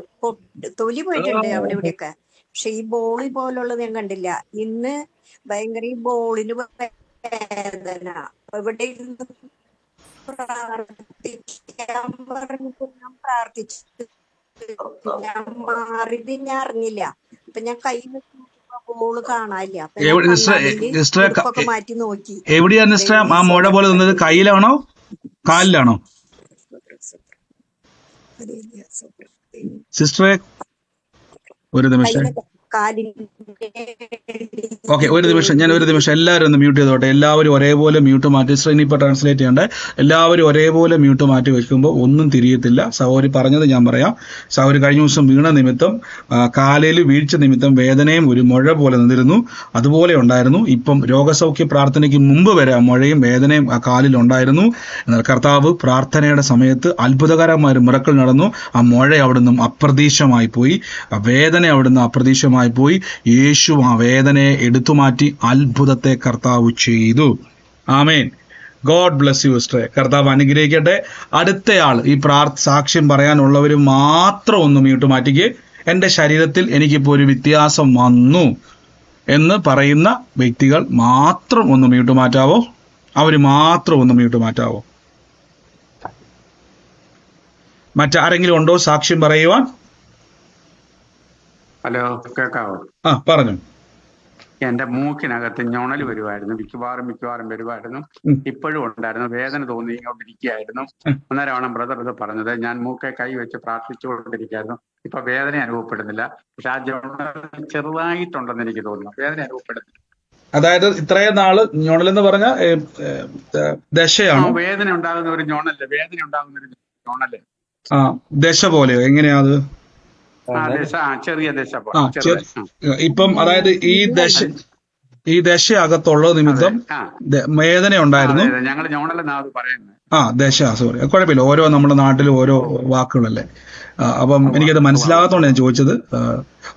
തൊലി പോയിട്ടുണ്ട് അവിടെ ഇവിടെയൊക്കെ. പക്ഷെ ഈ ബോളി പോലുള്ളത് ഞാൻ കണ്ടില്ല. ഇന്ന് ഭയങ്കര ഈ ബോളിന് വേദന. ഇവിടെ ഇരുന്ന് പ്രാർത്ഥിക്കാൻ പറഞ്ഞപ്പോ ഞാൻ പ്രാർത്ഥിച്ചു. ഞാൻ മാറിയത് ഞാൻ അറിഞ്ഞില്ല. അപ്പൊ ഞാൻ കൈ ബോള് കാണാനില്ല. അപ്പൊ മാറ്റി നോക്കി. എവിടെയാണ് ആ മുഴ പോലെ നിന്നത്? കയ്യിലാണോ കാലിലാണോ? സിസ്റ്ററെ ഒരു നിമിഷം. ഓക്കെ, ഒരു നിമിഷം, ഞാൻ ഒരു നിമിഷം എല്ലാവരും ഒന്ന് മ്യൂട്ട് ചെയ്തോട്ടെ. എല്ലാവരും ഒരേപോലെ മ്യൂട്ട് മാറ്റി. ഇനിയിപ്പോൾ ട്രാൻസ്ലേറ്റ് ചെയ്യണ്ടേ. എല്ലാവരും ഒരേപോലെ മ്യൂട്ട് മാറ്റി വെക്കുമ്പോൾ ഒന്നും തിരിയത്തില്ല. സഹോദരി പറഞ്ഞത് ഞാൻ പറയാം. സഹോദരി കഴിഞ്ഞ ദിവസം വീണ നിമിത്തം, കാലയിൽ വീഴ്ച നിമിത്തം വേദനയും ഒരു മുഴ പോലെ നിന്നിരുന്നു. അതുപോലെ ഉണ്ടായിരുന്നു. ഇപ്പം രോഗസൗഖ്യ പ്രാർത്ഥനയ്ക്ക് മുമ്പ് വരെ ആ മുഴയും വേദനയും ആ കാലിൽ ഉണ്ടായിരുന്നു. എന്നാൽ കർത്താവ് പ്രാർത്ഥനയുടെ സമയത്ത് അത്ഭുതകരമായ ഒരു മിറക്കിൾ നടന്നു. ആ മുഴ അവിടുന്ന് അപ്രതീക്ഷമായി പോയി, ആ വേദന അവിടുന്ന് അപ്രതീക്ഷമായി പോയി. യേശു ആ വേദനയെ എടുത്തുമാറ്റി അത്ഭുതത്തെ കർത്താവ് ചെയ്തു. ആമേൻ. ഗോഡ് ബ്ലസ് യു സിസ്റ്ററെ. കർത്താവ് അനുഗ്രഹിക്കട്ടെ. അടുത്തയാൾ ഈ സാക്ഷ്യം പറയാനുള്ളവർ മാത്രം ഒന്ന് മ്യൂട്ട് മാറ്റിക്ക്. എൻ്റെ ശരീരത്തിൽ എനിക്കിപ്പോൾ ഒരു വ്യത്യാസം വന്നു എന്ന് പറയുന്ന വ്യക്തികൾ മാത്രം ഒന്ന് മ്യൂട്ട് മാറ്റാവോ? അവർ മാത്രം ഒന്ന് മ്യൂട്ട് മാറ്റാവോ? മറ്റാരെങ്കിലും ഉണ്ടോ സാക്ഷ്യം പറയുവാൻ? ഹലോ, കേക്കാവോ? പറഞ്ഞു. എന്റെ മൂക്കിനകത്ത് ഞൊണൽ വരുമായിരുന്നു. മിക്കവാറും വരുമായിരുന്നു. ഇപ്പോഴും ഉണ്ടായിരുന്നു. വേദന തോന്നി ഇങ്ങോട്ടിരിക്കുകയായിരുന്നു. അന്നേരമാണ് ബ്രദർ ഇത് പറഞ്ഞത്. ഞാൻ മൂക്കെ കൈ വെച്ച് പ്രാർത്ഥിച്ചുകൊണ്ടിരിക്കുകയായിരുന്നു. ഇപ്പൊ വേദന അനുഭവപ്പെടുന്നില്ല. പക്ഷെ ആ ഞൊണൽ ചെറുതായിട്ടുണ്ടെന്ന് എനിക്ക് തോന്നുന്നു. വേദന അനുഭവപ്പെടുന്നില്ല. അതായത് ഇത്രയും നാള് ഞൊണലെന്ന് പറഞ്ഞ ദശയാണോ? വേദന ഉണ്ടാകുന്ന ഒരു ഞൊണല്. വേദന ഉണ്ടാകുന്ന ഒരു ഞൊണല്. ദശ പോലെയോ? എങ്ങനെയാ അത്? ചെറിയ ദശ. ഇപ്പം അതായത് ഈ ദശ അകത്തുള്ള നിമിത്തം വേദന ഉണ്ടായിരുന്നു. ഞങ്ങൾ ഞൊണലെന്നാ പറയുന്നത്. സോറി, കുഴപ്പമില്ല. ഓരോ നമ്മുടെ നാട്ടിൽ ഓരോ വാക്കുകളല്ലേ. അപ്പം എനിക്കത് മനസ്സിലാകാത്തോണ്ട് ഞാൻ ചോദിച്ചത്.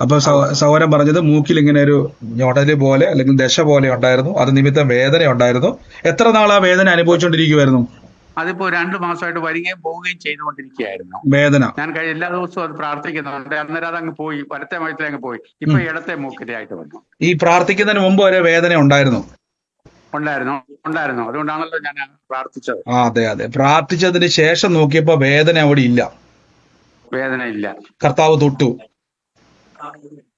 അപ്പൊ സഹോദരൻ പറഞ്ഞത് മൂക്കിൽ ഇങ്ങനെ ഒരു ഞൊടല് പോലെ അല്ലെങ്കിൽ ദശ പോലെ ഉണ്ടായിരുന്നു, അത് നിമിത്തം വേദന ഉണ്ടായിരുന്നു. എത്ര നാൾ ആ വേദന അനുഭവിച്ചുകൊണ്ടിരിക്കുവായിരുന്നു? അതിപ്പോ 2 മാസമായിട്ട് വരികയും പോവുകയും ചെയ്തുകൊണ്ടിരിക്കുകയായിരുന്നു വേദന. ഞാൻ എല്ലാ ദിവസവും അത് പ്രാർത്ഥിക്കുന്നുണ്ട്. അന്നേരം അതങ്ങ് പോയി, വലത്തെ വയറ്റിൽ അങ്ങ് പോയി. ഇപ്പൊ ഇടത്തെ മൂക്കിന്റെ ആയിട്ട് വന്നു. ഈ പ്രാർത്ഥിക്കുന്നതിന് മുമ്പ് വരെ വേദന ഉണ്ടായിരുന്നു. അതുകൊണ്ടാണല്ലോ ഞാൻ പ്രാർത്ഥിച്ചത്. അതെ. പ്രാർത്ഥിച്ചതിന് ശേഷം നോക്കിയപ്പോ വേദന അവിടെ ഇല്ല. കർത്താവ് തൊട്ടു.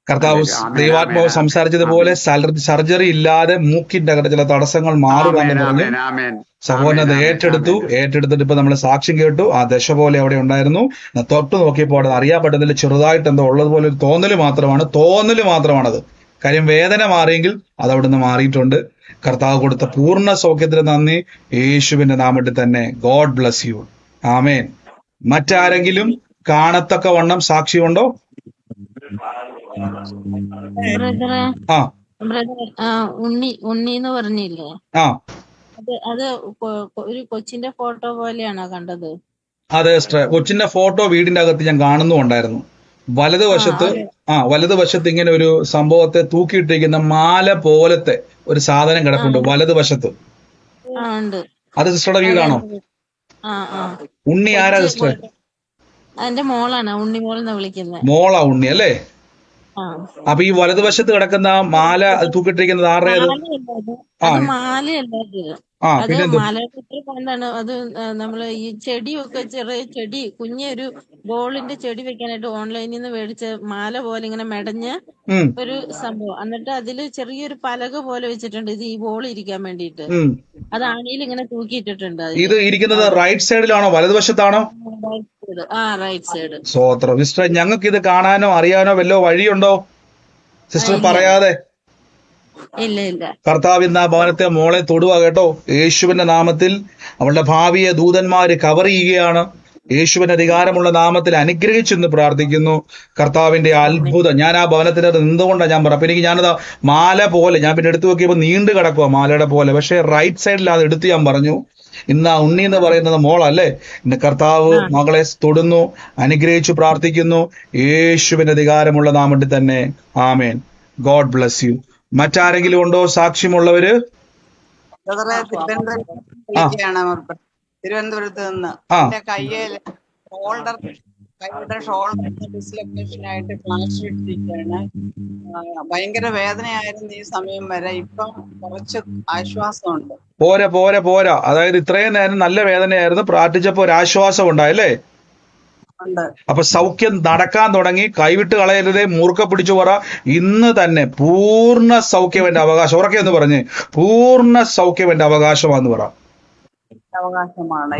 കർത്താവ് ദൈവാത്മാവ് സംസാരിച്ചതുപോലെ സർജറി ഇല്ലാതെ മൂക്കിന്റെ അകത്ത് ചില തടസ്സങ്ങൾ മാറുമെന്ന് പറഞ്ഞു. സഹോദരൻ ഏറ്റെടുത്തിട്ട് ഇപ്പൊ നമ്മൾ സാക്ഷ്യം കേട്ടു. ആ ദശ പോലെ അവിടെ ഉണ്ടായിരുന്നു. തൊട്ട് നോക്കിയപ്പോൾ അവിടെ അറിയാൻ പറ്റുന്നില്ല, ചെറുതായിട്ട് എന്തോ ഉള്ളതുപോലെ ഒരു തോന്നല് മാത്രമാണത്. കാര്യം വേദന മാറിയെങ്കിൽ അത് അവിടെ നിന്ന് മാറിയിട്ടുണ്ട്. കർത്താവ് കൊടുത്ത പൂർണ്ണ സൗഖ്യത്തിന് നന്ദി. യേശുവിന്റെ നാമത്തിൽ തന്നെ. God bless you. ആമേൻ. മറ്റാരെങ്കിലും കാണത്തക്ക വണ്ണം സാക്ഷിയുണ്ടോ? ഉണ്ണി എന്ന് പറഞ്ഞില്ലേ, അത് ഒരു കൊച്ചിന്റെ ഫോട്ടോ പോലെയാണോ കണ്ടത്? അതെ സിസ്റ്റർ, കൊച്ചിന്റെ ഫോട്ടോ വീടിന്റെ അകത്ത് ഞാൻ കാണുന്നുണ്ടായിരുന്നു. വലതുവശത്ത് ഇങ്ങനെ ഒരു സംഭവത്തെ തൂക്കിയിട്ടിരിക്കുന്ന മാല പോലത്തെ ഒരു സാധനം കിടപ്പുണ്ട് വലതുവശത്ത്. അത് സിസ്റ്ററുടെ വീടാണോ? ഉണ്ണി ആരാ സിസ്റ്റർ? എന്റെ മോളാണ്, ഉണ്ണി മോളെന്നാ വിളിക്കുന്നത്. മോളാ ഉണ്ണി അല്ലേ? അപ്പൊ ഈ വലതുവശത്ത് കിടക്കുന്ന മാല തൂക്കിട്ടിരിക്കുന്നത് ആരുടേത്? മാലയല്ല, അത് മാലയുടെ എന്താണ് അത്, നമ്മള് ഈ ചെടിയൊക്കെ ചെറിയ ചെടി കുഞ്ഞൊരു ബോളിന്റെ ചെടി വെക്കാനായിട്ട് ഓൺലൈനിൽ നിന്ന് മേടിച്ച മാല പോലെ ഇങ്ങനെ മെടഞ്ഞ ഒരു സംഭവം. എന്നിട്ട് അതില് ചെറിയൊരു പലക പോലെ വെച്ചിട്ടുണ്ട്, ഇത് ഈ ബോൾ ഇരിക്കാൻ വേണ്ടിയിട്ട്. അത് ആണിയിൽ ഇങ്ങനെ തൂക്കിയിട്ടിട്ടുണ്ട്. ഇത് ഇരിക്കുന്നത് റൈറ്റ് സൈഡിലാണോ വലതുവശത്താണോ? Right side. സ്വോത്രം. സിസ്റ്റർ, ഞങ്ങൾക്ക് ഇത് കാണാനോ അറിയാനോ വല്ലോ വഴിയുണ്ടോ? സിസ്റ്റർ പറയാതെ. ഇല്ല. കർത്താവ് ഇന്ന് ആ ഭവനത്തെ മോളെ തൊടുക കേട്ടോ. യേശുവിന്റെ നാമത്തിൽ അവളുടെ ഭാവിയെ ദൂതന്മാര് കവർ ചെയ്യുകയാണ്. യേശുവിന്റെ അധികാരമുള്ള നാമത്തിൽ അനുഗ്രഹിച്ചെന്ന് പ്രാർത്ഥിക്കുന്നു. കർത്താവിന്റെ അത്ഭുതം. ഞാൻ ആ ഭവനത്തിനകത്ത് നിന്നുകൊണ്ടാണ് ഞാൻ പറഞ്ഞു. അപ്പൊ എനിക്ക് ഞാനത് മാല പോലെ ഞാൻ പിന്നെ എടുത്തു നോക്കിയപ്പോൾ നീണ്ടു കിടക്കുക മാലയുടെ പോലെ. പക്ഷെ റൈറ്റ് സൈഡിൽ അത് എടുത്ത് ഞാൻ പറഞ്ഞു. ഇന്ന് ആ ഉണ്ണി എന്ന് പറയുന്നത് മോളല്ലേ. ഇന്ന് കർത്താവ് മകളെ തൊടുന്നു, അനുഗ്രഹിച്ചു പ്രാർത്ഥിക്കുന്നു. യേശുവിന്റെ അധികാരമുള്ള നാമത്തിൽ തന്നെ. ആമേൻ. God bless you. മറ്റാരെങ്കിലും ഉണ്ടോ സാക്ഷ്യമുള്ളവര്? തിരുവനന്തപുരത്ത് നിന്ന് എന്റെ കയ്യില് കൈയുടെ ഷോൾഡർ ഡിസ്ലൊക്കേഷൻ ആയിട്ട് പ്ലാസ്റ്റർ ഇട്ടിരിക്കുകയാണ്. ഭയങ്കര വേദനയായിരുന്നു ഈ സമയം വരെ. ഇപ്പം കുറച്ച് ആശ്വാസമുണ്ട്. പോരാ. അതായത് ഇത്രയും നേരം നല്ല വേദനയായിരുന്നു, പ്രാർത്ഥിച്ചപ്പോ ഒരു ആശ്വാസം ഉണ്ടായല്ലേ? അപ്പൊ സൗഖ്യം നടക്കാൻ തുടങ്ങി. കൈവിട്ട് കളയരുതേ, മൂർക്ക പിടിച്ചു പറ. ഇന്ന് തന്നെ പൂർണ്ണ സൗഖ്യം എന്റെ അവകാശം. ഉറക്കെ എന്ന് പറഞ്ഞ് പൂർണ്ണ സൗഖ്യം എന്റെ അവകാശമാണെന്ന് പറ.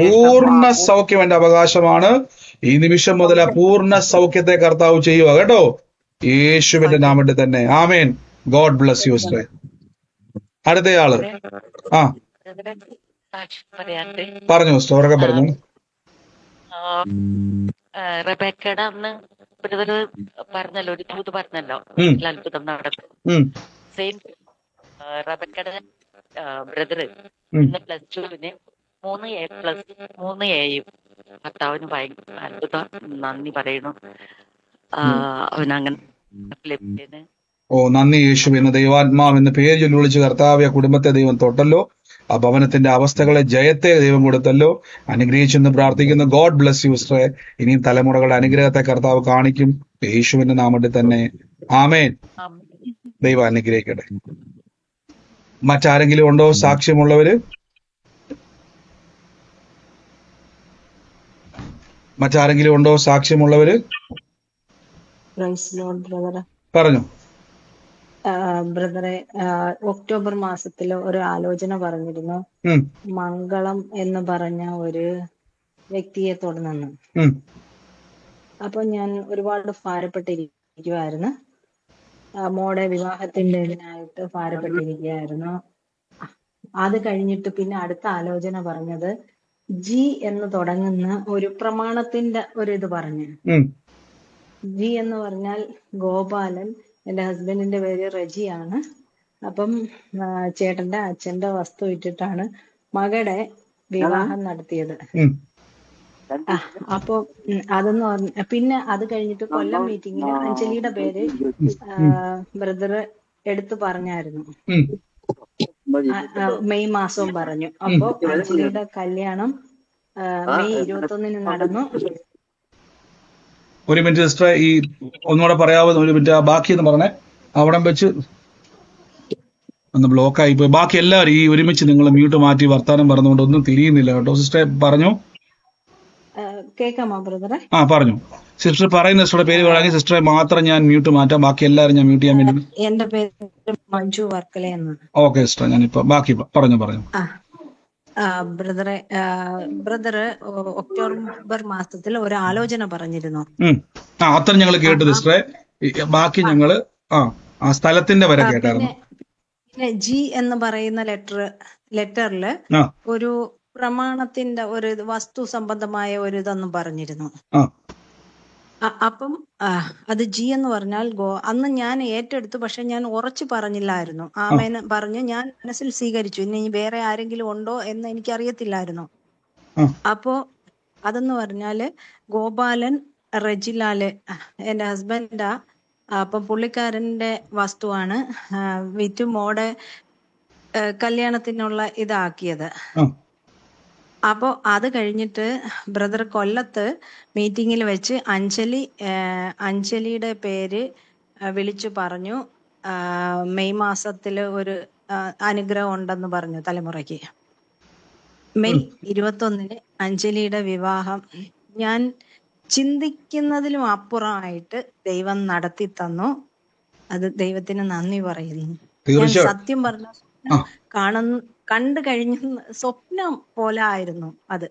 പൂർണ്ണ സൗഖ്യം എന്റെ അവകാശമാണ്. ഈ നിമിഷം മുതൽ ആ പൂർണ്ണ സൗഖ്യത്തെ കർത്താവ് ചെയ്യുക കേട്ടോ, യേശുവിന്റെ നാമത്തിൽ തന്നെ. ആമേൻ. God bless you. അടുത്തയാള് പറഞ്ഞു സ്റ്റോറൊക്കെ പറഞ്ഞു. റബേക്കയുടെ അന്ന് ബ്രദറ് പറഞ്ഞല്ലോ, ഒരു ദൂത് പറഞ്ഞല്ലോ, അത്ഭുതം നടക്കും. സെയിം റബേക്കയുടെ ബ്രദറ് ഇന്ന് +2 3A+, 3A. ഭർത്താവിന് ഭയങ്കര അത്ഭുതം, നന്ദി പറയണു. അവനങ്ങനെ ലഭിച്ചതിന് നന്ദി യേശുവിന്. ദൈവാത്മാവ് എന്ന് പേര് ചൊല്ലി വിളിച്ച് കർത്താവ് കുടുംബത്തെ ദൈവം തൊട്ടല്ലോ. ആ ഭവനത്തിന്റെ അവസ്ഥകളെ ജയത്തെ ദൈവം കൊടുത്തല്ലോ. അനുഗ്രഹിച്ചെന്ന് പ്രാർത്ഥിക്കുന്നു. God bless you sister. ഇനിയും തലമുറകളുടെ അനുഗ്രഹത്തെ കർത്താവ് കാണിക്കും. യേശുവിന്റെ നാമത്തിൽ തന്നെ. ആമേൻ. ദൈവം അനുഗ്രഹിക്കട്ടെ. മറ്റാരെങ്കിലും ഉണ്ടോ സാക്ഷ്യമുള്ളവര്? പറഞ്ഞു. ബ്രദറെ, ഒക്ടോബർ മാസത്തില് ഒരു ആലോചന പറഞ്ഞിരുന്നു. മംഗളം എന്ന് പറഞ്ഞ ഒരു വ്യക്തിയെ തുടർന്ന്. അപ്പൊ ഞാൻ ഒരുപാട് ഭാരപ്പെട്ടിരിക്കുവായിരുന്നു. മോടെ വിവാഹത്തിന്റെ ഇതിനായിട്ട് ഭാരപ്പെട്ടിരിക്കുകയായിരുന്നു. അത് കഴിഞ്ഞിട്ട് പിന്നെ അടുത്ത ആലോചന പറഞ്ഞത് ജി എന്ന് തുടങ്ങുന്ന ഒരു പ്രമാണത്തിന്റെ ഒരു ഇത് പറഞ്ഞു. ജി എന്ന് പറഞ്ഞാൽ ഗോപാലൻ. എന്റെ ഹസ്ബൻഡിന്റെ പേര് റജിയാണ്. അപ്പം ചേട്ടന്റെ അച്ഛന്റെ വസ്തു ഇട്ടിട്ടാണ് മകളുടെ വിവാഹം നടത്തിയത്. അപ്പൊ അതെന്ന് പറഞ്ഞ പിന്നെ അത് കഴിഞ്ഞിട്ട് കൊല്ലം മീറ്റിങ്ങിൽ അഞ്ജലിയുടെ പേര് ബ്രദർ എടുത്തു പറഞ്ഞായിരുന്നു. മെയ് മാസവും പറഞ്ഞു. അപ്പൊ അഞ്ജലിയുടെ കല്യാണം മെയ് 21 നടന്നു. ഒരു മിനിറ്റ് സിസ്റ്റർ, ഈ ഒന്നുകൂടെ പറയാവോ? ഒരു മിനിറ്റ്, ബാക്കി എന്ന് പറഞ്ഞേ. അവിടെ വെച്ച് ഒന്ന് ബ്ലോക്ക് ആയിപ്പോയി. ബാക്കി എല്ലാവരും ഈ ഒരുമിച്ച് നിങ്ങൾ മ്യൂട്ട് മാറ്റി വർത്താനം പറഞ്ഞുകൊണ്ട് ഒന്നും തിരിയുന്നില്ല കേട്ടോ. സിസ്റ്റർ പറഞ്ഞു. കേൾക്കാമോ ബ്രദറെ? പറഞ്ഞു. സിസ്റ്റർ പറയുന്ന സിസ്റ്ററുടെ പേര് പറയാമെങ്കിൽ സിസ്റ്ററെ മാത്രം ഞാൻ മ്യൂട്ട് മാറ്റാം, ബാക്കി എല്ലാവരും ഞാൻ മ്യൂട്ട് ചെയ്യാൻ വേണ്ടി. എന്റെ പേര് മഞ്ജു വർക്കല എന്നാണ്. ഓക്കെ സിസ്റ്റർ, ഞാനിപ്പോ ബാക്കി പറഞ്ഞു. ബ്രദറ് ഒക്ടോബർ മാസത്തിൽ ഒരു ആലോചന പറഞ്ഞിരുന്നു. അത്ര ഞങ്ങൾ കേട്ടു സിസ്റ്ററെ. ബാക്കി ഞങ്ങള് ആ സ്ഥലത്തിന്റെ വരെ കേട്ടായിരുന്നു. പിന്നെ ജി എന്ന് പറയുന്ന ലെറ്ററില് ഒരു പ്രമാണത്തിന്റെ ഒരു വസ്തു സംബന്ധമായ ഒരു ഇതൊന്നും പറഞ്ഞിരുന്നു. അപ്പം അത് ജി എന്ന് പറഞ്ഞാൽ അന്ന് ഞാൻ ഏറ്റെടുത്തു, പക്ഷെ ഞാൻ ഉറച്ചു പറഞ്ഞില്ലായിരുന്നു. ആമേൻ പറഞ്ഞു ഞാൻ മനസ്സിൽ സ്വീകരിച്ചു. ഇനി വേറെ ആരെങ്കിലും ഉണ്ടോ എന്ന് എനിക്കറിയത്തില്ലായിരുന്നു. അപ്പോ അതെന്ന് പറഞ്ഞാല് ഗോപാലൻ റെജിലാല് എന്റെ ഹസ്ബൻഡാ. അപ്പം പുള്ളിക്കാരന്റെ വസ്തുവാണ് വിറ്റ് മോടെ കല്യാണത്തിനുള്ള ഇതാക്കിയത്. അപ്പോ അത് കഴിഞ്ഞിട്ട് ബ്രദർ കൊല്ലത്ത് മീറ്റിങ്ങിൽ വെച്ച് അഞ്ജലിയുടെ പേര് വിളിച്ചു പറഞ്ഞു. മെയ് മാസത്തില് ഒരു അനുഗ്രഹം ഉണ്ടെന്ന് പറഞ്ഞു തലമുറയ്ക്ക്. മെയ് 21 അഞ്ജലിയുടെ വിവാഹം ഞാൻ ചിന്തിക്കുന്നതിലും അപ്പുറമായിട്ട് ദൈവം നടത്തി തന്നു. അത് ദൈവത്തിന് നന്ദി പറയുന്നു. ഞാൻ സത്യം പറഞ്ഞ കണ്ടു കഴിഞ്ഞ സ്വപ്നം പോലെ ആയിരുന്നു അത്.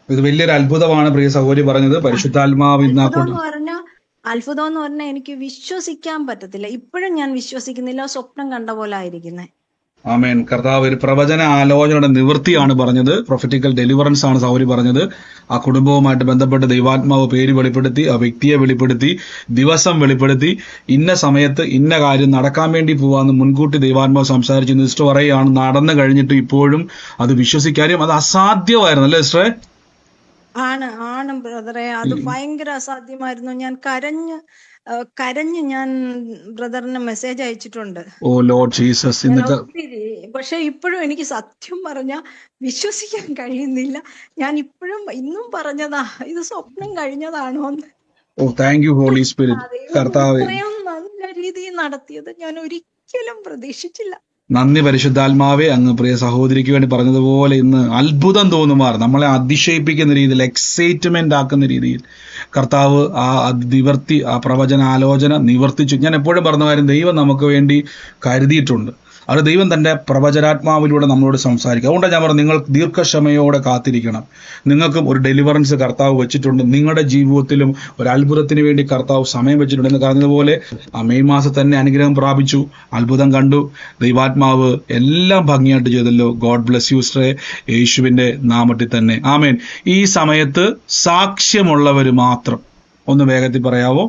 ഇത് വലിയൊരു അത്ഭുതമാണ് പ്രിയ സഹോദരി പറഞ്ഞത്. പരിശുദ്ധാത്മാവ് അത്ഭുതം എന്ന് പറഞ്ഞാൽ എനിക്ക് വിശ്വസിക്കാൻ പറ്റത്തില്ല. ഇപ്പോഴും ഞാൻ വിശ്വസിക്കുന്നില്ല. സ്വപ്നം കണ്ട പോലെ ആയിരിക്കുന്നേ. ആമേൻ. കർത്താവ് ഒരു പ്രവചന ആലോചനയുടെ നിവൃത്തിയാണ് പറഞ്ഞത്. പ്രൊഫറ്റിക്കൽ ഡെലിവറൻസ് ആണ് സഹോദരി പറഞ്ഞത്. ആ കുടുംബവുമായിട്ട് ബന്ധപ്പെട്ട് ദൈവാത്മാവ് പേര് വെളിപ്പെടുത്തി, ആ വ്യക്തിയെ വെളിപ്പെടുത്തി, ദിവസം വെളിപ്പെടുത്തി, ഇന്ന സമയത്ത് ഇന്ന കാര്യം നടക്കാൻ വേണ്ടി പോവാന്ന് മുൻകൂട്ടി ദൈവാത്മാവ് സംസാരിച്ചു. സിസ്റ്റർ പറയുകയാണ് നടന്നു കഴിഞ്ഞിട്ട് ഇപ്പോഴും അത് വിശ്വസിക്കാനും അത് അസാധ്യമായിരുന്നു അല്ലേ സിസ്റ്ററെ? ആണ് ബ്രദറെ, അത് ഭയങ്കര അസാധ്യമായിരുന്നു. ഞാൻ കരഞ്ഞ് ഞാൻ ബ്രദറിന് മെസ്സേജ് അയച്ചിട്ടുണ്ട്. ഓ ലോർഡ് ജീസസ്. പക്ഷെ ഇപ്പോഴും എനിക്ക് സത്യം പറഞ്ഞ വിശ്വസിക്കാൻ കഴിയുന്നില്ല. ഞാൻ ഇന്നും പറഞ്ഞതാ, ഇത് സ്വപ്നം കഴിഞ്ഞതാണോ. ഓ താങ്ക് യു ഹോളി സ്പിരിറ്റ്. കർത്താവേ, ഇത്രയും നല്ല രീതിയിൽ നടത്തിയത് ഞാൻ ഒരിക്കലും പ്രതീക്ഷിച്ചില്ല. നന്ദി പരിശുദ്ധാത്മാവേ. അങ്ങ് പ്രിയ സഹോദരിക്ക് വേണ്ടി പറഞ്ഞതുപോലെ ഇന്ന് അത്ഭുതം തോന്നുമാർ നമ്മളെ അതിശയിപ്പിക്കുന്ന രീതിയിൽ, എക്സൈറ്റ്മെന്റ് ആക്കുന്ന രീതിയിൽ കർത്താവ് നിവർത്തി, ആ പ്രവചനാലോചന നിവർത്തിച്ചു. ഞാൻ എപ്പോഴും പറഞ്ഞ കാര്യം, ദൈവം നമുക്ക് വേണ്ടി കരുതിയിട്ടുണ്ട്. അത് ദൈവം തന്റെ പ്രവചനാത്മാവിലൂടെ നമ്മളോട് സംസാരിക്കും. അതുകൊണ്ടാണ് ഞാൻ പറഞ്ഞു, നിങ്ങൾ ദീർഘക്ഷമയോടെ കാത്തിരിക്കണം. നിങ്ങൾക്കും ഒരു ഡെലിവറൻസ് കർത്താവ് വെച്ചിട്ടുണ്ട്. നിങ്ങളുടെ ജീവിതത്തിലും ഒരു അത്ഭുതത്തിന് വേണ്ടി കർത്താവ് സമയം വെച്ചിട്ടുണ്ട്. എന്ന് പറഞ്ഞതുപോലെ ആ മെയ് മാസം തന്നെ അനുഗ്രഹം പ്രാപിച്ചു, അത്ഭുതം കണ്ടു. ദൈവാത്മാവ് എല്ലാം ഭംഗിയായിട്ട് ചെയ്തല്ലോ. ഗോഡ് ബ്ലെസ് യു സിസ്റ്ററെ, യേശുവിന്റെ നാമത്തിൽ തന്നെ ആമേൻ. ഈ സമയത്ത് സാക്ഷ്യമുള്ളവർ മാത്രം ഒന്ന് വേഗത്തിൽ പറയാവോ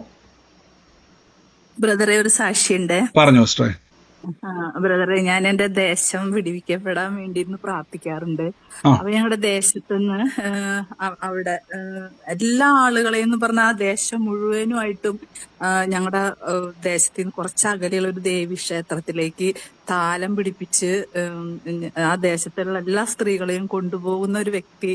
ബ്രദറെ? ഒരു സാക്ഷിയുണ്ട്. പറഞ്ഞോ സിസ്റ്ററെ. ബ്രദറെ, ഞാൻ എന്റെ ദേശം വിടുവിക്കപ്പെടാൻ വേണ്ടി ഇന്ന് പ്രാർത്ഥിക്കാറുണ്ട്. അപ്പൊ ഞങ്ങളുടെ ദേശത്തുനിന്ന് അവിടെ എല്ലാ ആളുകളെയും പറഞ്ഞ ആ ദേശം മുഴുവനുമായിട്ടും ഞങ്ങളുടെ ദേശത്തിൽ നിന്ന് കുറച്ച് അകലെയുള്ള ഒരു ദേവി ക്ഷേത്രത്തിലേക്ക് താലം പിടിപ്പിച്ച് ആ ദേശത്തുള്ള എല്ലാ സ്ത്രീകളെയും കൊണ്ടുപോകുന്ന ഒരു വ്യക്തി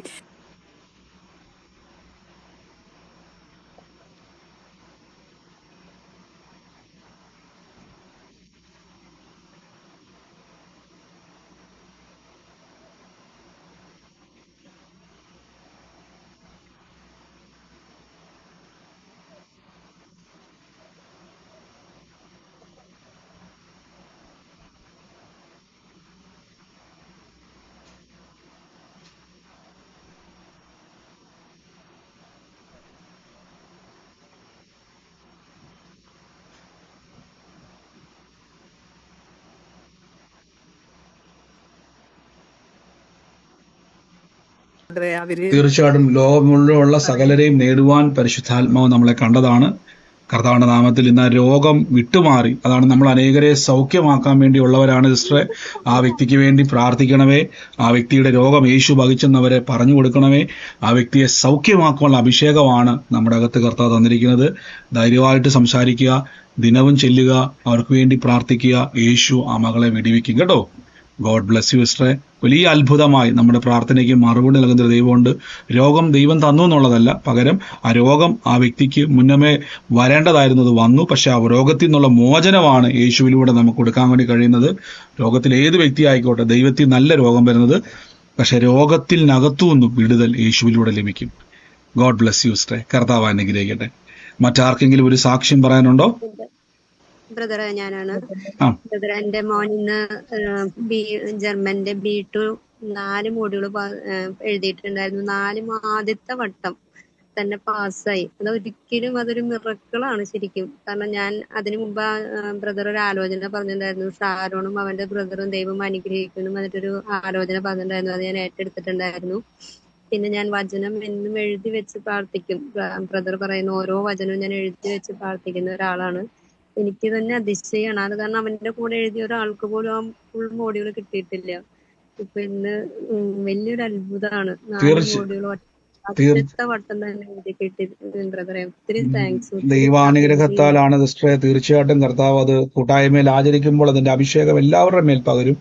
തീർച്ചയായിട്ടും ലോകം മുഴുവനുള്ള സകലരെയും നേടുവാൻ പരിശുദ്ധാത്മാവ് നമ്മളെ കണ്ടതാണ്. കർത്താവിന്റെ നാമത്തിൽ ഇന്ന് രോഗം വിട്ടുമാറി. അതാണ് നമ്മൾ അനേകരെ സൗഖ്യമാക്കാൻ വേണ്ടിയുള്ളവരാണ് സിസ്റ്ററെ. ആ വ്യക്തിക്ക് വേണ്ടി പ്രാർത്ഥിക്കണമേ. ആ വ്യക്തിയുടെ രോഗം യേശു വഹിച്ചെന്നവരെ പറഞ്ഞു കൊടുക്കണമേ. ആ വ്യക്തിയെ സൗഖ്യമാക്കാനുള്ള അഭിഷേകമാണ് നമ്മുടെ അകത്ത് കർത്താവ് തന്നിരിക്കുന്നത്. ധൈര്യമായിട്ട് സംസാരിക്കുക, ദിനവും ചെല്ലുക, അവർക്ക് വേണ്ടി പ്രാർത്ഥിക്കുക. യേശു ആ മകളെ വിടിവിക്കും കേട്ടോ. ഗോഡ് ബ്ലെസ് യു സിസ്റ്ററെ. വലിയ അത്ഭുതമായി നമ്മുടെ പ്രാർത്ഥനയ്ക്ക് മറുപടി നൽകുന്ന ദൈവമുണ്ട്. രോഗം ദൈവം തന്നു എന്നുള്ളതല്ല, പകരം ആ രോഗം ആ വ്യക്തിക്ക് മുന്നമേ വരേണ്ടതായിരുന്നത് വന്നു. പക്ഷെ ആ രോഗത്തിൽ നിന്നുള്ള മോചനമാണ് യേശുവിലൂടെ നമുക്ക് കൊടുക്കാൻ വേണ്ടി കഴിയുന്നത്. രോഗത്തിൽ ഏത് വ്യക്തി ആയിക്കോട്ടെ, ദൈവത്തിൽ നല്ല രോഗം വരുന്നത്, പക്ഷെ രോഗത്തിനകത്തു നിന്നും വിടുതൽ യേശുവിലൂടെ ലഭിക്കും. ഗോഡ് ബ്ലെസ് യു സിസ്റ്ററെ. കർത്താവ് അനുഗ്രഹിക്കട്ടെ. മറ്റാർക്കെങ്കിലും ഒരു സാക്ഷ്യം പറയാനുണ്ടോ? ബ്രദറെ, ഞാനാണ്. ബ്രദറെ, എന്റെ മോൻ ഇന്ന് ജർമ്മന്റെ B2 4 മോഡ്യൂള് എഴുതിയിട്ടുണ്ടായിരുന്നു. 4 ആദ്യത്തെ വട്ടം തന്നെ പാസ്സായി. അത് ഒരിക്കലും അതൊരു മിറക്കിളാണ് ശരിക്കും. കാരണം ഞാൻ അതിനു മുമ്പ് ബ്രദർ ഒരു ആലോചന പറഞ്ഞിട്ടുണ്ടായിരുന്നു. ഷാരോണും അവന്റെ ബ്രദറും ദൈവം അനുഗ്രഹിക്കുന്നു എന്നിട്ടൊരു ആലോചന പറഞ്ഞിട്ടുണ്ടായിരുന്നു. അത് ഞാൻ ഏറ്റെടുത്തിട്ടുണ്ടായിരുന്നു. പിന്നെ ഞാൻ വചനം എന്നും എഴുതി വെച്ച് പ്രാർത്ഥിക്കും. ബ്രദർ പറയുന്ന ഓരോ വചനവും ഞാൻ എഴുതി വെച്ച് പ്രാർത്ഥിക്കുന്ന ഒരാളാണ്. എനിക്ക് തന്നെ അതിശയാണ്. അത് കാരണം അവന്റെ കൂടെ എഴുതിയ ഒരാൾക്ക് പോലും ആ ഫുൾ മോഡ്യൂൾ കിട്ടിയിട്ടില്ല. ഇപ്പൊ ഇന്ന് വലിയൊരു അത്ഭുതമാണ്. 4 മോഡ്യൂൾ ആദ്യത്തെ വട്ടം തന്നെ എഴുതി കിട്ടി. ബ്രദറെ, ഒത്തിരി താങ്ക്സ്. ദൈവാനുഗ്രഹത്താലാണ് സിസ്റ്ററെ. തീർച്ചയായിട്ടും കർത്താവ് അത് കൂട്ടായ്മയിൽ ആചരിക്കുമ്പോൾ അതിന്റെ അഭിഷേകം എല്ലാവരുടെ മേൽ പകരും.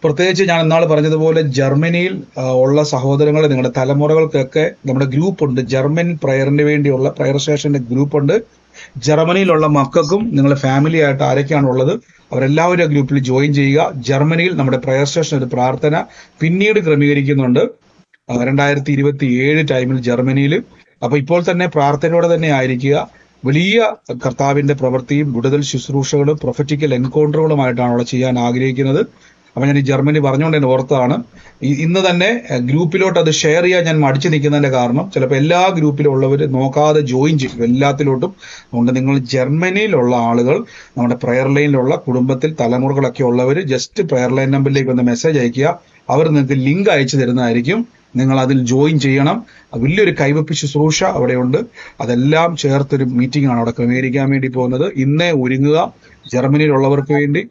പ്രത്യേകിച്ച് ഞാൻ ഇന്നാൾ പറഞ്ഞതുപോലെ ജർമ്മനിയിൽ ഉള്ള സഹോദരങ്ങളെ, നിങ്ങളുടെ തലമുറകൾക്കൊക്കെ നമ്മുടെ ഗ്രൂപ്പുണ്ട്. ജർമ്മൻ പ്രയറിന് വേണ്ടിയുള്ള പ്രയർ സ്റ്റേഷന്റെ ഗ്രൂപ്പുണ്ട്. ജർമ്മനിയിലുള്ള മക്കൾക്കും നിങ്ങളുടെ ഫാമിലി ആയിട്ട് ആരൊക്കെയാണുള്ളത് അവരെല്ലാവരും ആ ഗ്രൂപ്പിൽ ജോയിൻ ചെയ്യുക. ജർമ്മനിയിൽ നമ്മുടെ പ്രയർ സ്റ്റേഷൻ ഒരു പ്രാർത്ഥന പിന്നീട് ക്രമീകരിക്കുന്നുണ്ട് 2027 ടൈമിൽ ജർമ്മനിയിൽ. അപ്പൊ ഇപ്പോൾ തന്നെ പ്രാർത്ഥനയോടെ തന്നെ ആയിരിക്കുക. വലിയ കർത്താവിന്റെ പ്രവൃത്തിയും വിടുതൽ ശുശ്രൂഷകളും പ്രൊഫറ്റിക്കൽ എൻകൗണ്ടറുകളുമായിട്ടാണ് അവിടെ ചെയ്യാൻ ആഗ്രഹിക്കുന്നത്. അപ്പൊ ഞാൻ ഈ ജർമ്മനി പറഞ്ഞുകൊണ്ട് തന്നെ ഓർത്താണ്. ഇന്ന് തന്നെ ഗ്രൂപ്പിലോട്ട് അത് ഷെയർ ചെയ്യാൻ ഞാൻ മടിച്ചു നിൽക്കുന്നതിന്റെ കാരണം ചിലപ്പോൾ എല്ലാ ഗ്രൂപ്പിലുള്ളവർ നോക്കാതെ ജോയിൻ ചെയ്യും എല്ലാത്തിലോട്ടും. അതുകൊണ്ട് നിങ്ങൾ ജർമ്മനിയിലുള്ള ആളുകൾ, നമ്മുടെ പ്രയർ ലൈനിലുള്ള കുടുംബത്തിൽ തലമുറകളൊക്കെ ഉള്ളവർ ജസ്റ്റ് പ്രയർ ലൈൻ നമ്പറിലേക്ക് ഒന്ന് മെസ്സേജ് അയക്കുക. അവർ നിങ്ങൾക്ക് ലിങ്ക് അയച്ചു തരുന്നതായിരിക്കും. നിങ്ങൾ അതിൽ ജോയിൻ ചെയ്യണം. വലിയൊരു കൈവപ്പ് ശുശ്രൂഷ അവിടെയുണ്ട്. അതെല്ലാം ചേർത്തൊരു മീറ്റിംഗ് ആണ് അവിടെ ക്രമീകരിക്കാൻ വേണ്ടി പോകുന്നത്. ഇന്നേ ഒരുങ്ങുക. ജർമ്മനിയിലുള്ളവർക്ക് വേണ്ടി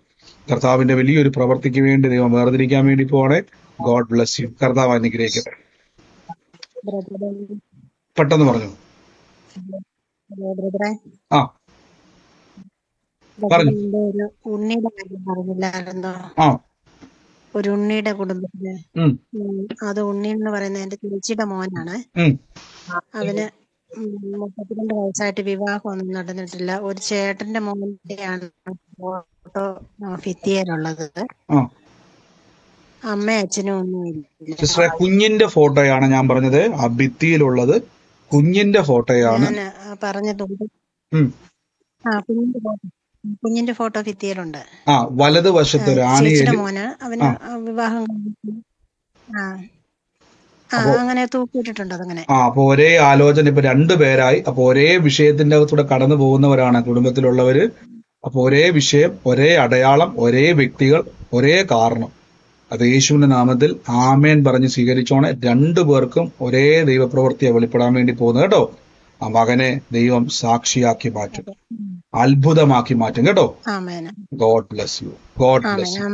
കർത്താവിന്റെ വലിയൊരു പ്രവർത്തിക്ക് വേണ്ടി ദൈവം വേർതിരിക്കാൻ വേണ്ടി പോവാണ്. God bless U. കർത്താവ് അനുഗ്രഹിക്കട്ടെ. പെട്ടെന്ന് പറഞ്ഞു. ആ പറഞ്ഞു. ഉണ്ണിയുടെ കാര്യം പറഞ്ഞില്ലായിരുന്നോ? ഒരു ഉണ്ണിയുടെ കുടുംബത്തില് അത് ഉണ്ണി എന്ന് പറയുന്നത് എന്റെ ചേച്ചിയുടെ മോനാണ്. അവന് 32 വയസ്സായിട്ട് വിവാഹമൊന്നും നടന്നിട്ടില്ല. ഒരു ചേട്ടന്റെ മോന്റെയാണ് ഫോട്ടോ ഭിത്തിയിലുള്ളത്. അമ്മ അച്ഛനും ഒന്നുമില്ല. കുഞ്ഞിന്റെ ഫോട്ടോയാണ് ഞാൻ പറഞ്ഞത്. ആ ഭിത്തിയിലുള്ളത് കുഞ്ഞിന്റെ ഫോട്ടോയാണ് ഞാൻ പറഞ്ഞതുകൊണ്ട്. കുഞ്ഞിന്റെ ഫോട്ടോ ഭിത്തിയിലുണ്ട്. വലതുവശത്ത് ചേച്ചിയുടെ മോന്. അവന് വിവാഹം അങ്ങനെ തൂക്കിയിട്ടിട്ടുണ്ട്. അതങ്ങനെ അപ്പൊ ഒരേ ആലോചന ഇപ്പൊ 2 പേരായി. അപ്പൊ ഒരേ വിഷയത്തിന്റെ അകത്തൂടെ കടന്നു പോകുന്നവരാണ് കുടുംബത്തിലുള്ളവര്. അപ്പൊ ഒരേ വിഷയം, ഒരേ അടയാളം, ഒരേ വ്യക്തികൾ, ഒരേ കാരണം. അത് യേശുവിന്റെ നാമത്തിൽ ആമേൻ പറഞ്ഞ് സ്വീകരിച്ചോണെ. 2 പേർക്കും ഒരേ ദൈവപ്രവൃത്തിയെ വെളിപ്പെടാൻ വേണ്ടി പോകുന്നത് കേട്ടോ. ആ മകനെ ദൈവം സാക്ഷിയാക്കി മാറ്റും, അത്ഭുതമാക്കി മാറ്റും കേട്ടോ. God bless you. God bless U.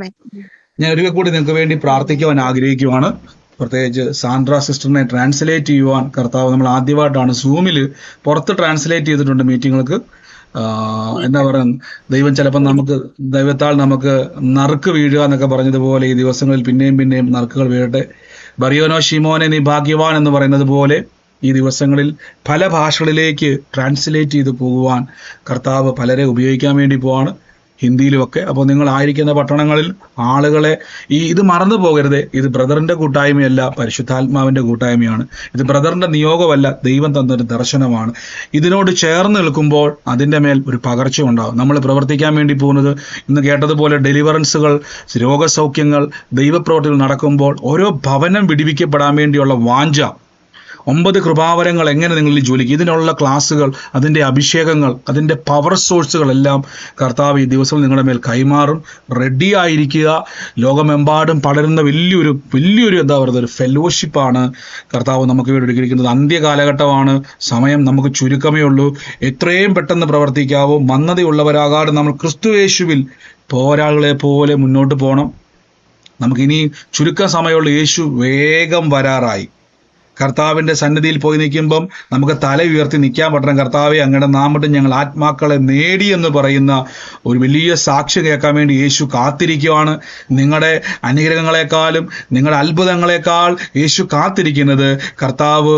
ഞാൻ ഒരിക്കൽ കൂടി നിങ്ങൾക്ക് വേണ്ടി പ്രാർത്ഥിക്കുവാൻ ആഗ്രഹിക്കുവാണ്. പ്രത്യേകിച്ച് സാൻഡ്ര സിസ്റ്ററിനെ ട്രാൻസ്ലേറ്റ് ചെയ്യുവാൻ കർത്താവ് നമ്മൾ ആദ്യമായിട്ടാണ് സൂമിൽ പുറത്ത് ട്രാൻസ്ലേറ്റ് ചെയ്തിട്ടുണ്ട് മീറ്റിങ്ങുകൾക്ക്. എന്താ പറയുക, ദൈവം ചിലപ്പോൾ നമുക്ക് ദൈവത്താൽ നമുക്ക് നറുക്ക് വീഴുക എന്നൊക്കെ പറഞ്ഞതുപോലെ ഈ ദിവസങ്ങളിൽ പിന്നെയും നറുക്കുകൾ വീഴട്ടെ. ബറിയോനോ ഷിമോനെ നീ ഭാഗ്യവാൻ എന്ന് പറയുന്നത് പോലെ ഈ ദിവസങ്ങളിൽ പല ഭാഷകളിലേക്ക് ട്രാൻസ്ലേറ്റ് ചെയ്ത് പോകുവാൻ കർത്താവ് പലരെ ഉപയോഗിക്കാൻ വേണ്ടി പോവാണ്, ഹിന്ദിയിലുമൊക്കെ. അപ്പോൾ നിങ്ങൾ ആയിരിക്കുന്ന പട്ടണങ്ങളിൽ ആളുകളെ ഇത് മറന്നു പോകരുത്. ഇത് ബ്രദറിന്റെ കൂട്ടായ്മയല്ല, പരിശുദ്ധാത്മാവിന്റെ കൂട്ടായ്മയാണ്. ഇത് ബ്രദറിന്റെ നിയോഗമല്ല, ദൈവം തന്നൊരു ദർശനമാണ്. ഇതിനോട് ചേർന്ന് നിൽക്കുമ്പോൾ അതിൻ്റെ മേൽ ഒരു പകർച്ച ഉണ്ടാകും. നമ്മൾ പ്രവർത്തിക്കാൻ വേണ്ടി പോകുന്നത് ഇന്ന് കേട്ടതുപോലെ ഡെലിവറൻസുകൾ, രോഗസൗഖ്യങ്ങൾ, ദൈവപ്രവർത്തികൾ നടക്കുമ്പോൾ ഓരോ ഭവനം വിടിവിക്കപ്പെടാൻ വേണ്ടിയുള്ള വാഞ്ച, 9 കൃപാവരങ്ങൾ എങ്ങനെ നിങ്ങളിൽ ജ്വലിക്കും, ഇതിനുള്ള ക്ലാസ്സുകൾ, അതിൻ്റെ അഭിഷേകങ്ങൾ, അതിൻ്റെ പവർ സോഴ്സുകളെല്ലാം കർത്താവ് ഈ ദിവസം നിങ്ങളുടെ മേൽ കൈമാറും. റെഡി ആയിരിക്കുക. ലോകമെമ്പാടും പടരുന്ന വലിയൊരു എന്താ പറയുക, ഒരു ഫെലോഷിപ്പാണ് കർത്താവ് നമുക്ക് വേണ്ടി ഒരുക്കിയിരിക്കുന്നത്. അന്ത്യകാലഘട്ടമാണ്. സമയം നമുക്ക് ചുരുക്കമേ ഉള്ളൂ. എത്രയും പെട്ടെന്ന് പ്രവർത്തിക്കാവോ. മന്ദതയുള്ളവരാകാതെ നമ്മൾ ക്രിസ്തുയേശുവിൽ പോരാളികളെ പോലെ മുന്നോട്ട് പോകണം. നമുക്കിനി ചുരുക്കം സമയമുള്ള. യേശു വേഗം വരാറായി. കർത്താവിൻ്റെ സന്നിധിയിൽ പോയി നിൽക്കുമ്പം നമുക്ക് തല ഉയർത്തി നിൽക്കാൻ പറ്റണം. കർത്താവെ, അങ്ങയുടെ നാമത്തിൽ ഞങ്ങൾ ആത്മാക്കളെ നേടി എന്ന് പറയുന്ന ഒരു വലിയ സാക്ഷ്യം കേൾക്കാൻ വേണ്ടി യേശു കാത്തിരിക്കുകയാണ്. നിങ്ങളുടെ അനുഗ്രഹങ്ങളെക്കാളും നിങ്ങളുടെ അത്ഭുതങ്ങളെക്കാൾ യേശു കാത്തിരിക്കുന്നത് കർത്താവ്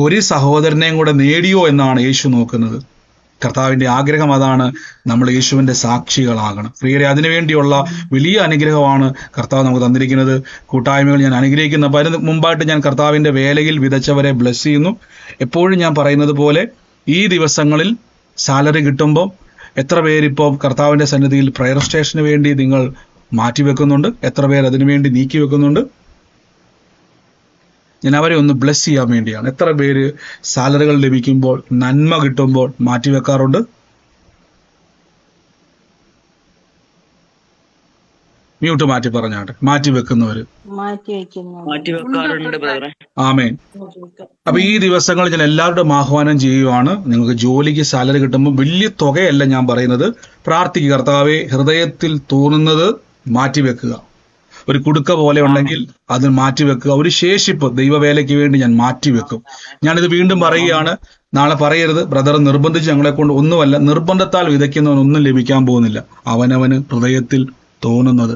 ഒരു സഹോദരനെയും കൂടെ നേടിയോ എന്നാണ് യേശു നോക്കുന്നത്. കർത്താവിൻ്റെ ആഗ്രഹം അതാണ്. നമ്മൾ യേശുവിൻ്റെ സാക്ഷികളാകണം. പ്രിയരെ, അതിനുവേണ്ടിയുള്ള വലിയ അനുഗ്രഹമാണ് കർത്താവ് നമുക്ക് തന്നിരിക്കുന്നത്. കൂട്ടായ്മകൾ ഞാൻ അനുഗ്രഹിക്കുന്നു. അപ്പോൾ അതിന് മുമ്പായിട്ട് ഞാൻ കർത്താവിൻ്റെ വേലയിൽ വിതച്ചവരെ ബ്ലെസ് ചെയ്യുന്നു. എപ്പോഴും ഞാൻ പറയുന്നത് പോലെ ഈ ദിവസങ്ങളിൽ സാലറി കിട്ടുമ്പോൾ എത്ര പേരിപ്പോൾ കർത്താവിൻ്റെ സന്നിധിയിൽ പ്രയർ സ്റ്റേഷന് വേണ്ടി നിങ്ങൾ മാറ്റിവെക്കുന്നുണ്ട്? എത്ര പേർ അതിനു വേണ്ടി നീക്കി വെക്കുന്നുണ്ട്? ഞാൻ അവരെ ഒന്ന് ബ്ലെസ് ചെയ്യാൻ വേണ്ടിയാണ്. എത്ര പേര് സാലറികൾ ലഭിക്കുമ്പോൾ, നന്മ കിട്ടുമ്പോൾ മാറ്റിവെക്കാറുണ്ട്? മ്യൂട്ട് മാറ്റി പറഞ്ഞാട്ടെ. മാറ്റിവെക്കുന്നവര് ആമേൻ. അപ്പൊ ഈ ദിവസങ്ങളിൽ ഞാൻ എല്ലാവരുടെയും ആഹ്വാനം ചെയ്യുവാണ്. നിങ്ങൾക്ക് ജോലിക്ക് സാലറി കിട്ടുമ്പോൾ വലിയ തുകയല്ല ഞാൻ പറയുന്നത്. പ്രാർത്ഥിക്കുക, കർത്താവെ, ഹൃദയത്തിൽ തോന്നുന്നത് മാറ്റിവെക്കുക. ഒരു കുടുക്ക പോലെ ഉണ്ടെങ്കിൽ അത് മാറ്റിവെക്കുക. ഒരു ശേഷിപ്പ് ദൈവവേലയ്ക്ക് വേണ്ടി ഞാൻ മാറ്റിവെക്കും. ഞാനിത് വീണ്ടും പറയുകയാണ്. നാളെ പറയരുത് ബ്രദർ നിർബന്ധിച്ച് ഞങ്ങളെ കൊണ്ട്. ഒന്നുമല്ല, നിർബന്ധത്താൽ വിതയ്ക്കുന്നവനൊന്നും ലഭിക്കാൻ പോകുന്നില്ല. അവനവന് ഹൃദയത്തിൽ തോന്നുന്നത്.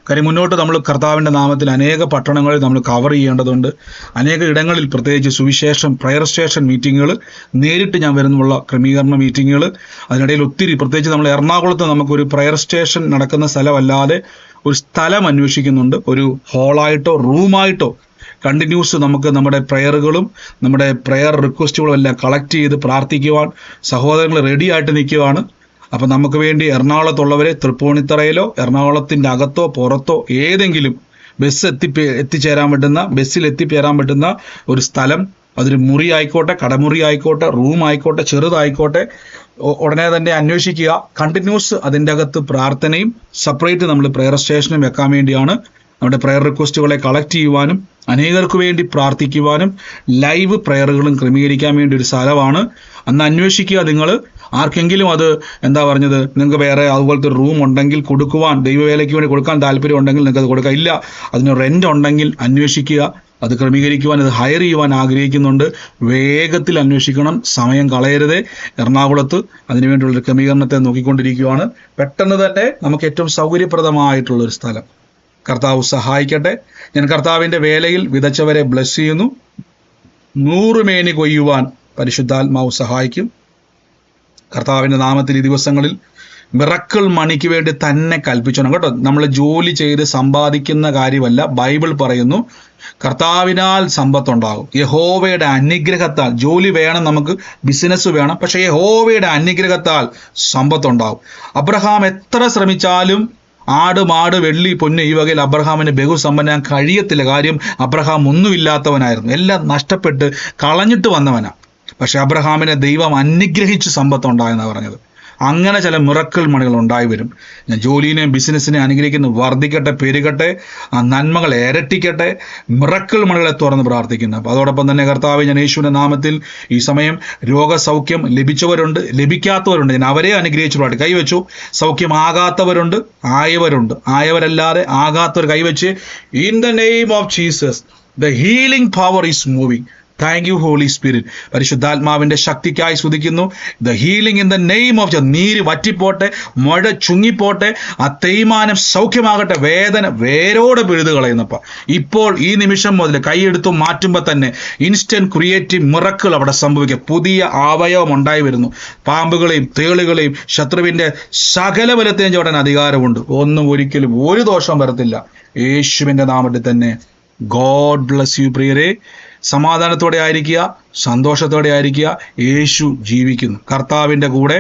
കാര്യം മുന്നോട്ട് നമ്മൾ കർത്താവിൻ്റെ നാമത്തിൽ അനേക പട്ടണങ്ങളിൽ നമ്മൾ കവർ ചെയ്യേണ്ടതുണ്ട്. അനേക ഇടങ്ങളിൽ പ്രത്യേകിച്ച് സുവിശേഷം പ്രയർ സ്റ്റേഷൻ മീറ്റിങ്ങുകൾ, നേരിട്ട് ഞാൻ വരുന്നുള്ള ക്രമീകരണ മീറ്റിങ്ങുകൾ, അതിനിടയിൽ ഒത്തിരി, പ്രത്യേകിച്ച് നമ്മൾ എറണാകുളത്ത് നമുക്കൊരു പ്രയർ സ്റ്റേഷൻ നടക്കുന്ന സ്ഥലമല്ലാതെ ഒരു സ്ഥലം അന്വേഷിക്കുന്നുണ്ട്. ഒരു ഹാളായിട്ടോ റൂമായിട്ടോ കണ്ടിന്യൂസ് നമുക്ക് നമ്മുടെ പ്രയറുകളും നമ്മുടെ പ്രയർ റിക്വസ്റ്റുകളും എല്ലാം കളക്ട് ചെയ്ത് പ്രാർത്ഥിക്കുവാൻ സഹോദരങ്ങൾ റെഡി ആയിട്ട് നിൽക്കുകയാണ്. അപ്പം നമുക്ക് വേണ്ടി എറണാകുളത്തുള്ളവരെ തൃപ്പൂണിത്തറയിലോ എറണാകുളത്തിൻ്റെ അകത്തോ പുറത്തോ ഏതെങ്കിലും ബസ്സിൽ എത്തിച്ചേരാൻ പറ്റുന്ന ഒരു സ്ഥലം, അതൊരു മുറി ആയിക്കോട്ടെ, കടമുറി ആയിക്കോട്ടെ, റൂം ആയിക്കോട്ടെ, ചെറുതായിക്കോട്ടെ, ഉടനെ തന്നെ അന്വേഷിക്കുക. കണ്ടിന്യൂസ് അതിൻ്റെ അകത്ത് പ്രാർത്ഥനയും സെപ്പറേറ്റ് നമ്മൾ പ്രയർ സ്റ്റേഷനും വെക്കാൻ വേണ്ടിയാണ്. നമ്മുടെ പ്രയർ റിക്വസ്റ്റുകളെ കളക്ട് ചെയ്യുവാനും അനേകർക്ക് വേണ്ടി പ്രാർത്ഥിക്കുവാനും ലൈവ് പ്രയറുകളും ക്രമീകരിക്കാൻ വേണ്ടി ഒരു സ്ഥലമാണ്. അന്ന് അന്വേഷിക്കുക. നിങ്ങൾ ആർക്കെങ്കിലും അത് എന്താ പറഞ്ഞത്, നിങ്ങൾക്ക് വേറെ അതുപോലത്തെ ഒരു റൂം ഉണ്ടെങ്കിൽ കൊടുക്കുവാൻ, ദൈവവേലയ്ക്ക് വേണ്ടി കൊടുക്കാൻ താല്പര്യം ഉണ്ടെങ്കിൽ നിങ്ങൾക്ക് അത് കൊടുക്കാം. ഇല്ല, അതിന് റെൻ്റ് ഉണ്ടെങ്കിൽ അന്വേഷിക്കുക. അത് ക്രമീകരിക്കുവാൻ, അത് ഹയർ ചെയ്യുവാൻ ആഗ്രഹിക്കുന്നുണ്ട്. വേഗത്തിൽ അന്വേഷിക്കണം, സമയം കളയരുതേ. എറണാകുളത്ത് അതിനുവേണ്ടിയുള്ളൊരു ക്രമീകരണത്തെ നോക്കിക്കൊണ്ടിരിക്കുകയാണ്. പെട്ടെന്ന് തന്നെ നമുക്ക് ഏറ്റവും സൗകര്യപ്രദമായിട്ടുള്ളൊരു സ്ഥലം. കർത്താവ് സഹായിക്കട്ടെ. ഞാൻ കർത്താവിൻ്റെ വേലയിൽ വിതച്ചവരെ ബ്ലെസ് ചെയ്യുന്നു. 100 മേനി കൊയ്യുവാൻ പരിശുദ്ധാത്മാവ് സഹായിക്കും. കർത്താവിൻ്റെ നാമത്തിൽ ഈ ദിവസങ്ങളിൽ മിറക്കിൾ മണിക്ക് വേണ്ടി തന്നെ കൽപ്പിച്ചോണം കേട്ടോ. നമ്മൾ ജോലി ചെയ്ത് സമ്പാദിക്കുന്ന കാര്യമല്ല. ബൈബിൾ പറയുന്നു കർത്താവിനാൽ സമ്പത്തുണ്ടാകും. യഹോവയുടെ അനുഗ്രഹത്താൽ. ജോലി വേണം, നമുക്ക് ബിസിനസ് വേണം, പക്ഷേ യഹോവയുടെ അനുഗ്രഹത്താൽ സമ്പത്തുണ്ടാകും. അബ്രഹാം എത്ര ശ്രമിച്ചാലും ആട്, മാട്, വെള്ളി, പൊന്ന് ഈ വകയിൽ അബ്രഹാമിന് ബഹുസമ്പന്നാൻ കഴിയത്തില്ല. കാര്യം അബ്രഹാം ഒന്നുമില്ലാത്തവനായിരുന്നു. എല്ലാം നഷ്ടപ്പെട്ട് കളഞ്ഞിട്ട് വന്നവനാണ്. പക്ഷെ അബ്രഹാമിനെ ദൈവം അനുഗ്രഹിച്ച് സമ്പത്തുണ്ടായെന്നാണ് പറഞ്ഞത്. അങ്ങനെ ചില മിറക്കിൾ മണികൾ ഉണ്ടായി വരും. ഞാൻ ജോലിനെയും ബിസിനസ്സിനെയും അനുഗ്രഹിക്കുന്നു. വർദ്ധിക്കട്ടെ, പെരുകട്ടെ, ആ നന്മകൾ ഇരട്ടിക്കട്ടെ. മിറക്കിൾ മണികളെ തുറന്ന് പ്രാർത്ഥിക്കുന്നു. അപ്പോൾ അതോടൊപ്പം തന്നെ കർത്താവ്, ഞാൻ യേശുവിൻ്റെ നാമത്തിൽ ഈ സമയം രോഗസൗഖ്യം ലഭിച്ചവരുണ്ട്, ലഭിക്കാത്തവരുണ്ട്. ഞാൻ അവരെ അനുഗ്രഹിച്ചു പ്രാർത്ഥിക്കും. കൈവച്ചു. സൗഖ്യമാകാത്തവരുണ്ട്, ആയവരുണ്ട്. ആയവരല്ലാതെ ആകാത്തവർ കൈവച്ച്. In the name of Jesus the healing power is moving. Thank you Holy Spirit. പരിശുദ്ധാത്മാവിൻ്റെ ശക്തിക്കായി സ്തുതിക്കുന്നു. The healing in the name of Jesus. നീര് വറ്റിപ്പോട്ടെ, മുഴ ചുങ്ങിപ്പോട്ടെ, ആ തേയ്മാനം സൗഖ്യമാകട്ടെ. വേദന വേരോടെ പിഴുതു കളയുന്നപ്പോൾ ഇപ്പോൾ ഈ നിമിഷം മുതൽ കൈയെടുത്തു മാറ്റുമ്പോൾ തന്നെ ഇൻസ്റ്റന്റ് ക്രിയേറ്റീവ് മിറക്കിൾ അവിടെ സംഭവിക്കുക. പുതിയ അവയവം ഉണ്ടായി വരുന്നു. പാമ്പുകളെയും തേളുകളെയും ശത്രുവിൻ്റെ സകല ബലത്തെയും ചവിട്ടാൻ അധികാരമുണ്ട്. ഒന്നും ഒരിക്കലും ഒരു ദോഷം വരത്തില്ല. യേശുവിൻ്റെ നാമത്തിൽ തന്നെ. ഗോഡ് ബ്ലസ് യു പ്രിയരെ. സമാധാനത്തോടെ ആയിരിക്കുക, സന്തോഷത്തോടെ ആയിരിക്കുക. യേശു ജീവിക്കുന്നു. കർത്താവിൻ്റെ കൂടെ